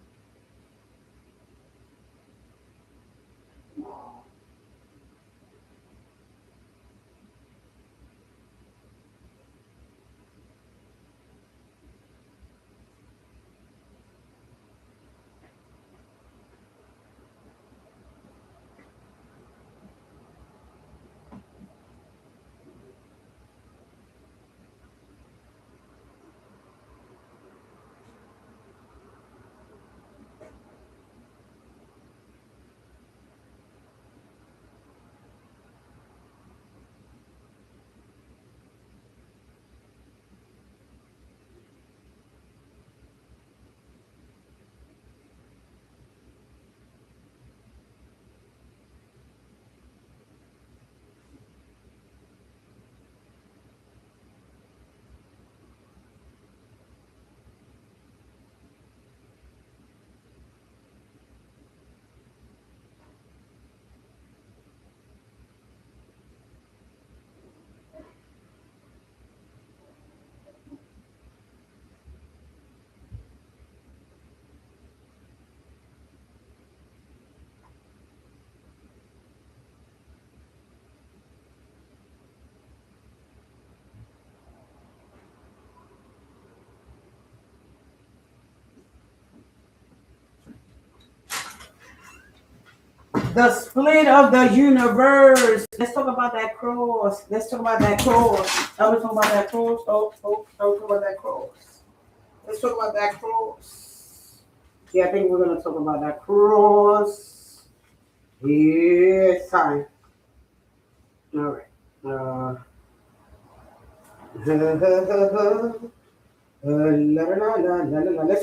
The split of the universe. Let's talk about that cross. Let's talk about that cross. Tell me talk about that cross. Talk about that cross. Let's talk about that cross. Yeah, I think we're gonna talk about that cross. Yeah, it's time. All right. Uh, Let's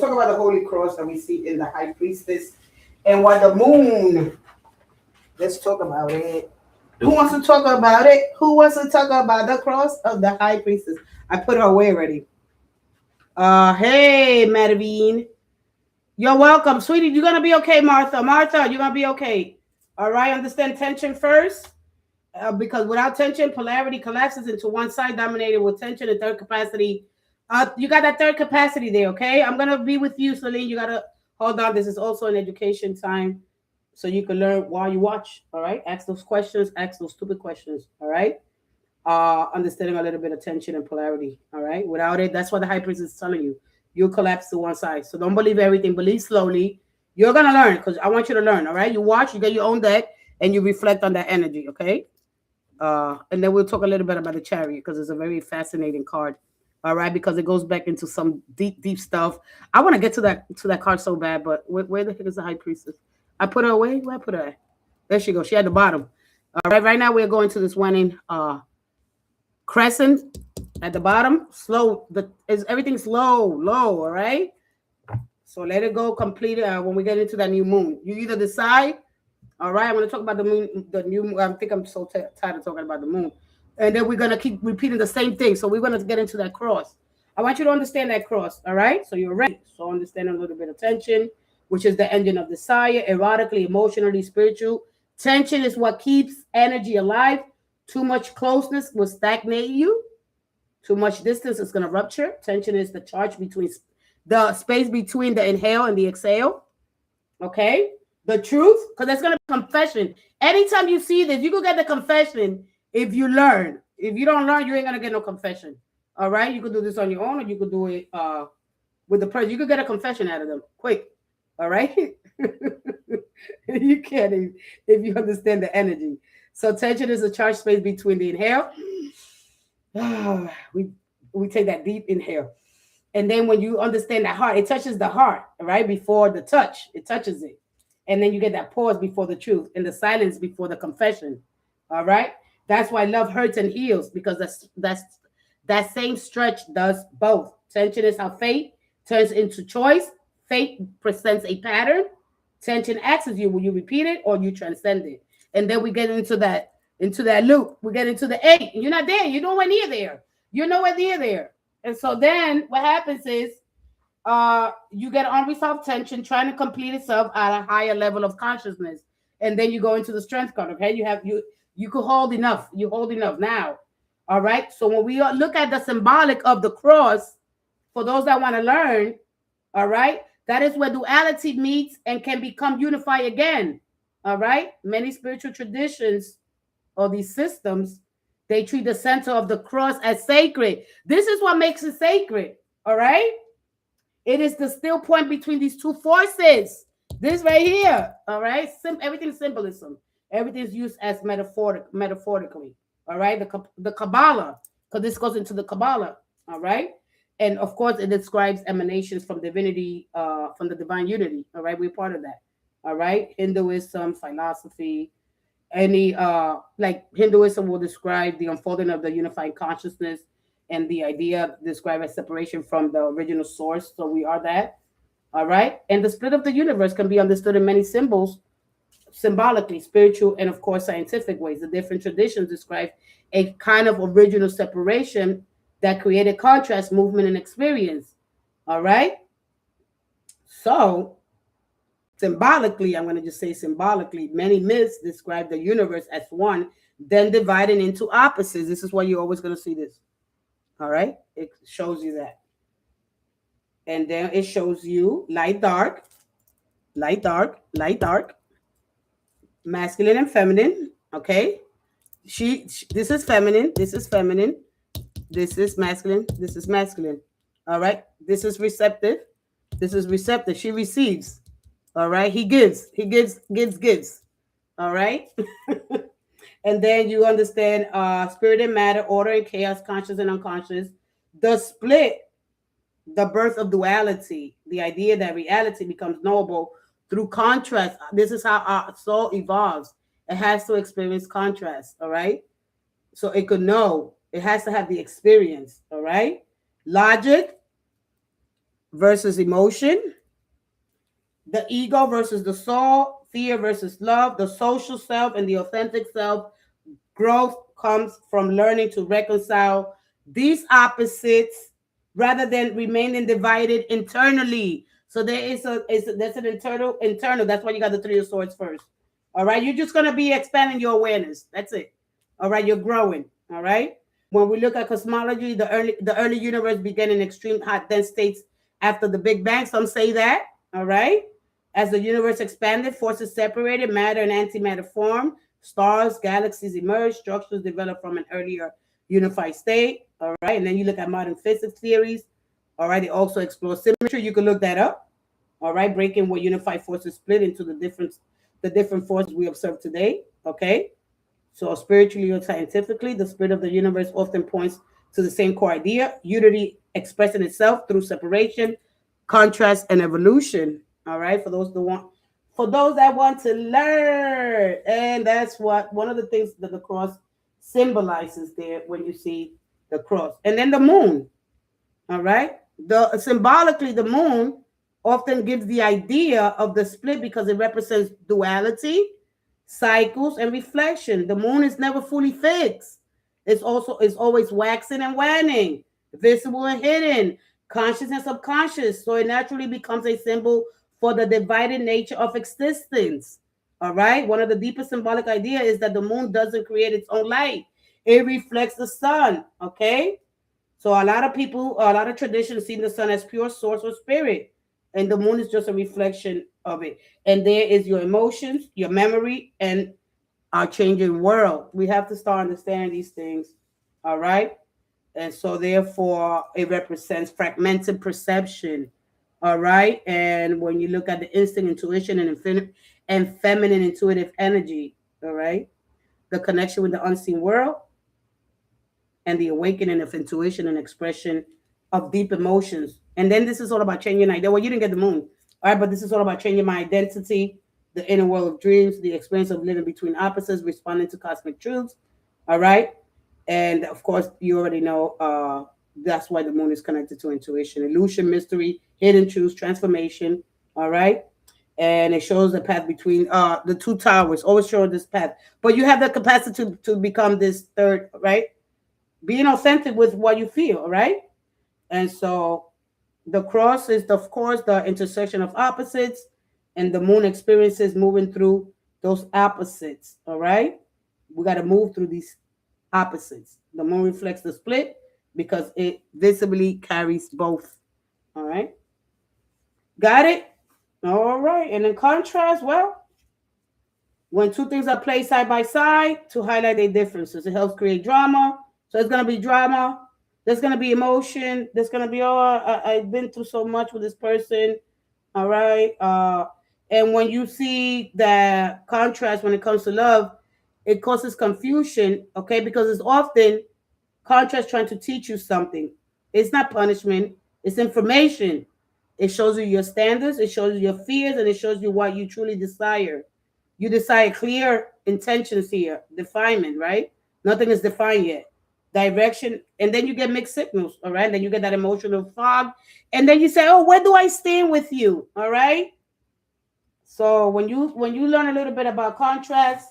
talk about the holy cross that we see in the high priestess and what the moon. Let's talk about it. Who wants to talk about it? Who wants to talk about the cross of the high priestess? I put her away already. Hey, Madavine. You're welcome. Sweetie, you're gonna be okay, Martha. Martha, you're gonna be okay. All right, understand tension first. Because without tension, polarity collapses into one side dominated with tension and third capacity. You got that third capacity there, okay? I'm gonna be with you, Celine. You gotta hold on. This is also an education time, so you can learn while you watch. All right, ask those questions, ask those stupid questions. All right, understanding a little bit of tension and polarity. All right, without it, that's what the high priest is telling you. You'll collapse to one side. So don't believe everything. Believe slowly. You're gonna learn because I want you to learn. All right, you watch, you get your own deck, and you reflect on that energy. Okay. And then we'll talk a little bit about the chariot because it's a very fascinating card. All right, because it goes back into some deep, deep stuff. I want to get to that card so bad, but where the heck is the high priestess? I put her away. Where I put her at? There she goes. She at the bottom. All right. Right now we're going to this one in crescent at the bottom. Slow. Everything's low. All right. So let it go complete when we get into that new moon. You either decide. All right. I'm going to talk about the moon. The new moon. I think I'm so tired of talking about the moon. And then we're going to keep repeating the same thing. So we're going to get into that cross. I want you to understand that cross. All right. So you're ready. So understand a little bit of tension, which is the engine of desire, erotically, emotionally, spiritual. Tension is what keeps energy alive. Too much closeness will stagnate you. Too much distance is going to rupture. Tension is the charge between the space between the inhale and the exhale. Okay. The truth, because that's going to be confession. Anytime you see this, you can get the confession if you learn. If you don't learn, you ain't going to get no confession. All right. You could do this on your own, or you could do it with the person. You could get a confession out of them quick. All right. You can if you understand the energy. So tension is a charged space between the inhale. We take that deep inhale. And then when you understand the heart, it touches the heart, right? Before the touch, it touches it. And then you get that pause before the truth and the silence before the confession. All right. That's why love hurts and heals, because that same stretch does both. Tension is how fate turns into choice. Fate presents a pattern. Tension asks you, will you repeat it or you transcend it? And then we get into that loop. We get into the 8. You're not there. You're nowhere near there. You're nowhere near there. And so then what happens is you get unresolved tension trying to complete itself at a higher level of consciousness. And then you go into the strength card. Okay. You could hold enough. You hold enough now. All right. So when we look at the symbolic of the cross, for those that want to learn, all right, that is where duality meets and can become unified again. All right. Many spiritual traditions or these systems, they treat the center of the cross as sacred. This is what makes it sacred. All right. It is the still point between these two forces. This right here. All right. Everything's symbolism. Everything's used as metaphorically. All right. The Kabbalah, because this goes into the Kabbalah. All right. And of course, it describes emanations from divinity, from the divine unity. All right. We're part of that. All right. Hinduism, philosophy, like Hinduism will describe the unfolding of the unified consciousness and the idea described as separation from the original source. So we are that. All right. And the split of the universe can be understood in many symbolically, spiritual, and of course, scientific ways. The different traditions describe a kind of original separation that created contrast, movement, and experience. All right. So symbolically, I'm going to just say symbolically, many myths describe the universe as one, then dividing into opposites. This is why you're always going to see this. All right. It shows you that. And then it shows you light, dark, light, dark, light, dark, masculine and feminine. Okay. This is feminine. This is feminine. This is masculine. This is masculine. All right. This is receptive. This is receptive. She receives. All right. He gives. He gives. All right. And then you understand spirit and matter, order and chaos, conscious and unconscious. The split, the birth of duality, the idea that reality becomes knowable through contrast. This is how our soul evolves. It has to experience contrast. All right. So it could know. It has to have the experience. All right. Logic versus emotion. The ego versus the soul. Fear versus love. The social self and the authentic self. Growth comes from learning to reconcile these opposites rather than remaining divided internally. So there's an internal. That's why you got the 3 of Swords first. All right. You're just going to be expanding your awareness. That's it. All right. You're growing. All right. When we look at cosmology, the early universe began in extreme hot dense states after the Big Bang. Some say that. All right. As the universe expanded, forces separated, matter and antimatter formed, stars, galaxies emerged, structures developed from an earlier unified state. All right. And then you look at modern physics theories. All right. They also explore symmetry. You can look that up. All right. Breaking what unified forces split into the different forces we observe today. Okay. So spiritually or scientifically, the spirit of the universe often points to the same core idea, unity expressing itself through separation, contrast, and evolution. All right. For for those that want to learn. And that's what one of the things that the cross symbolizes there when you see the cross. And then the moon. All right. The symbolically, the moon often gives the idea of the split because it represents duality, cycles, and reflection. The moon is never fully fixed. It's always waxing and waning, visible and hidden, conscious and subconscious. So it naturally becomes a symbol for the divided nature of existence. All right. One of the deepest symbolic idea is that the moon doesn't create its own light. It reflects the sun. Okay. So a lot of people, a lot of traditions see the sun as pure source or spirit, and the moon is just a reflection of it. And there is your emotions, your memory, and our changing world. We have to start understanding these things, all right? And so therefore, it represents fragmented perception, all right? And when you look at the instinct, intuition, and feminine intuitive energy, all right? The connection with the unseen world, and the awakening of intuition and expression of deep emotions. And then this is all about changing identity. Well, you didn't get the moon. All right, but this is all about changing my identity, the inner world of dreams, the experience of living between opposites, responding to cosmic truths. All right. And of course, you already know that's why the moon is connected to intuition, illusion, mystery, hidden truths, transformation. All right. And it shows the path between the two towers, always show this path. But you have the capacity to become this third, right? Being authentic with what you feel, right? And so the cross is, of course, the intersection of opposites, and the moon experiences moving through those opposites, all right? We got to move through these opposites. The moon reflects the split because it visibly carries both, all right? Got it? All right. And in contrast, well, when two things are placed side by side to highlight their differences, it helps create drama. So it's going to be drama. There's going to be emotion. There's going to be, I've been through so much with this person. All right. And when you see the contrast when it comes to love, it causes confusion. Okay. Because it's often contrast trying to teach you something. It's not punishment. It's information. It shows you your standards. It shows you your fears, and it shows you what you truly desire. You desire clear intentions here, definement, right? Nothing is defined yet. Direction, and then you get mixed signals, all right? Then you get that emotional fog, and then you say, "Oh, where do I stand with you?" All right. So when you learn a little bit about contrast,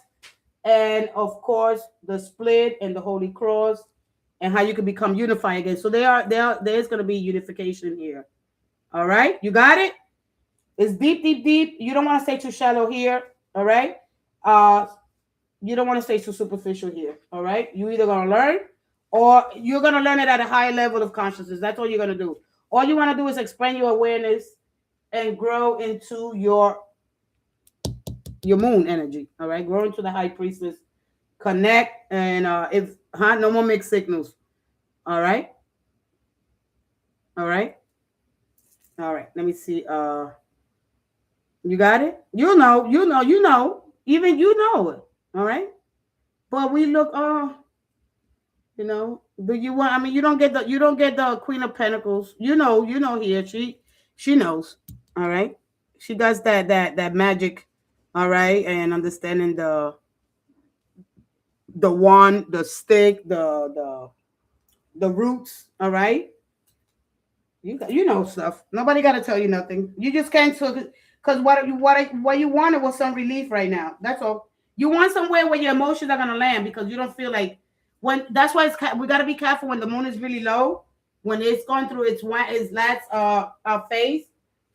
and of course the split and the Holy Cross, and how you can become unified again. So there is going to be unification here. All right, you got it. It's deep, deep, deep. You don't want to stay too shallow here. All right. You don't want to stay too superficial here. All right. You either gonna learn, or you're gonna learn it at a high level of consciousness. That's all you're gonna do. All you want to do is expand your awareness and grow into your moon energy. All right. Grow into the high priestess. Connect, and no more mixed signals. All right. All right. All right. Let me see. You got it? You know. Even you know it. All right. But we look, do you want, I mean, you don't get the Queen of Pentacles. You know here. She knows. All right. She does that magic. All right. And understanding the wand, the stick, the roots. All right. You know stuff. Nobody got to tell you nothing. You just can't, because what you wanted was some relief right now. That's all. You want somewhere where your emotions are gonna land, because you don't feel like, when that's why we got to be careful when the moon is really low, when it's going through its last phase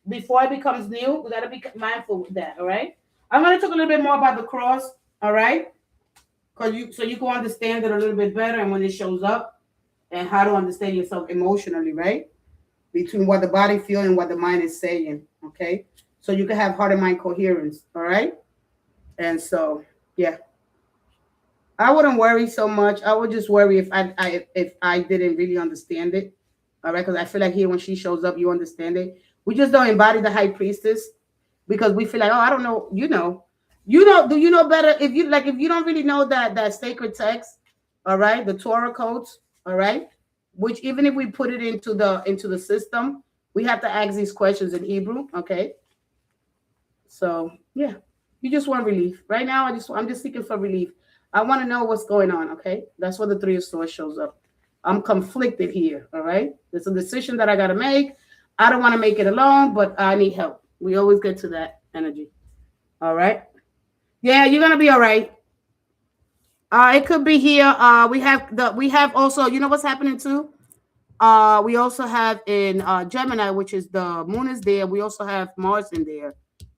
before it becomes new. We got to be mindful with that. All right. I'm gonna talk a little bit more about the cross. All right. So you can understand it a little bit better, and when it shows up, and how to understand yourself emotionally, right? Between what the body feels and what the mind is saying. Okay. So you can have heart and mind coherence. All right. And so, yeah, I wouldn't worry so much. I would just worry if I didn't really understand it. All right. Because I feel like here, when she shows up, you understand it. We just don't embody the high priestess, because we feel like, oh, I don't know. Do you know better? If you don't really know that sacred text, all right, the Torah codes, all right, which even if we put it into the system, we have to ask these questions in Hebrew. Okay. So yeah, you just want relief. Right now, I'm just seeking for relief. I want to know what's going on. Okay, that's where the Three of Swords shows up. I'm conflicted here. All right, there's a decision that I got to make. I don't want to make it alone, but I need help. We always get to that energy. All right. Yeah, you're gonna be all right. It could be here. We have also, you know what's happening too? We also have in Gemini, which is the moon is there. We also have Mars in there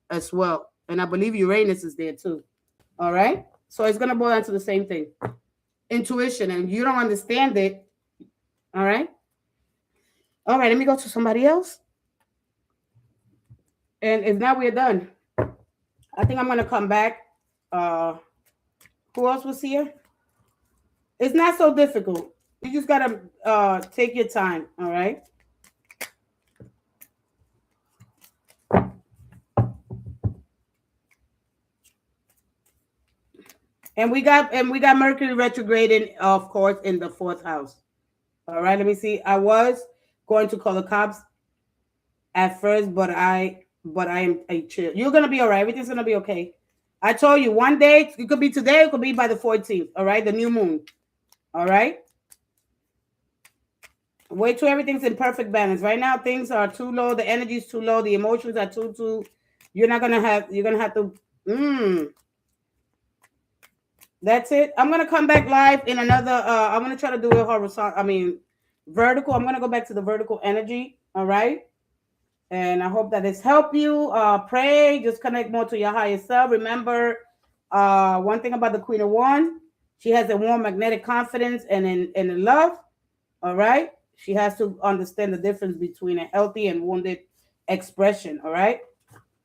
as well. And I believe Uranus is there too. All right. So it's gonna boil down to the same thing. Intuition, and you don't understand it. All right. All right, let me go to somebody else. And if not, we're done. I think I'm gonna come back. Who else was here? It's not so difficult. You just gotta take your time, all right? And we got Mercury retrograding, of course, in the 4th house. All right, let me see. I was going to call the cops at first, but I am chill. You're gonna be all right. Everything's gonna be okay. I told you one day, it could be today, it could be by the 14th. All right, the new moon. All right. Wait till everything's in perfect balance. Right now, things are too low. The energy is too low. The emotions are too. You're gonna have to. That's it. I'm gonna come back live in another. I'm gonna try to do a horizontal. Vertical. I'm gonna go back to the vertical energy. All right. And I hope that this helped you. Pray. Just connect more to your higher self. Remember, one thing about the Queen of Wands, she has a warm magnetic confidence and in love. All right. She has to understand the difference between a healthy and wounded expression. All right.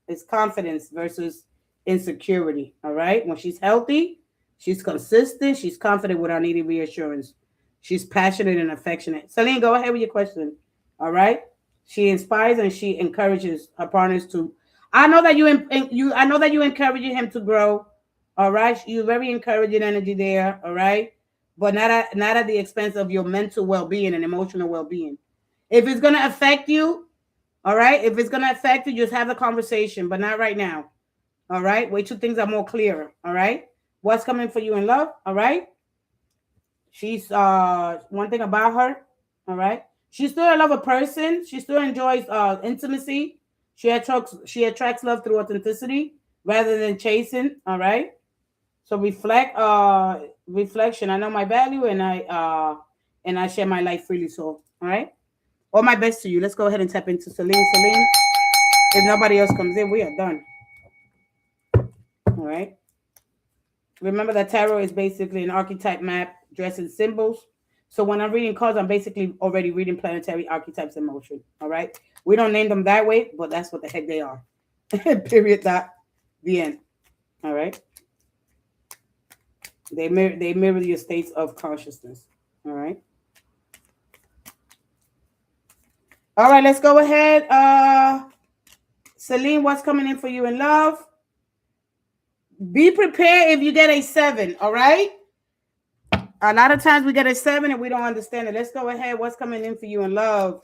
It's confidence versus insecurity. All right. When she's healthy, she's consistent. She's confident without needing reassurance. She's passionate and affectionate. Celine, go ahead with your question. All right. She inspires and she encourages her partners to. I know that I know that you encouraging him to grow. All right. You're very encouraging energy there. All right. But not at the expense of your mental well-being and emotional well-being. If it's gonna affect you, all right. If it's gonna affect you, just have the conversation, but not right now. All right. Wait till things are more clearer. All right. What's coming for you in love? All right. She's one thing about her. All right. She's still a lover person. She still enjoys intimacy. She attracts love through authenticity rather than chasing. All right. So reflection. I know my value and I share my life freely. So, all right. All my best to you. Let's go ahead and tap into Celine. Celine, if nobody else comes in, we are done. All right. Remember that tarot is basically an archetype map dressed in symbols. So when I'm reading cards, I'm basically already reading planetary archetypes in motion. All right. We don't name them that way, but that's what the heck they are. Period. The end. All right. They mirror your states of consciousness. All right. All right, let's go ahead. Celine, what's coming in for you in love? Be prepared if you get a 7. All right. A lot of times we get a 7 and we don't understand it. Let's go ahead. What's coming in for you in love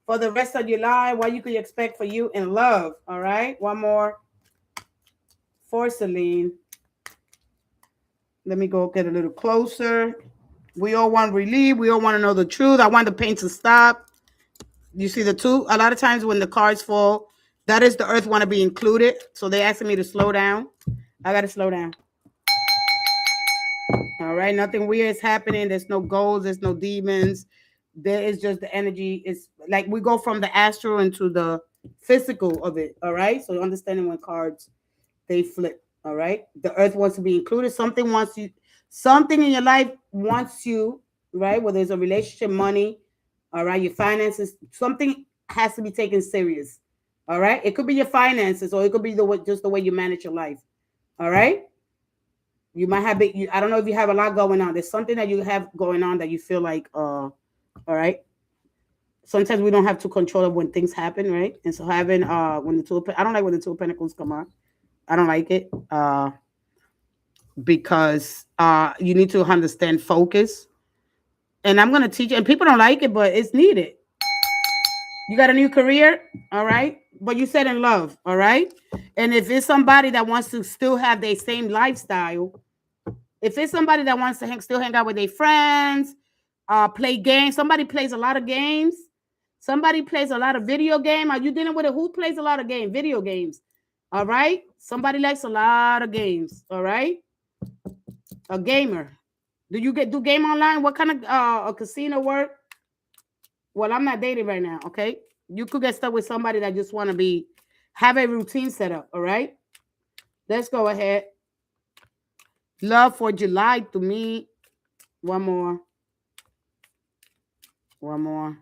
for the rest of your life? What you could expect for you in love. All right. One more for Celine. Let me go get a little closer. We all want relief. We all want to know the truth. I want the pain to stop. You see the 2? A lot of times when the cards fall, that is the earth want to be included. So they're asking me to slow down. I got to slow down. All right. Nothing weird is happening. There's no ghosts. There's no demons. There is just the energy. It's like we go from the astral into the physical of it. All right. So understanding when cards, they flip. All right. The earth wants to be included. Something in your life wants you, right? Whether it's a relationship, money, all right, your finances, something has to be taken serious. All right. It could be your finances or it could be just the way you manage your life. All right. You might have I don't know if you have a lot going on. There's something that you have going on that you feel like, all right. Sometimes we don't have to control of when things happen, right? And so having when the 2 I don't like when the 2 of Pentacles come out. I don't like it because you need to understand focus. And I'm going to teach you, and people don't like it, but it's needed. You got a new career, all right? but you said in love, all right? And if it's somebody that wants to still have their same lifestyle, if it's somebody that wants to still hang out with their friends, play games, somebody plays a lot of games, somebody plays a lot of video game. Are you dealing with it? Who plays a lot of video games? All right. Somebody likes a lot of games. All right. A gamer. Do you do game online? What kind of a casino work? Well, I'm not dating right now. Okay. You could get stuck with somebody that just want to have a routine set up. All right. Let's go ahead. Love for July to me. One more. One more.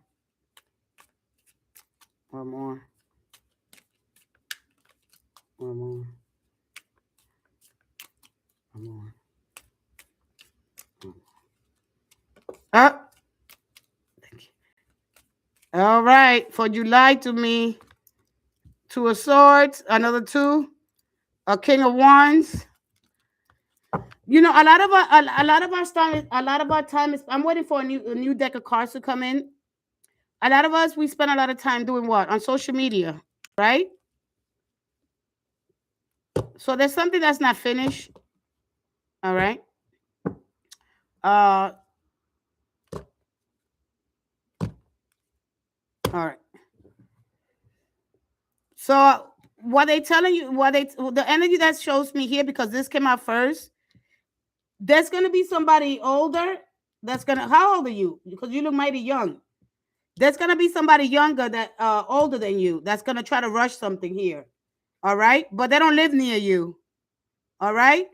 One more. One more. One more. Up. Thank you. All right. For July to me. Two of Swords. Another two. A King of Wands. You know, a lot of our time is. I'm waiting for a new deck of cards to come in. A lot of us, we spend a lot of time doing what? On social media, right? So there's something that's not finished. All right. All right. So what they telling you, the energy that shows me here, because this came out first, there's gonna be somebody older that's gonna. How old are you? Because you look mighty young. There's gonna be somebody younger that older than you that's gonna try to rush something here. All right, but they don't live near you. All right.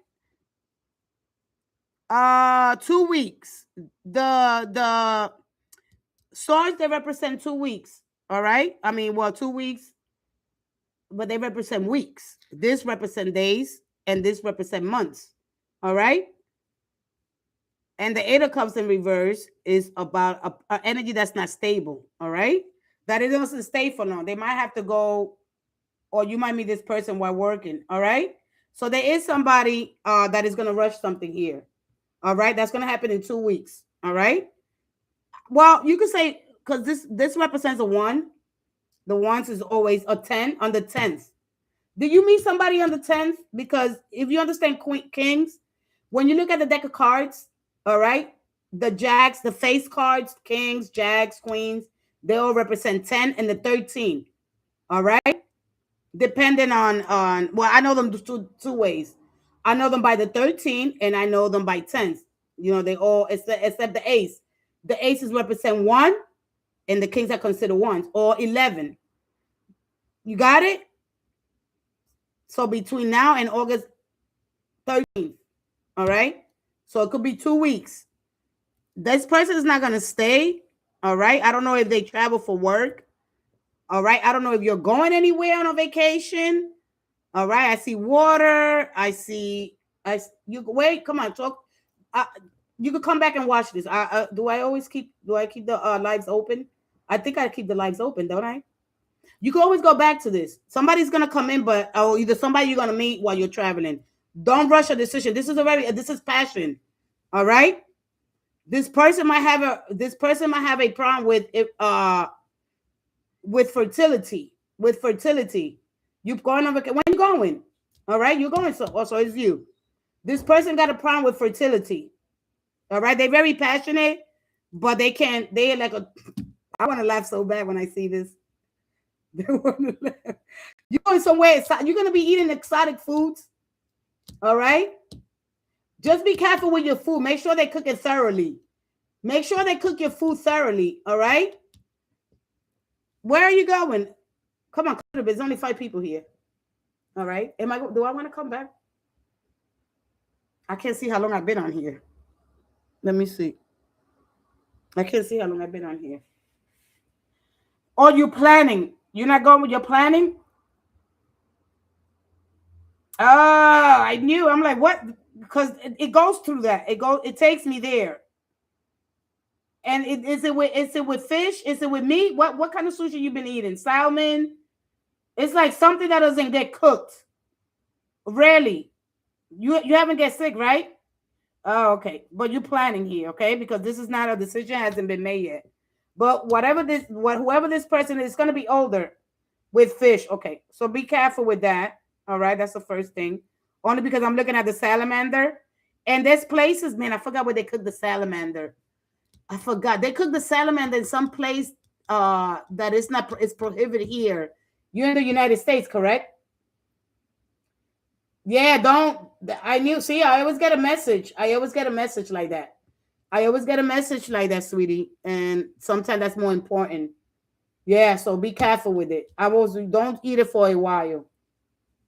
2 weeks. The swords, they represent 2 weeks. All right. I mean, well, 2 weeks, but they represent weeks. This represent days, and this represent months. All right. And the Eight of Cups in reverse is about a energy that's not stable. All right. That it doesn't stay for long. They might have to go, or you might meet this person while working. All right. So there is somebody that is going to rush something here. All right. That's going to happen in 2 weeks. All right. Well, you could say, because this represents a 1. The ones is always a 10 on the 10th. Do you meet somebody on the 10th? Because if you understand kings, when you look at the deck of cards, all right, the jacks, the face cards, kings, jacks, queens, they all represent 10 and the 13. All right. Depending on well, I know them two ways. I know them by the 13 and I know them by 10s. You know, they all except the ace. The aces represent 1 and the kings are considered 1s, or 11. You got it? So between now and August 13th, all right? So it could be 2 weeks. This person is not going to stay, all right? I don't know if they travel for work, all right? I don't know if you're going anywhere on a vacation, all right? I see water. You wait, come on, talk. You could come back and watch this. Do I keep the lives open? I think I keep the lives open, don't I? You can always go back to this. Somebody's gonna come in, but either somebody you're gonna meet while you're traveling. Don't rush a decision. This is passion. All right. This person might have a problem with fertility. With fertility. You're going on vacation. When you going? All right, you're going. So also it's you. This person got a problem with fertility. All right, they're very passionate, but they're like I want to laugh so bad when I see this. You're going somewhere. You're going to be eating exotic foods. All right. Just be careful with your food. Make sure they cook it thoroughly. Make sure they cook your food thoroughly. All right. Where are you going? Come on. There's only 5 people here. All right. Do I want to come back? I can't see how long I've been on here. Let me see. I can't see how long I've been on here. Or you planning? You're not going with your planning? Oh, I knew. I'm like, what? Because it goes through that. It takes me there. And is it with fish? Is it with meat? What kind of sushi you been eating? Salmon? It's like something that doesn't get cooked. Rarely. You haven't get sick, right? Oh, okay. But you're planning here, okay? Because this is not a decision hasn't been made yet. But whoever this person is, going to be older. with fish. Okay, so be careful with that. All right, that's the first thing. Only because I'm looking at the salamander, and there's places, man. I forgot where they cook the salamander. I forgot they cook the salamander in some place that is not. It's prohibited here. You're in the United States, correct? Yeah, don't. I knew. See, I always get a message. I always get a message like that. I always get a message like that, sweetie. And sometimes that's more important. Yeah, so be careful with it. Don't eat it for a while.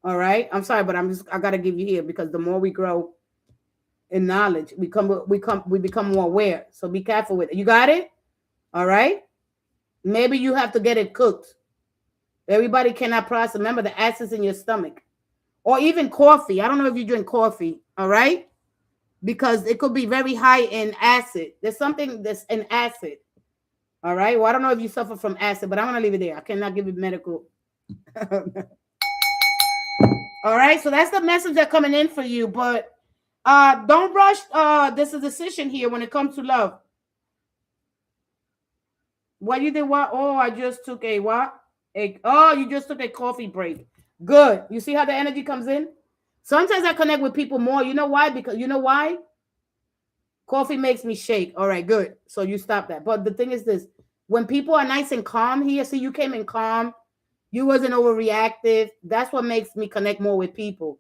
All right. I'm sorry, but I gotta give you here because the more we grow in knowledge, we become more aware. So be careful with it. You got it? All right. Maybe you have to get it cooked. Everybody cannot process. Remember the acids in your stomach. Or even coffee. I don't know if you drink coffee. All right. Because it could be very high in acid. There's something that's in acid. All right. Well, I don't know if you suffer from acid, but I'm gonna leave it there. I cannot give you medical. All right. So that's the message that's coming in for you. But don't rush this is a decision here when it comes to love. What you did? What? Oh, I just took a what? You just took a coffee break. Good. You see how the energy comes in? Sometimes I connect with people more. You know why? Because you know why? Coffee makes me shake. All right, good. So you stop that. But the thing is this: when people are nice and calm here, see, you came in calm. You wasn't overreactive. That's what makes me connect more with people.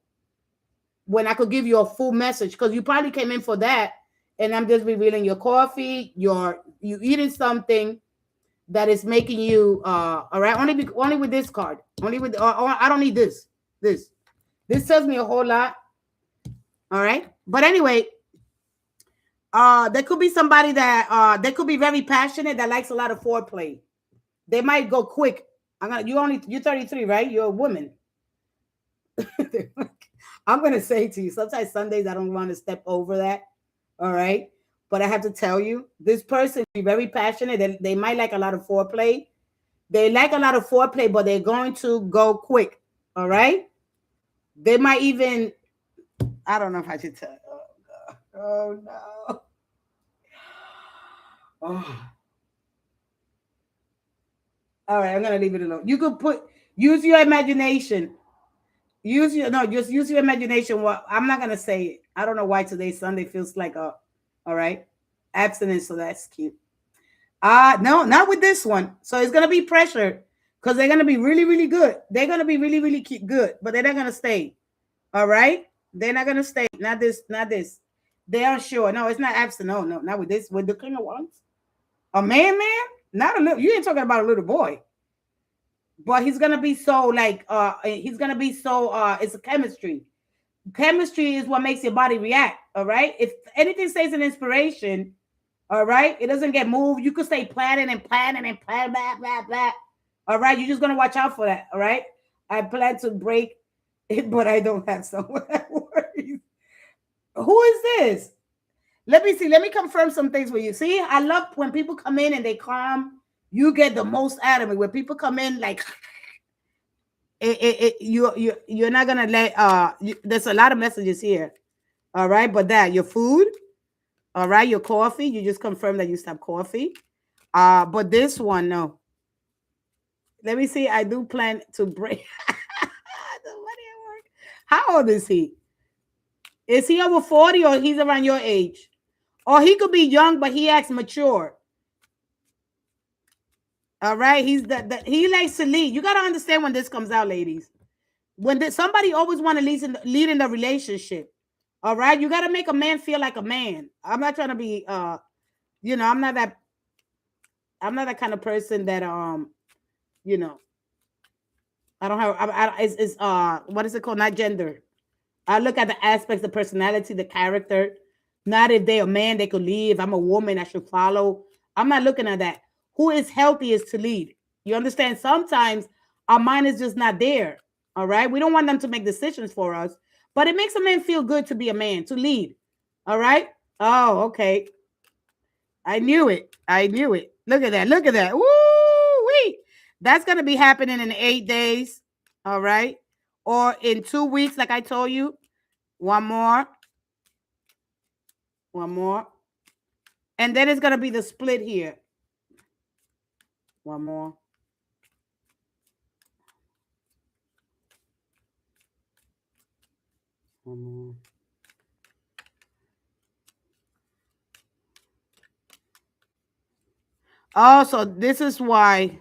When I could give you a full message, because you probably came in for that, and I'm just revealing your coffee, you eating something that is making you all right. Only with this card. Only with I don't need this. This tells me a whole lot. All right. But anyway, there could be somebody that they could be very passionate that likes a lot of foreplay. They might go quick. You're 33, right? You're a woman. I'm gonna say to you, sometimes Sundays I don't want to step over that. All right. But I have to tell you, this person is very passionate. They might like a lot of foreplay. They like a lot of foreplay, but they're going to go quick. All right. They might even, I don't know if I should tell. Oh, God. Oh no. Oh. All right, I'm gonna leave it alone. You could use your imagination. Just use your imagination. Well, I'm not gonna say it. I don't know why today Sunday feels like all right, abstinence. So that's cute. No, not with this one. So it's gonna be pressure because they're gonna be really, really good. They're gonna be really, really good, but they're not gonna stay. All right, they're not gonna stay. Not this. Not this. They are sure. No, it's not absent. No, not with this. With the king of wands. A man. Not a little. You ain't talking about a little boy. But he's gonna be so like it's a chemistry. Chemistry is what makes your body react. All right. If anything stays an inspiration, all right, it doesn't get moved. You could stay planning and planning and plan, blah, blah, blah. All right. You're just gonna watch out for that. All right. I plan to break it, but I don't have someone that worries. Who is this? Let me see. Let me confirm some things for you. See, I love when people come in and they calm. You get the most out of me. When people come in like you're not gonna let there's a lot of messages here. All right, but that your food, all right, your coffee, you just confirm that you stop coffee. But this one, no. Let me see. I do plan to break the money at work. How old is he? Is he over 40 or he's around your age? Or he could be young, but he acts mature. All right, he likes to lead. You gotta understand when this comes out, ladies. When somebody always want to lead in the relationship, all right, you gotta make a man feel like a man. I'm not trying to be, I'm not that kind of person that, I don't have. It's what is it called? Not gender. I look at the aspects, the personality, the character. Not if they're a man, they could lead. If I'm a woman, I should follow. I'm not looking at that. Who is healthy is to lead. You understand? Sometimes our mind is just not there. All right. We don't want them to make decisions for us, but it makes a man feel good to be a man, to lead. All right. Oh, okay. I knew it. Look at that. Woo-wee. That's going to be happening in 8 days. All right. Or in 2 weeks, like I told you. One more. And then it's going to be the split here. One more. Oh, so this is why.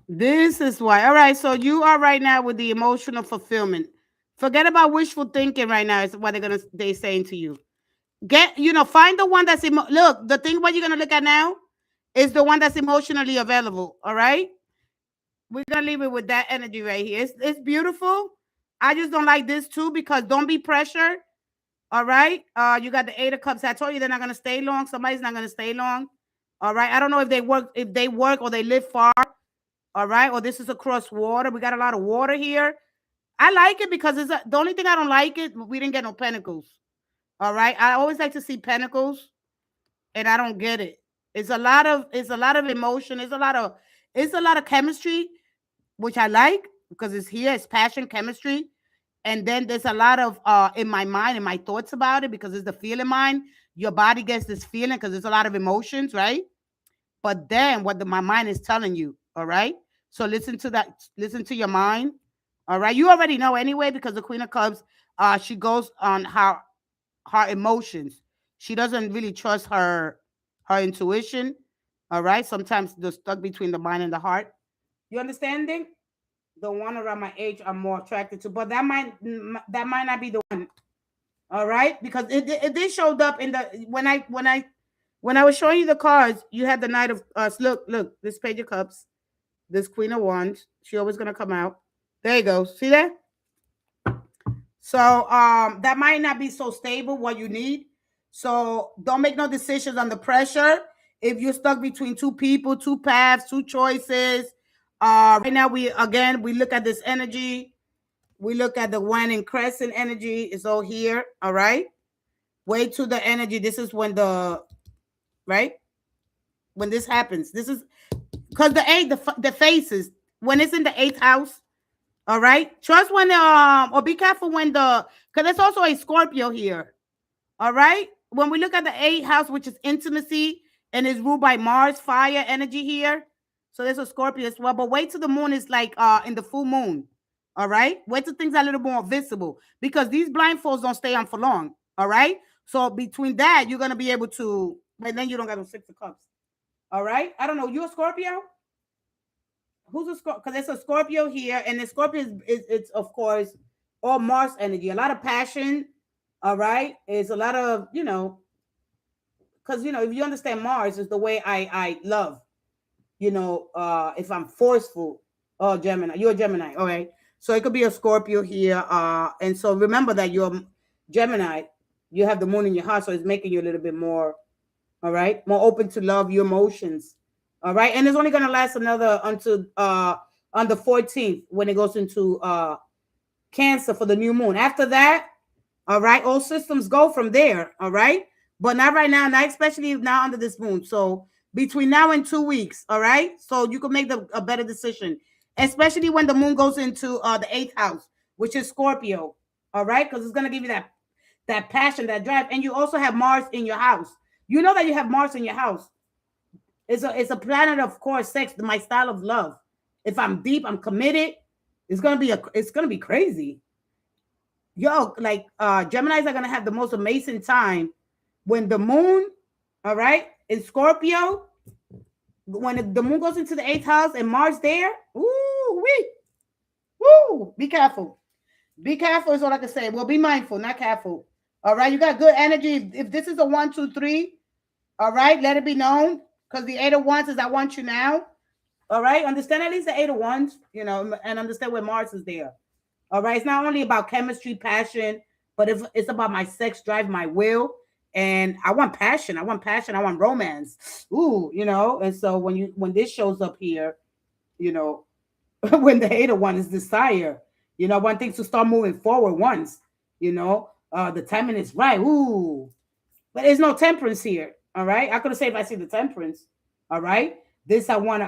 This is why. All right, so you are right now with the emotional fulfillment. Forget about wishful thinking right now. Is what they saying to you. Find the one that's look. The thing what you're gonna look at now is the one that's emotionally available. All right, we're gonna leave it with that energy right here. It's beautiful. I just don't like this too because don't be pressured. All right. You got the 8 of Cups. I told you they're not gonna stay long. Somebody's not gonna stay long. All right. I don't know if they work or they live far. All right. Or this is across water. We got a lot of water here. I like it because the only thing I don't like it. We didn't get no pentacles. All right. I always like to see pentacles, and I don't get it. It's a lot of emotion. It's a lot of chemistry, which I like because it's here. It's passion, chemistry. And then there's a lot of in my mind and my thoughts about it because it's the feeling mind. Your body gets this feeling because there's a lot of emotions, right? But then what my mind is telling you, all right? So listen to that. Listen to your mind, all right? You already know anyway because the Queen of Cups, she goes on her emotions. She doesn't really trust her intuition, all right? Sometimes they're stuck between the mind and the heart. You understanding? The one around my age I'm more attracted to, but that might not be the one. All right, because it showed up in the when I was showing you the cards. You had the Knight of Us. Look, this Page of Cups, this Queen of Wands. She always gonna come out. There you go. See that? So that might not be so stable what you need. So don't make no decisions under pressure. If you're stuck between two people, two paths, two choices. Right now we look at this energy. We look at the waning crescent energy. It's all here. All right. Wait to the energy. This is when right when this happens. This is because the faces when it's in the 8th house. All right. Trust when or be careful when because there's also a Scorpio here. All right. When we look at the 8th house, which is intimacy and is ruled by Mars, fire energy here. So there's a Scorpio as well. But wait till the moon is like in the full moon. All right. Wait till things are a little more visible because these blindfolds don't stay on for long. All right. So between that, you're gonna be able to, but then you don't got no 6 of Cups. All right. I don't know. You a Scorpio? Who's a Scorpio? Because there's a Scorpio here, and the Scorpio it's of course all Mars energy, a lot of passion. All right, it's a lot of because if you understand Mars is the way I love. If I'm forceful, oh Gemini, you're a Gemini, all right. So it could be a Scorpio here, and so remember that you're Gemini. You have the moon in your heart, so it's making you a little bit more, all right, more open to love, your emotions, all right. And it's only gonna last another until on the 14th when it goes into Cancer for the new moon. After that, all right, all systems go from there, all right, but not right now, not especially now under this moon. So between now and 2 weeks, all right, so you can make a better decision, especially when the moon goes into the 8th house, which is Scorpio, all right, because it's gonna give you that passion, that drive, and you also have Mars in your house. You know that you have Mars in your house. It's a planet of course, sex, my style of love. If I'm deep, I'm committed. It's gonna be crazy. Yo, like Geminis are gonna have the most amazing time when the moon, all right, in Scorpio, when the moon goes into the 8th house and Mars there. Ooh, wee, woo! Be careful. Be careful is all I can say. Well, be mindful, not careful. All right, you got good energy. If this is a 1, 2, 3, all right, let it be known because the 8 of Wands is I want you now. All right, understand at least the 8 of Wands, and understand where Mars is there. All right. It's not only about chemistry, passion, but if it's about my sex drive, my will. And I want passion. I want passion. I want romance. Ooh, and so when this shows up here, you know, when the 8 of One is desire, I want things to start moving forward once, the timing is right. Ooh. But there's no temperance here. All right. I could say if I see the temperance, all right. This I want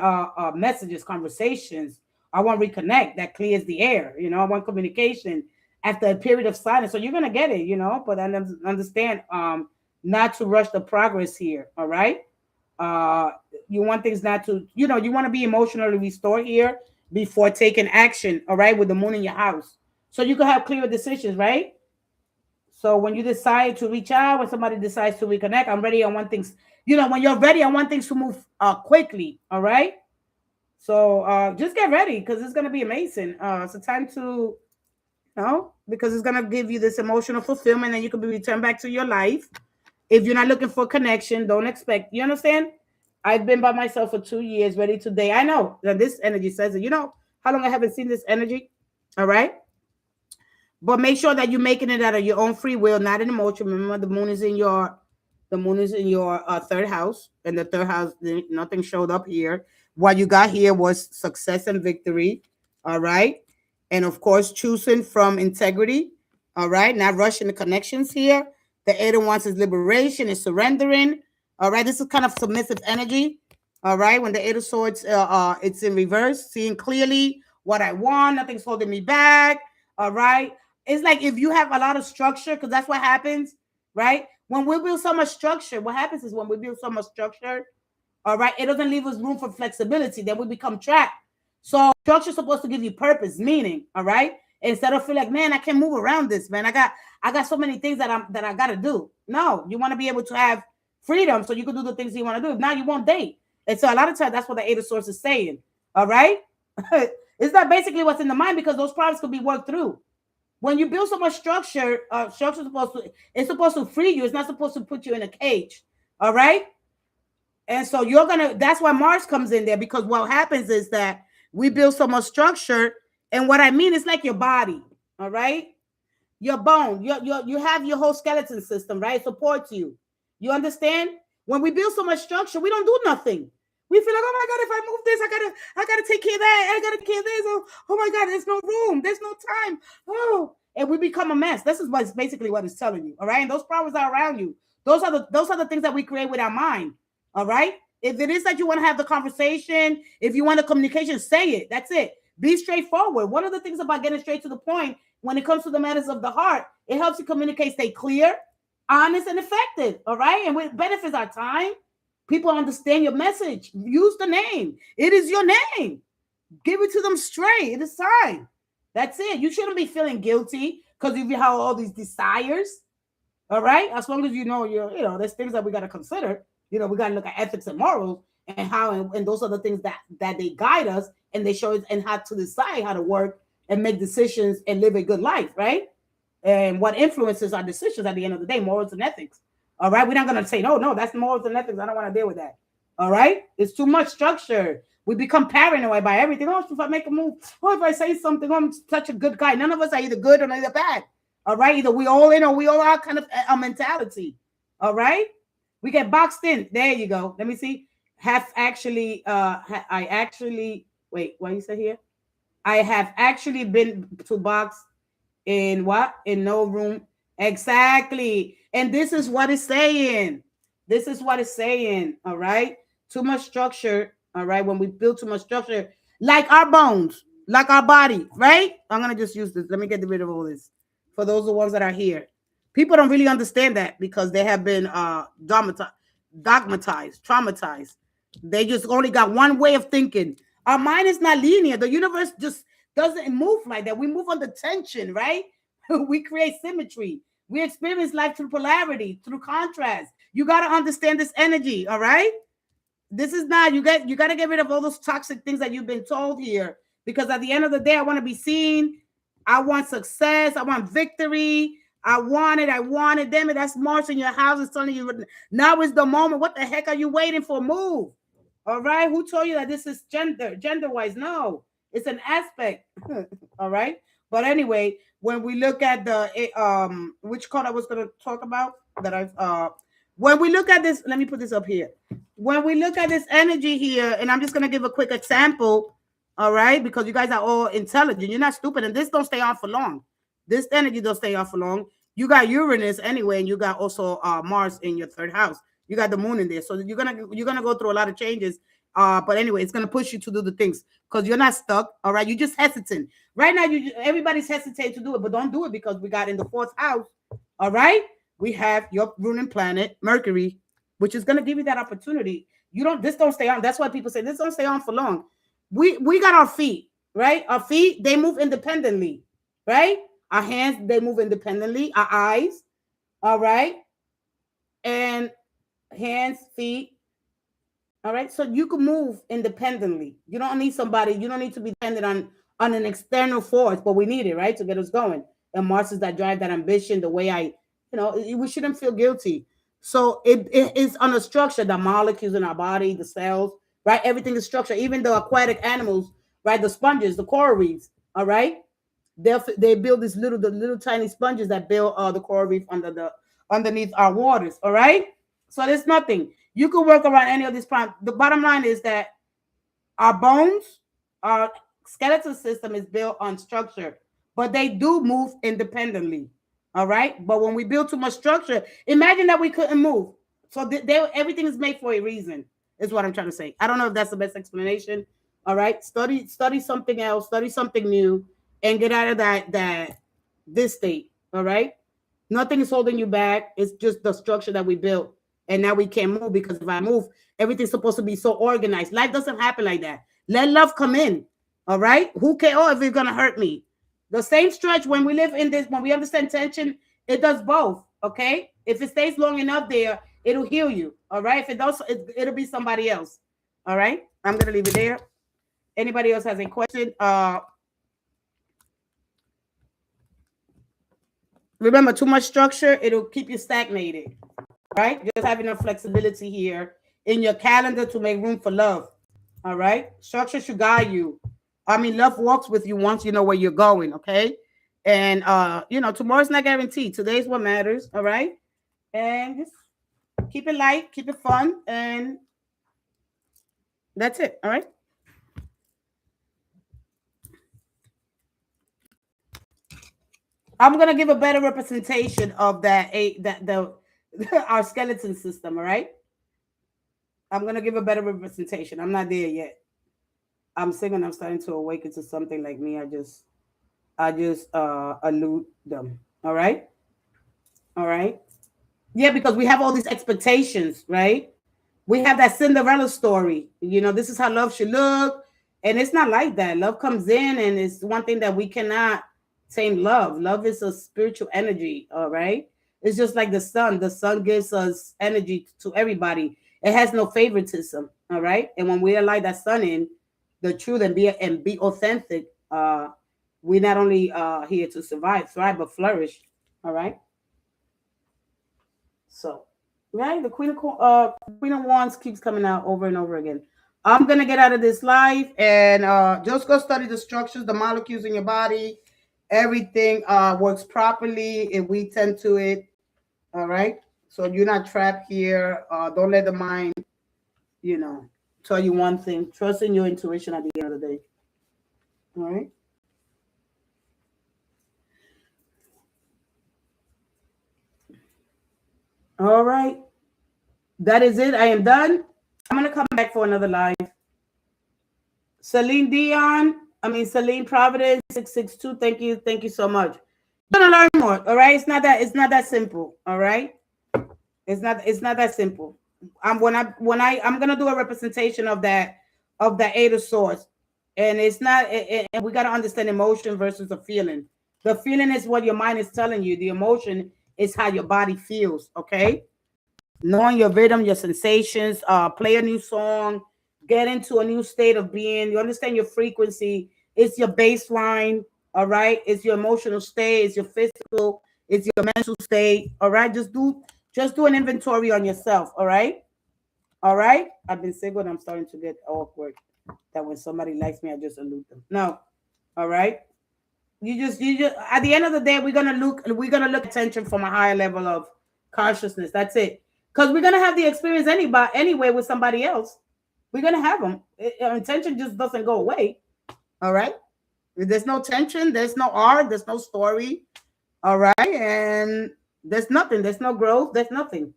messages, conversations. I want reconnect that clears the air. I want communication after a period of silence. So you're gonna get it, but I understand not to rush the progress here. All right. Uh, you want things not to, you want to be emotionally restored here before taking action. All right, with the moon in your house, so you can have clear decisions, right? So when you decide to reach out, when somebody decides to reconnect, I'm ready. I want things, when you're ready, I want things to move quickly. All right. So just get ready because it's gonna be amazing. It's a time to, because it's gonna give you this emotional fulfillment, and you can be returned back to your life. If you're not looking for connection, don't expect. You understand? I've been by myself for 2 years, ready today. I know that this energy says it. You know how long I haven't seen this energy? All right. But make sure that you're making it out of your own free will, not an emotion. Remember, the moon is in your third house, and the third house, nothing showed up here. What you got here was success and victory. All right, and of course, choosing from integrity. All right, not rushing the connections here. The Eight of Wands is liberation, is surrendering. All right, this is kind of submissive energy. All right, when the Eight of Swords, it's in reverse, seeing clearly what I want, nothing's holding me back. All right, it's like if you have a lot of structure, because that's what happens, right? When we build so much structure, what happens is when we build so much structure, all right, it doesn't leave us room for flexibility. Then we become trapped. So structure is supposed to give you purpose, meaning, all right? Instead of feel like, man, I can't move around this, man. I got so many things that I gotta do. No, you want to be able to have freedom so you can do the things you want to do. If not, you won't date. And so a lot of times that's what the Eight of Swords is saying. All right. It's not basically what's in the mind because those problems could be worked through. When you build so much structure, structure it's supposed to free you. It's not supposed to put you in a cage. All right. And so that's why Mars comes in there, because what happens is that we build so much structure. And what I mean is like your body. All right. Your bone, you have your whole skeleton system, right? It supports you. You understand? When we build so much structure, we don't do nothing. We feel like, oh my God, if I move this, I gotta take care of that. I gotta take care of this. Oh my God, there's no room. There's no time. Oh, and we become a mess. This is what's basically what it's telling you. All right. And those problems are around you. Those are the things that we create with our mind. All right. If it is that you want to have the conversation, if you want the communication, say it. That's it. Be straightforward. One of the things about getting straight to the point when it comes to the matters of the heart, it helps you communicate, stay clear, honest, and effective. All right. And it benefits our time. People understand your message. Use the name. It is your name. Give it to them straight. It is time. That's it. You shouldn't be feeling guilty because you have all these desires. All right. As long as there's things that we got to consider. We got to look at ethics and morals and how, and those are the things that they guide us and they show us and how to decide how to work and make decisions and live a good life, right? And what influences our decisions at the end of the day, morals and ethics. All right. We're not going to say, no, that's morals and ethics. I don't want to deal with that. All right. It's too much structure. We become paranoid by everything. Oh, if I make a move, if I say something, I'm such a good guy. None of us are either good or either bad. All right. Either we all in or we all out kind of a mentality. All right. We get boxed in. There you go. Let me see. Wait, what you say here? I have actually been to box in what? In no room. Exactly. And this is what it's saying. This is what it's saying. All right. Too much structure. All right. When we build too much structure, like our bones, like our body, right? I'm going to just use this. Let me get rid of all this for those the ones that are here. People don't really understand that because they have been dogmatized, traumatized. They just only got one way of thinking. Our mind is not linear. The universe just doesn't move like that. We move under tension, right? We create symmetry. We experience life through polarity, through contrast. You got to understand this energy, all right? This is not, you got to get rid of all those toxic things that you've been told here. Because at the end of the day, I want to be seen. I want success. I want victory. I want it. Damn it, that's Mars in your house. It's telling you now is the moment. What the heck are you waiting for? Move. All right. Who told you that this is gender-wise? No, it's an aspect. All right. But anyway, when we look at the which card I was going to talk about when we look at this, let me put this up here. When we look at this energy here, and I'm just going to give a quick example. All right, because you guys are all intelligent. You're not stupid, and this don't stay on for long. This energy don't stay on for long. You got Uranus anyway, and you got also Mars in your third house. You got the moon in there, so you're gonna go through a lot of changes. But anyway, it's gonna push you to do the things because you're not stuck. All right, you're just hesitant right now. Everybody's hesitant to do it, but don't do it because we got in the fourth house. All right, we have your ruling planet Mercury, which is gonna give you that opportunity. This don't stay on. That's why people say this don't stay on for long. We got our feet, right? Our feet, they move independently, right? Our hands, they move independently. Our eyes, all right? And hands, feet, all right? So you can move independently. You don't need somebody. You don't need to be dependent on an external force, but we need it, right, to get us going. And Mars is that drive, that ambition, the way we shouldn't feel guilty. So it is on a structure, the molecules in our body, the cells, right? Everything is structured. Even the aquatic animals, right? The sponges, the coral reefs, all right? They build the little tiny sponges that build the coral reef underneath our waters, all right? So there's nothing. You can work around any of these problems. The bottom line is that our bones, our skeletal system is built on structure, but they do move independently. All right. But when we build too much structure, imagine that we couldn't move. So everything is made for a reason, is what I'm trying to say. I don't know if that's the best explanation. All right. Study something else, study something new, and get out of this state. All right. Nothing is holding you back. It's just the structure that we built. And now we can't move, because if I move, everything's supposed to be so organized. Life doesn't happen like that. Let love come in. All right. Who cares if it's going to hurt me? The same stretch, when we live in this, when we understand tension, it does both. Okay. If it stays long enough there, it'll heal you. All right. If it does, it'll be somebody else. All right. I'm going to leave it there. Anybody else has a question? Remember, too much structure, it'll keep you stagnated. Right? Just having enough flexibility here in your calendar to make room for love. All right? Structure should guide you. I mean, love walks with you once you know where you're going. Okay? And tomorrow's not guaranteed. Today's what matters. All right? And just keep it light, keep it fun, and that's it. All right? I'm gonna give a better representation of our skeleton system. All right? I'm gonna give a better representation. I'm not there yet. I'm singing. I'm starting to awaken to something like me. I just allude them. All right. All right. Yeah, because we have all these expectations, right? We have that Cinderella story. This is how love should look, and it's not like that. Love comes in, and it's one thing that we cannot tame. Love is a spiritual energy. All right. It's just like the sun. The sun gives us energy to everybody. It has no favoritism. All right. And when we allow that sun in, the truth, and be authentic, we're not only here to survive, thrive, but flourish. All right. So, right, the Queen of Wands keeps coming out over and over again. I'm gonna get out of this life and just go study the structures, the molecules in your body. Everything works properly if we tend to it. All right. So you're not trapped here. Don't let the mind, tell you one thing. Trust in your intuition at the end of the day. All right. All right. That is it. I am done. I'm going to come back for another live. Celine Providence 662. Thank you. Thank you so much. You're going to learn more. All right. It's not that simple. All right. It's not that simple. I'm gonna do a representation of the Eight of Swords, and it's not. And we gotta understand emotion versus a feeling. The feeling is what your mind is telling you. The emotion is how your body feels. Okay, knowing your rhythm, your sensations. Play a new song, get into a new state of being. You understand your frequency. It's your baseline. All right, it's your emotional state. It's your physical. It's your mental state. All right, just do an inventory on yourself. All right. All right. I've been single and I'm starting to get awkward. That when somebody likes me, I just allude them. No. All right. You just at the end of the day, we're gonna look attention from a higher level of consciousness. That's it. Because we're gonna have the experience anyway with somebody else. We're gonna have them. Intention just doesn't go away. All right. If there's no tension, there's no art, there's no story. All right. And there's nothing. There's no growth. There's nothing.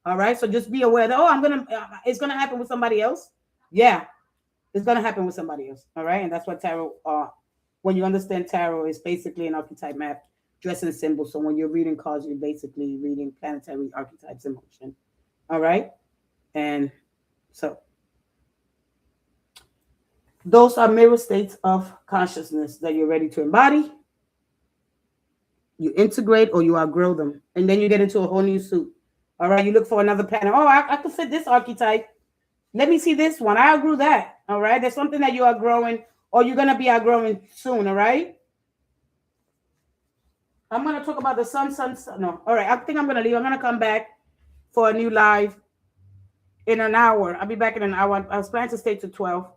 All right. So just be aware that, it's going to happen with somebody else. Yeah. It's going to happen with somebody else. All right. And that's what tarot, when you understand tarot, is basically an archetype map dressing symbols. So when you're reading cards, you're basically reading planetary archetypes in motion. All right. And So those are mirror states of consciousness that you're ready to embody, you integrate, or you outgrow them. And then you get into a whole new suit. All right, you look for another pattern. Oh, I could fit this archetype. Let me see this one. I outgrew that. All right, there's something that you are growing, or you're going to be outgrowing soon. All right. I'm going to talk about the sun. No. All right, I think I'm going to leave. I'm going to come back for a new live in an hour. I'll be back in an hour. I was planning to stay to 12.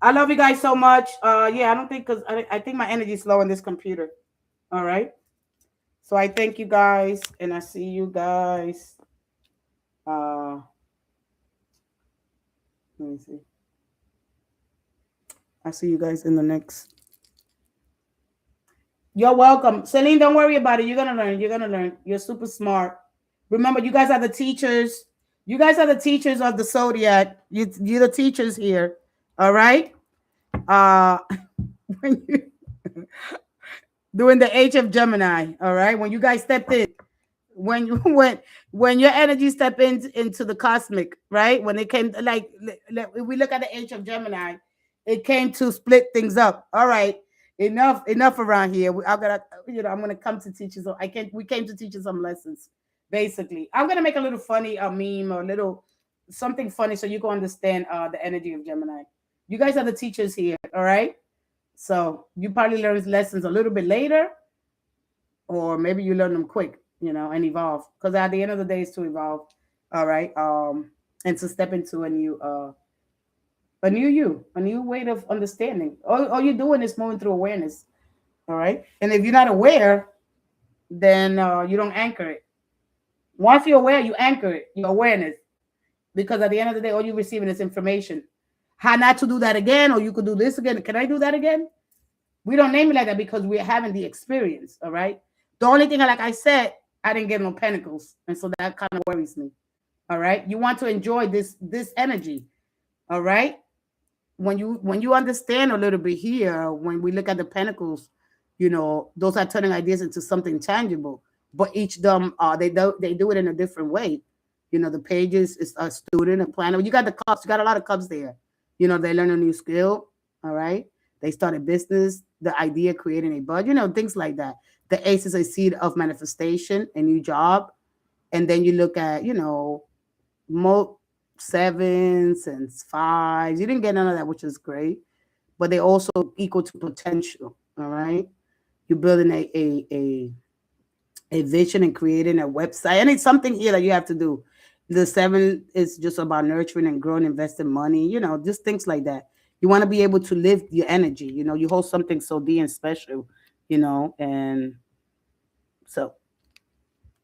I love you guys so much. Yeah, I don't think, because I think my energy is low on this computer. All right. So I thank you guys, and I see you guys. Let me see. I see you guys in the next. You're welcome. Celine, don't worry about it. You're going to learn. You're going to learn. You're super smart. Remember, you guys are the teachers. You guys are the teachers of the zodiac. You're the teachers here. All right. When you doing the age of Gemini. All right. When you guys stepped in, when you when your energy stepped into the cosmic, right? When it came, like, if we look at the age of Gemini, it came to split things up. All right. Enough around here. I'm gonna come to teach you. So we came to teach you some lessons. Basically, I'm gonna make a little funny meme or a little something funny so you can understand the energy of Gemini. You guys are the teachers here, all right? So you probably learn lessons a little bit later, or maybe you learn them quick, and evolve. Because at the end of the day, it's to evolve, all right? And to step into a new you, a new way of understanding. All you're doing is moving through awareness, all right? And if you're not aware, then you don't anchor it. Once you're aware, you anchor it, your awareness. Because at the end of the day, all you're receiving is information. How not to do that again, or you could do this again. Can I do that again? We don't name it like that because we're having the experience, all right? The only thing, like I said, I didn't get no pentacles, and so that kind of worries me, all right? You want to enjoy this energy, all right? When you understand a little bit here, when we look at the pentacles, those are turning ideas into something tangible. But each them, they do it in a different way. The pages is a student, a planner. You got the cups. You got a lot of cups there. They learn a new skill. All right. They start a business. The idea creating a budget. Things like that. The ace is a seed of manifestation, a new job, and then you look at sevens and fives. You didn't get none of that, which is great, but they also equal to potential. All right. You're building a vision and creating a website, and it's something here that you have to do. The 7 is just about nurturing and growing, investing money, just things like that. You want to be able to live your energy. You hold something so dear and special, and so,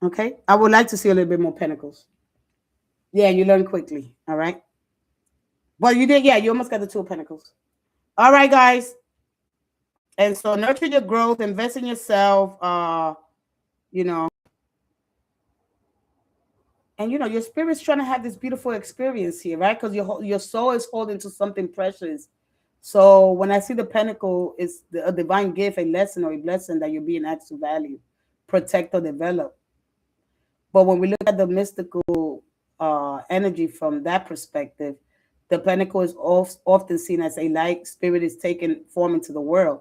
okay. I would like to see a little bit more pentacles. Yeah, you learn quickly. All right. Well, you did. Yeah, you almost got the 2 of pentacles. All right, guys. And so nurture your growth, invest in yourself, and your spirit's trying to have this beautiful experience here, right? Because your soul is holding to something precious. So when I see the pentacle, it's a divine gift, a lesson or a blessing that you're being asked to value, protect, or develop. But when we look at the mystical energy from that perspective, the pentacle is often seen as a light spirit is taking form into the world,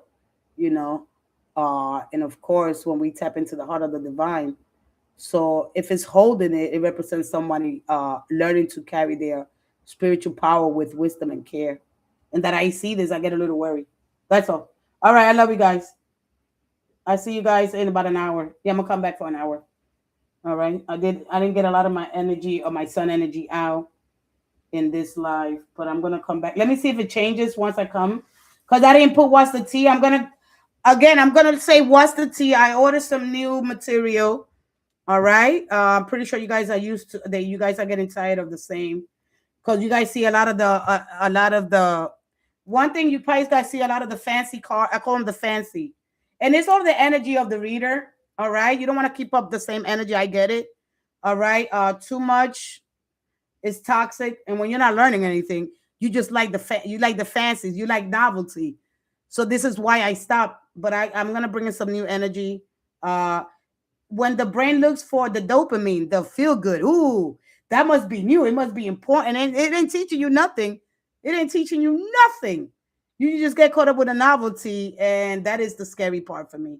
and of course, when we tap into the heart of the divine. So if it's holding it, it represents somebody learning to carry their spiritual power with wisdom and care. And that I see this, I get a little worried. That's all. All right, I love you guys. I see you guys in about an hour. Yeah, I'm gonna come back for an hour. All right. I didn't get a lot of my energy or my sun energy out in this live, but I'm gonna come back. Let me see if it changes once I come. Because I didn't put what's the tea. I'm gonna say what's the tea. I ordered some new material. All right. I'm pretty sure you guys are used to that. You guys are getting tired of the same, because you guys see a lot of the one thing you probably guys see a lot of the fancy car. I call them the fancy, and it's all the energy of the reader. All right. You don't want to keep up the same energy. I get it. All right. Too much is toxic, and when you're not learning anything, you just like you like the fancies. You like novelty. So this is why I stopped. But I'm gonna bring in some new energy. When the brain looks for the dopamine, the feel good, ooh, That must be new. It must be important. And it ain't teaching you nothing. It ain't teaching you nothing. You just get caught up with a novelty. And that is the scary part for me.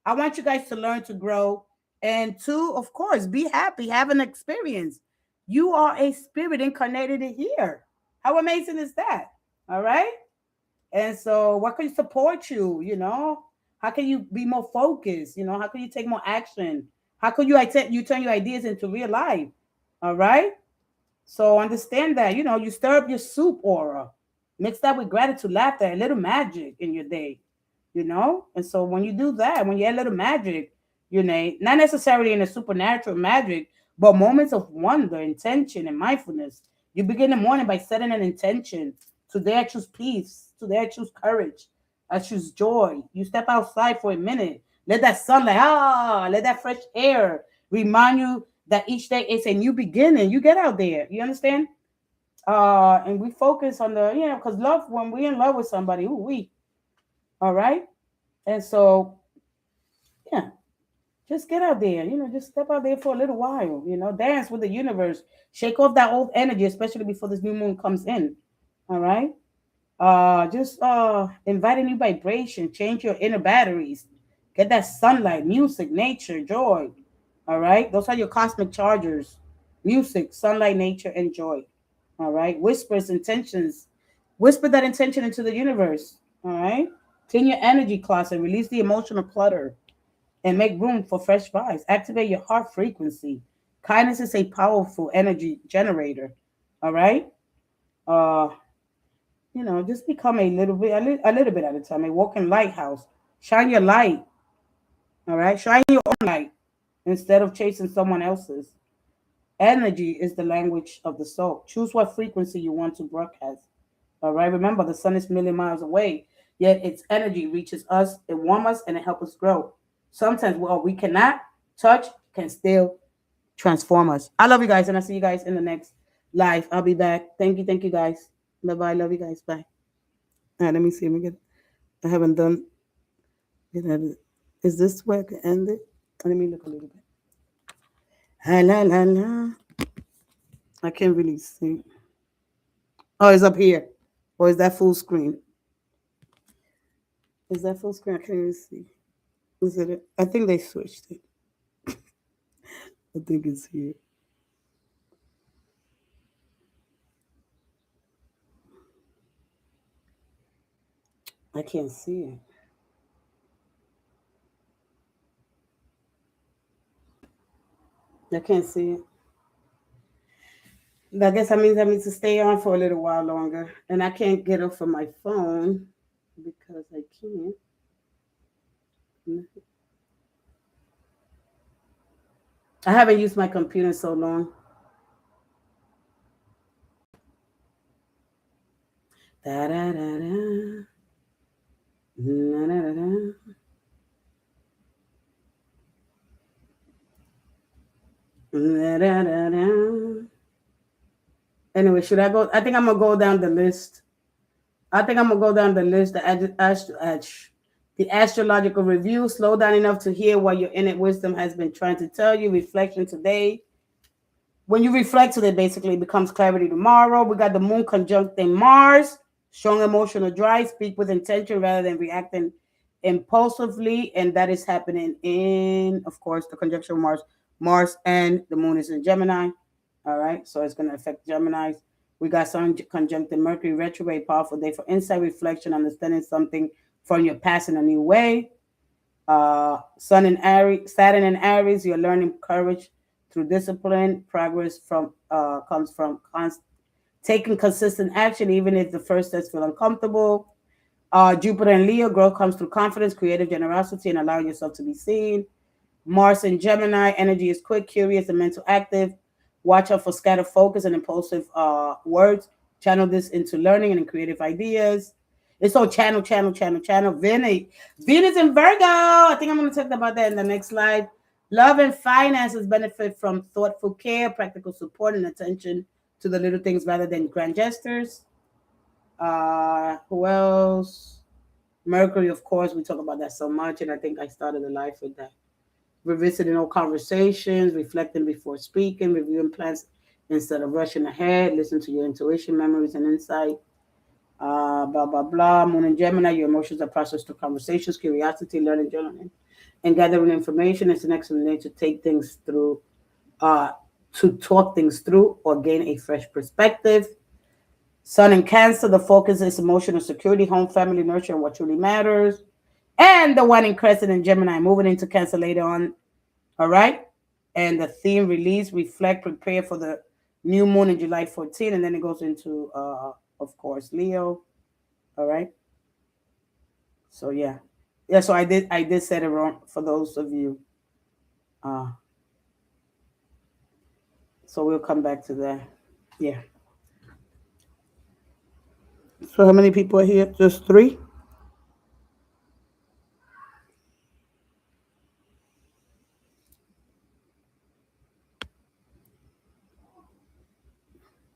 I want you guys to learn to grow and to, of course, be happy, have an experience. You are a spirit incarnated here. How amazing is that? All right. And so, what can support you? How can you be more focused? How can you take more action? How can you turn your ideas into real life? All right. So understand that you stir up your soup aura, mix that with gratitude, laughter, a little magic in your day. And so when you do that, when you add a little magic, not necessarily in a supernatural magic, but moments of wonder, intention, and mindfulness. You begin the morning by setting an intention. Today I choose peace. Today I choose courage. I choose joy. You step outside for a minute. Let that sunlight, let that fresh air remind you that each day is a new beginning. You get out there. You understand? And we focus on because love, when we're in love with somebody, all right? And so, yeah, just get out there, just step out there for a little while, dance with the universe, shake off that old energy, especially before this new moon comes in. All right. Just invite a new vibration, change your inner batteries, get that sunlight, music, nature, joy. All right. Those are your cosmic chargers. Music, sunlight, nature, and joy. All right. Whispers, intentions. Whisper that intention into the universe. All right. Clean your energy closet, release the emotional clutter, and make room for fresh vibes. Activate your heart frequency. Kindness is a powerful energy generator. All right. Uh, just become a little bit, a little bit at a time. A walking lighthouse. Shine your light. All right. Shine your own light instead of chasing someone else's. Energy is the language of the soul. Choose what frequency you want to broadcast. All right. Remember, the sun is million miles away, yet its energy reaches us, it warms us, and it helps us grow. Sometimes what we cannot touch can still transform us. I love you guys, and I'll see you guys in the next live. I'll be back. Thank you guys. Bye bye. Love you guys. Bye. All right, let me see. I haven't done it. Is this where I can end it? Let me look a little bit. La, la, la. I can't really see. Oh, it's up here. Or is that full screen? Is that full screen? I can't even see. Is it? I think they switched it. I think it's here. I can't see it. I can't see it. I guess that means I need to stay on for a little while longer. And I can't get off of my phone because I can't. I haven't used my computer in so long. Da, da, da, da. Da, da, da, da. Da, da, da, da. Anyway, should I go? I think I'm gonna go down the list. The astrological review. Slow down enough to hear what your innate wisdom has been trying to tell you. Reflection today. When you reflect today, basically it becomes clarity tomorrow. We got the moon conjuncting Mars. Strong emotional drive. Speak with intention rather than reacting impulsively. And that is happening in, of course, the conjunction of Mars. Mars and the moon is in Gemini. All right. So it's going to affect Geminis. We got Sun conjuncting Mercury retrograde, powerful day for insight, reflection, understanding something from your past in a new way. Sun in Aries, Saturn in Aries, you're learning courage through discipline. Progress comes from taking consistent action, even if the first steps feel uncomfortable. Jupiter in Leo, growth comes through confidence, creative generosity, and allowing yourself to be seen. Mars in Gemini, energy is quick, curious, and mental active. Watch out for scattered focus and impulsive words. Channel this into learning and creative ideas. It's all channel. Venus in Virgo. I think I'm going to talk about that in the next slide. Love and finances benefit from thoughtful care, practical support, and attention to the little things rather than grand gestures. Who else? Mercury, of course. We talk about that so much, and I think I started a life with that. Revisiting old conversations, reflecting before speaking, reviewing plans Instead of rushing ahead, listen to your intuition, memories, and insight. Blah blah blah. Moon and Gemini, your emotions are processed through conversations, curiosity, learning, journaling, and gathering information. It's an excellent day to take things through, uh, to talk things through or gain a fresh perspective. Sun in Cancer, the focus is emotional security, home, family, nurture, and what truly matters. And the one in Crescent in Gemini, moving into Cancer later on. All right. And the theme release, reflect, prepare for the new moon in July 14. And then it goes into, of course, Leo. All right. So yeah. Yeah, so I did set it wrong for those of you. Uh so we'll come back to that. Yeah. So how many people are here? Just three?